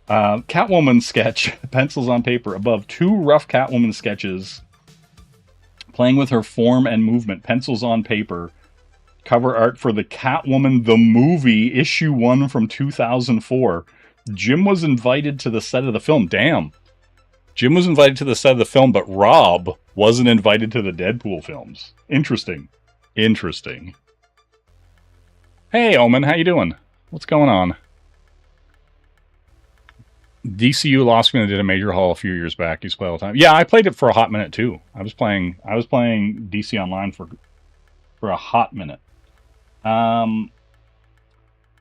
Catwoman sketch, pencils on paper above, 2 rough Catwoman sketches, playing with her form and movement, pencils on paper. Cover art for the Catwoman the Movie, issue 1 from 2004. Jim was invited to the set of the film. Damn. Jim was invited to the set of the film, but Rob wasn't invited to the Deadpool films. Interesting. Interesting. Hey, Omen, how you doing? What's going on? DCU lost me and did a major haul a few years back. You play all the time. Yeah, I played it for a hot minute too. I was playing DC Online for a hot minute.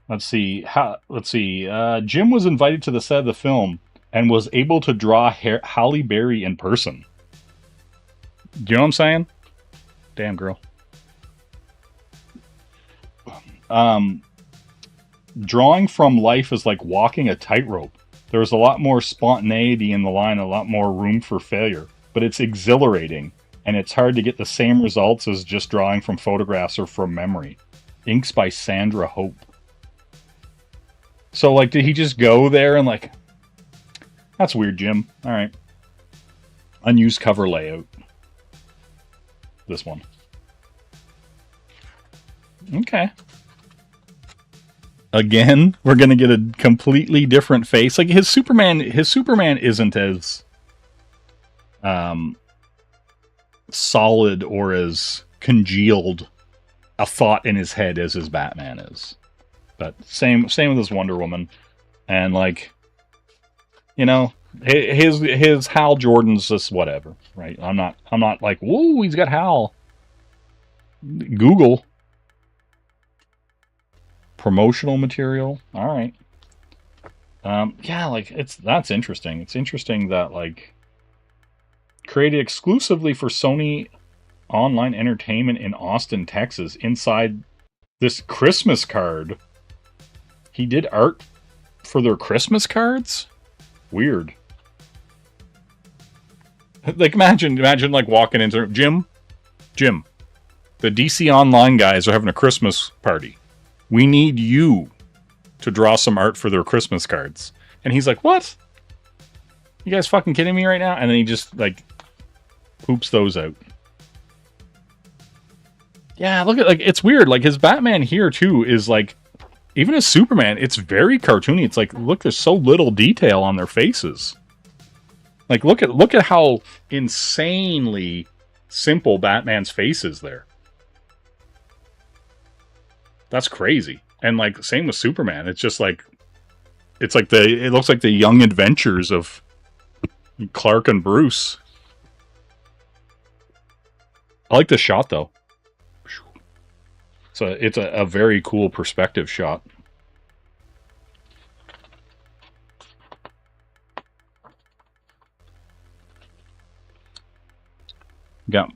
Let's see. Jim was invited to the set of the film and was able to draw Halle Berry in person. Do you know what I'm saying? Damn girl. Drawing from life is like walking a tightrope. There's a lot more spontaneity in the line, a lot more room for failure, but it's exhilarating, and it's hard to get the same results as just drawing from photographs or from memory. Inks by Sandra Hope. So, like, did he just go there and, like... That's weird, Jim. Alright. Unused cover layout. This one. Okay. Again, we're gonna get a completely different face. Like, his Superman isn't as... solid or as congealed a thought in his head as his Batman is. But same with his Wonder Woman. And, like, you know, his Hal Jordan's just whatever, right? I'm not like, whoa, he's got Hal. Google. Promotional material. All right. Yeah, like, that's interesting. It's interesting that, like, created exclusively for Sony Online Entertainment in Austin, Texas, inside This Christmas card. He did art for their Christmas cards? Weird. Like, imagine like walking into Jim, the DC Online guys are having a Christmas party. We need you to draw some art for their Christmas cards. And he's like, what? You guys fucking kidding me right now? And then he just, like, poops those out. Yeah, look at, like, it's weird. Like, his Batman here, too, is, like, even his Superman, it's very cartoony. It's like, look, there's so little detail on their faces. Like, look at how insanely simple Batman's face is there. That's crazy. And, like, same with Superman. It's just like, it looks like the young adventures of Clark and Bruce. I like this shot, though. So it's a very cool perspective shot.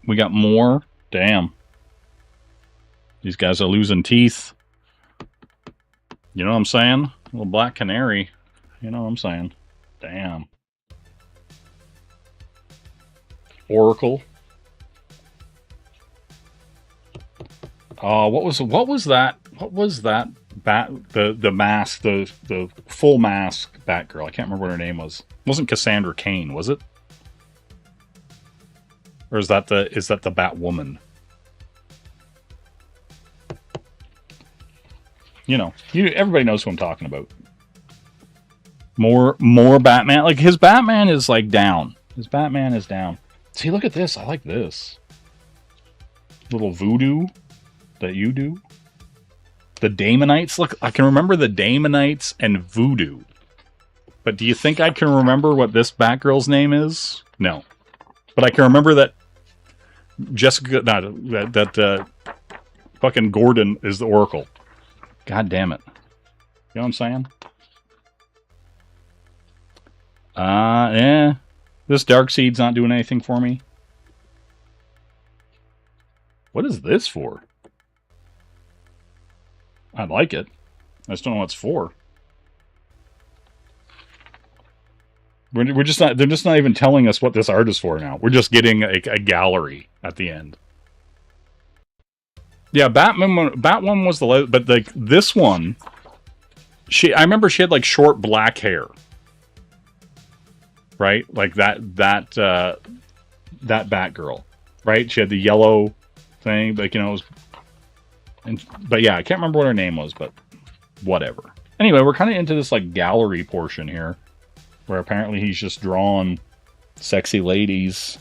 We got more. Damn. These guys are losing teeth. You know what I'm saying? Little black canary. You know what I'm saying? Damn. Oracle. What was that? What was that the mask, the full mask Batgirl? I can't remember what her name was. It wasn't Cassandra Cain, was it? Or is that the Batwoman? You know, everybody knows who I'm talking about. More Batman. Like, his Batman is, like, down. His Batman is down. See, look at this. I like this. Little voodoo that you do. The Damonites. Look, I can remember the Damonites and voodoo. But do you think I can remember what this Batgirl's name is? No. But I can remember that fucking Gordon is the Oracle. God damn it. You know what I'm saying? Yeah. This Darkseid's not doing anything for me. What is this for? I like it. I just don't know what it's for. We're just not. They're just not even telling us what this art is for now. We're just getting a gallery at the end. Yeah, Batwoman was the, but like this one, I remember she had like short black hair, right? Like that Batgirl, right? She had the yellow thing, like, you know, but yeah, I can't remember what her name was, but whatever. Anyway, we're kind of into this like gallery portion here, where apparently he's just drawn sexy ladies,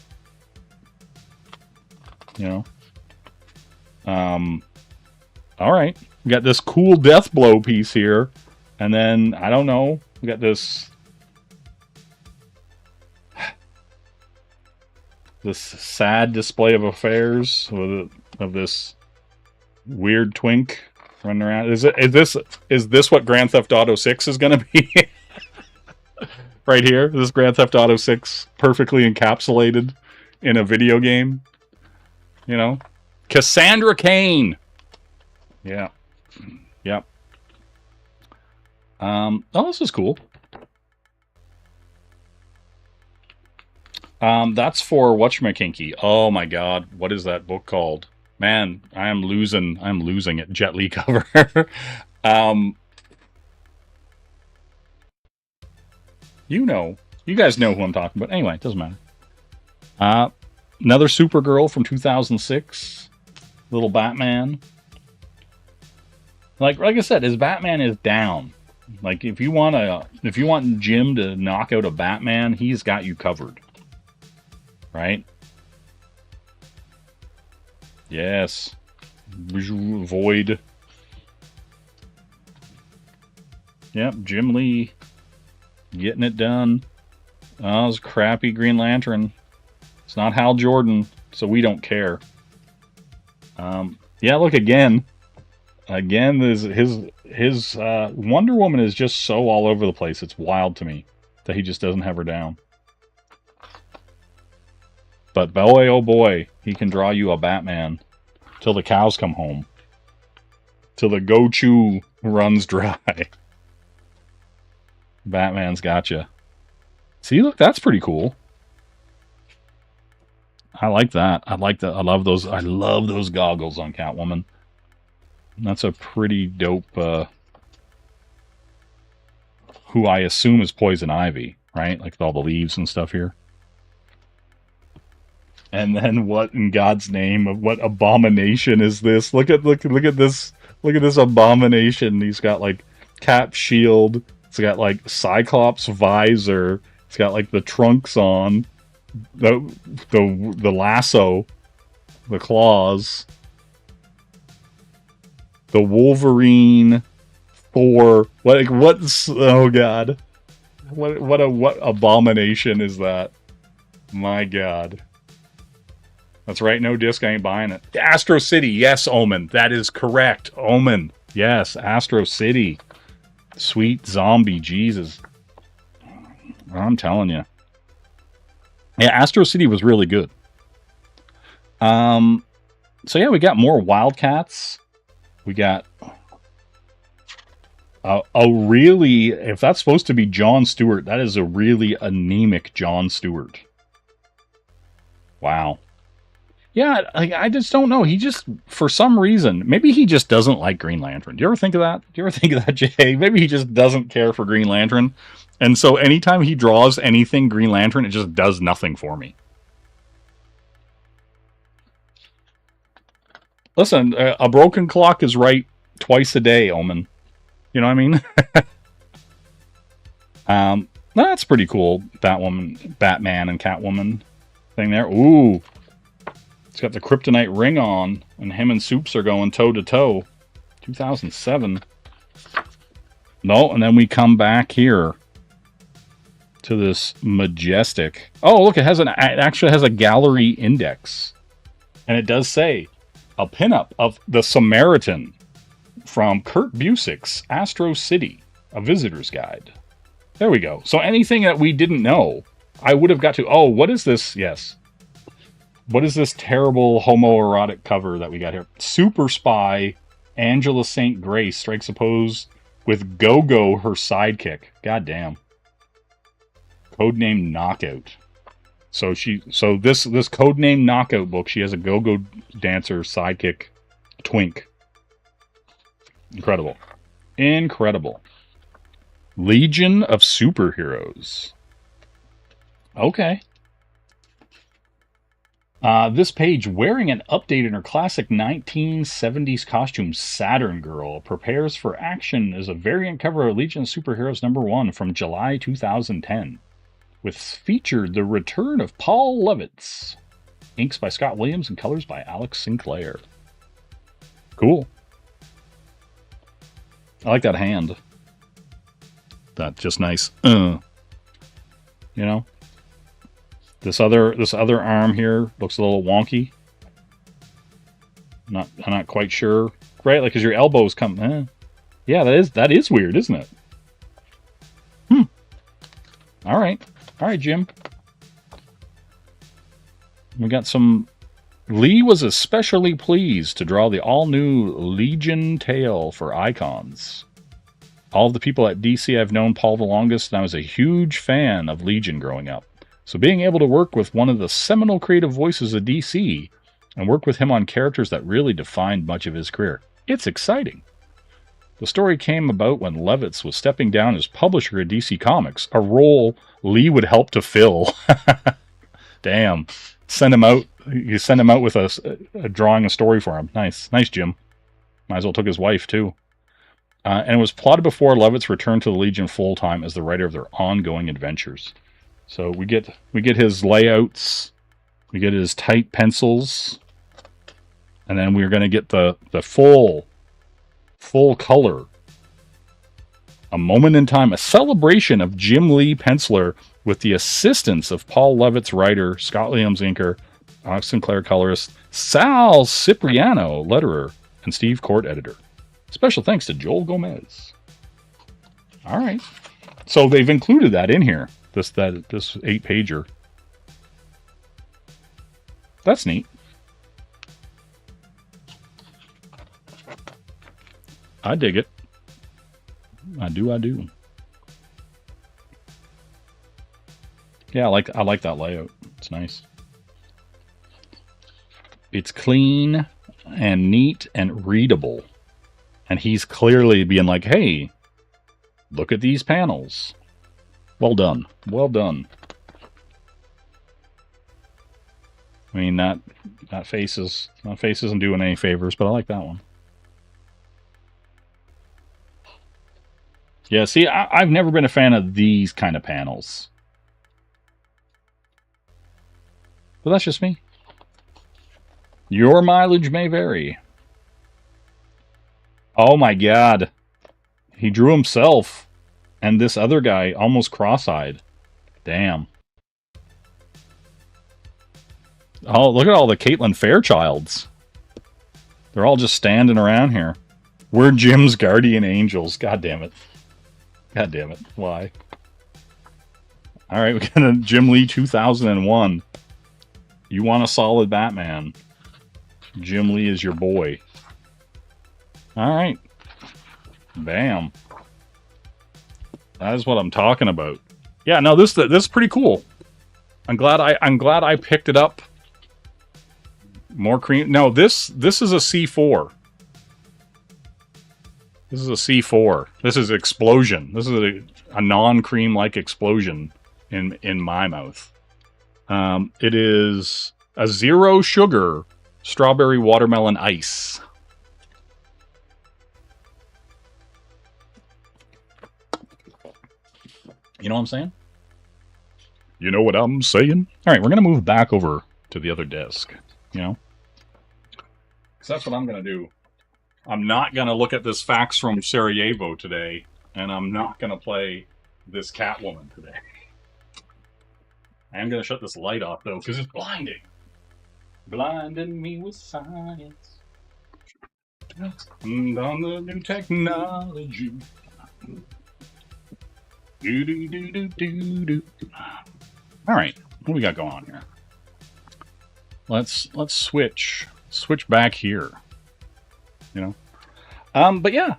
you know. All right, we got this cool death blow piece here, and then I don't know, we got this sad display of affairs of this weird twink running around. Is this what Grand Theft Auto 6 is going to be? Right here, this Grand Theft Auto 6 perfectly encapsulated in a video game, you know. Cassandra Cain. Yeah. Yep. Oh, this is cool. That's for whatchamakinky. Oh my god, what is that book called? Man, I'm losing it. Jet Li cover. You guys know who I'm talking about. Anyway, it doesn't matter. Another Supergirl from 2006. Little Batman. Like I said, his Batman is down. Like, if you want Jim to knock out a Batman, he's got you covered. Right? Yes. Void. Yep, Jim Lee. Getting it done. Oh, it's crappy Green Lantern. It's not Hal Jordan, so we don't care. Yeah, look again. Again, his Wonder Woman is just so all over the place. It's wild to me that he just doesn't have her down. But boy, oh boy, he can draw you a Batman till the cows come home. till the Gochu runs dry. Batman's gotcha. See, look, that's pretty cool. I like that. I like that. I love those. I love those goggles on Catwoman. That's a pretty dope. Who I assume is Poison Ivy, right? Like with all the leaves and stuff here. And then what in God's name? What abomination is this? Look at this. Look at this abomination. He's got like cap shield. It's got like Cyclops visor. It's got like the trunks on. The lasso, the claws, the Wolverine, Thor. What's oh god, what abomination is that? My god, that's right. No disc, I ain't buying it. Astro City, yes, Omen. That is correct, Omen. Yes, Astro City. Sweet zombie, Jesus. I'm telling you. Yeah, Astro City was really good. So yeah, we got more Wildcats. We got a really, if that's supposed to be Jon Stewart, that is a really anemic Jon Stewart. Wow. Yeah, I just don't know. He just, for some reason, maybe he just doesn't like Green Lantern. Do you ever think of that? Do you ever think of that, Jay? Maybe he just doesn't care for Green Lantern. And so anytime he draws anything Green Lantern, it just does nothing for me. Listen, a broken clock is right twice a day, Omen. You know what I mean? That's pretty cool. Batman and Catwoman thing there. Ooh. It's got the kryptonite ring on, and him and Soups are going toe-to-toe. 2007. No, and then we come back here to this majestic... Oh, look, it actually has a gallery index. And it does say, a pinup of the Samaritan from Kurt Busiek's Astro City, a visitor's guide. There we go. So anything that we didn't know, I would have got to... Oh, what is this? Yes. What is this terrible homoerotic cover that we got here? Super Spy, Angela St. Grace strikes a pose with Go-Go, her sidekick. God damn. Codename Knockout. So this codename Knockout book, she has a go-go dancer sidekick, Twink. Incredible. Incredible. Legion of Superheroes. Okay. This page, wearing an update in her classic 1970s costume, Saturn Girl prepares for action as a variant cover of Legion of Superheroes #1 from July 2010. With featured the return of Paul Levitz. Inks by Scott Williams and colors by Alex Sinclair. Cool. I like that hand. That's just nice. You know? This other arm here looks a little wonky. I'm not quite sure. Right? Like, cause your elbows come... Yeah, that is weird, isn't it? Alright. Alright, Jim. We got some... Lee was especially pleased to draw the all-new Legion tale for Icons. All of the people at DC I've known Paul the longest, and I was a huge fan of Legion growing up. So being able to work with one of the seminal creative voices of DC, and work with him on characters that really defined much of his career, it's exciting. The story came about when Levitz was stepping down as publisher at DC Comics, a role Lee would help to fill. Damn. Send him out. You send him out with a drawing a story for him. Nice. Nice, Jim. Might as well took his wife, too. And it was plotted before Levitz returned to the Legion full-time as the writer of their ongoing adventures. So we get his layouts, we get his tight pencils, and then we're going to get the full color. A moment in time, a celebration of Jim Lee penciler with the assistance of Paul Levitz writer, Scott Williams inker, Alex Sinclair colorist, Sal Cipriano letterer, and Steve Court editor. Special thanks to Joel Gomez. All right. So they've included that in here. This 8-pager. That's neat. I dig it. I do. Yeah, I like that layout. It's nice. It's clean and neat and readable. And he's clearly being like, hey, look at these panels. Well done. Well done. I mean, that face isn't doing any favors, but I like that one. Yeah, see, I've never been a fan of these kind of panels. But that's just me. Your mileage may vary. Oh my god. He drew himself. And this other guy almost cross-eyed. Damn. Oh, look at all the Caitlin Fairchilds. They're all just standing around here. We're Jim's guardian angels. God damn it. God damn it. Why? Alright, we got a Jim Lee 2001. You want a solid Batman. Jim Lee is your boy. Alright. Bam. That is what I'm talking about. Yeah, no, this is pretty cool. I'm glad I picked it up. More cream. No, this is a C4. This is a C4. This is explosion. This is a non-cream like explosion in my mouth. It is a 0 sugar strawberry watermelon ice. You know what I'm saying? You know what I'm saying? All right, we're going to move back over to the other desk, you know? Because that's what I'm going to do. I'm not going to look at this fax from Sarajevo today, and I'm not going to play this Catwoman today. I am going to shut this light off, though, because it's blinding. Blinding me with science. And on the new technology. Do. All right, what do we got going on here? Let's switch back here. You know, but yeah,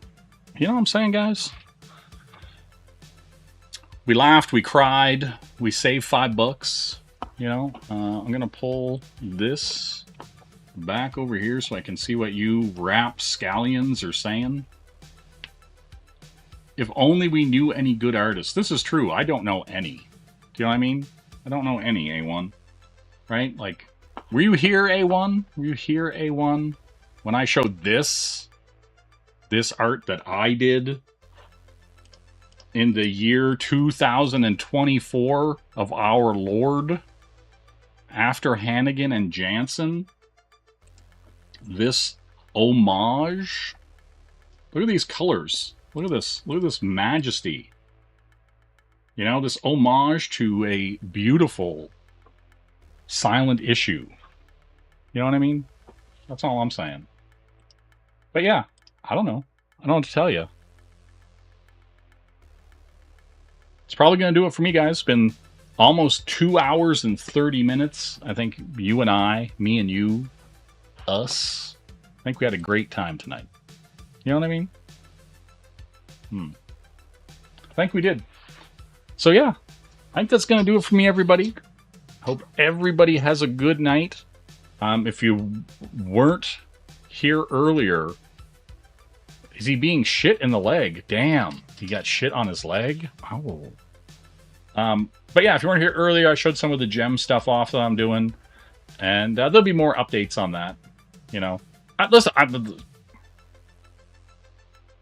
you know what I'm saying, guys. We laughed, we cried, we saved $5. You know, I'm gonna pull this back over here so I can see what you rapscallions are saying. If only we knew any good artists. This is true. I don't know any. Do you know what I mean? I don't know any, A1. Right? Like, were you here, A1? Were you here, A1? When I showed this art that I did in the year 2024 of our Lord, after Hannigan and Jansen, this homage. Look at these colors. Look at this. Look at this majesty. You know, this homage to a beautiful silent issue. You know what I mean? That's all I'm saying. But yeah, I don't know. I don't know what to tell you. It's probably going to do it for me, guys. It's been almost 2 hours and 30 minutes. I think you and I, me and you, us, I think we had a great time tonight. You know what I mean? I think we did. So yeah, I think that's going to do it for me, everybody. Hope everybody has a good night. If you weren't here earlier, is he being shit in the leg? Damn, he got shit on his leg? Oh. But yeah, if you weren't here earlier, I showed some of the gem stuff off that I'm doing. And there'll be more updates on that. You know, listen,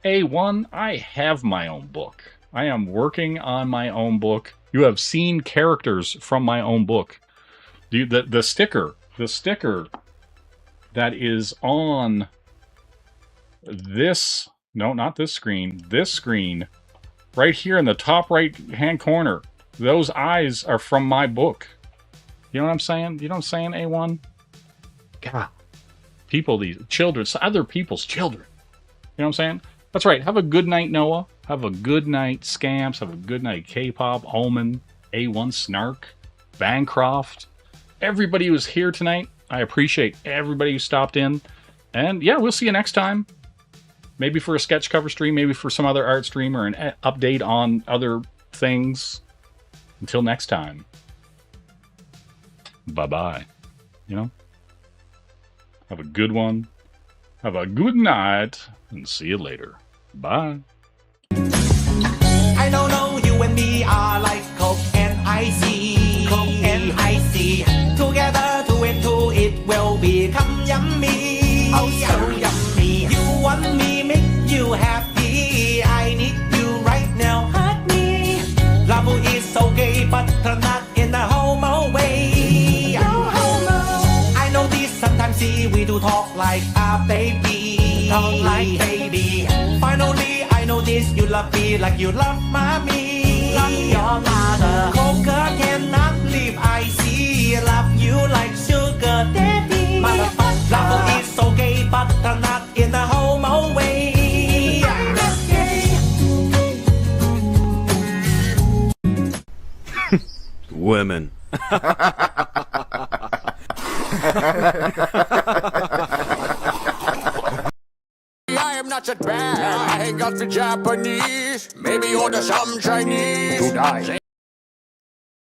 A1, I have my own book. I am working on my own book. You have seen characters from my own book. The sticker that is on this, no, not this screen, right here in the top right-hand corner, those eyes are from my book. You know what I'm saying? You know what I'm saying, A1? God. People, these children, other people's children. You know what I'm saying? That's right. Have a good night, Noah. Have a good night, Scamps. Have a good night, K-Pop, Omen, A1 Snark, Bancroft. Everybody who's here tonight. I appreciate everybody who stopped in. And yeah, we'll see you next time. Maybe for a sketch cover stream, maybe for some other art stream, or an update on other things. Until next time. Bye-bye. You know? Have a good one. Have a good night. And see you later. Bye. I don't know, you and me are like Coke and icy. Coke and icy. Together, two and two, it will become yummy. Oh, so yummy. You want me, make you happy. I need you right now, hurt me. Love is okay, but not in a homo way. No homo. I know this sometimes, see, we do talk like a baby. Talk like baby. Finally, I know this, you love me like you love mommy. Love your mother. Coca cannot live, I see. Love you like sugar daddy. Motherfucker. Love is okay, but not in a homo way. Women. I am not your bad. I hang out for Japanese. Maybe order some Chinese.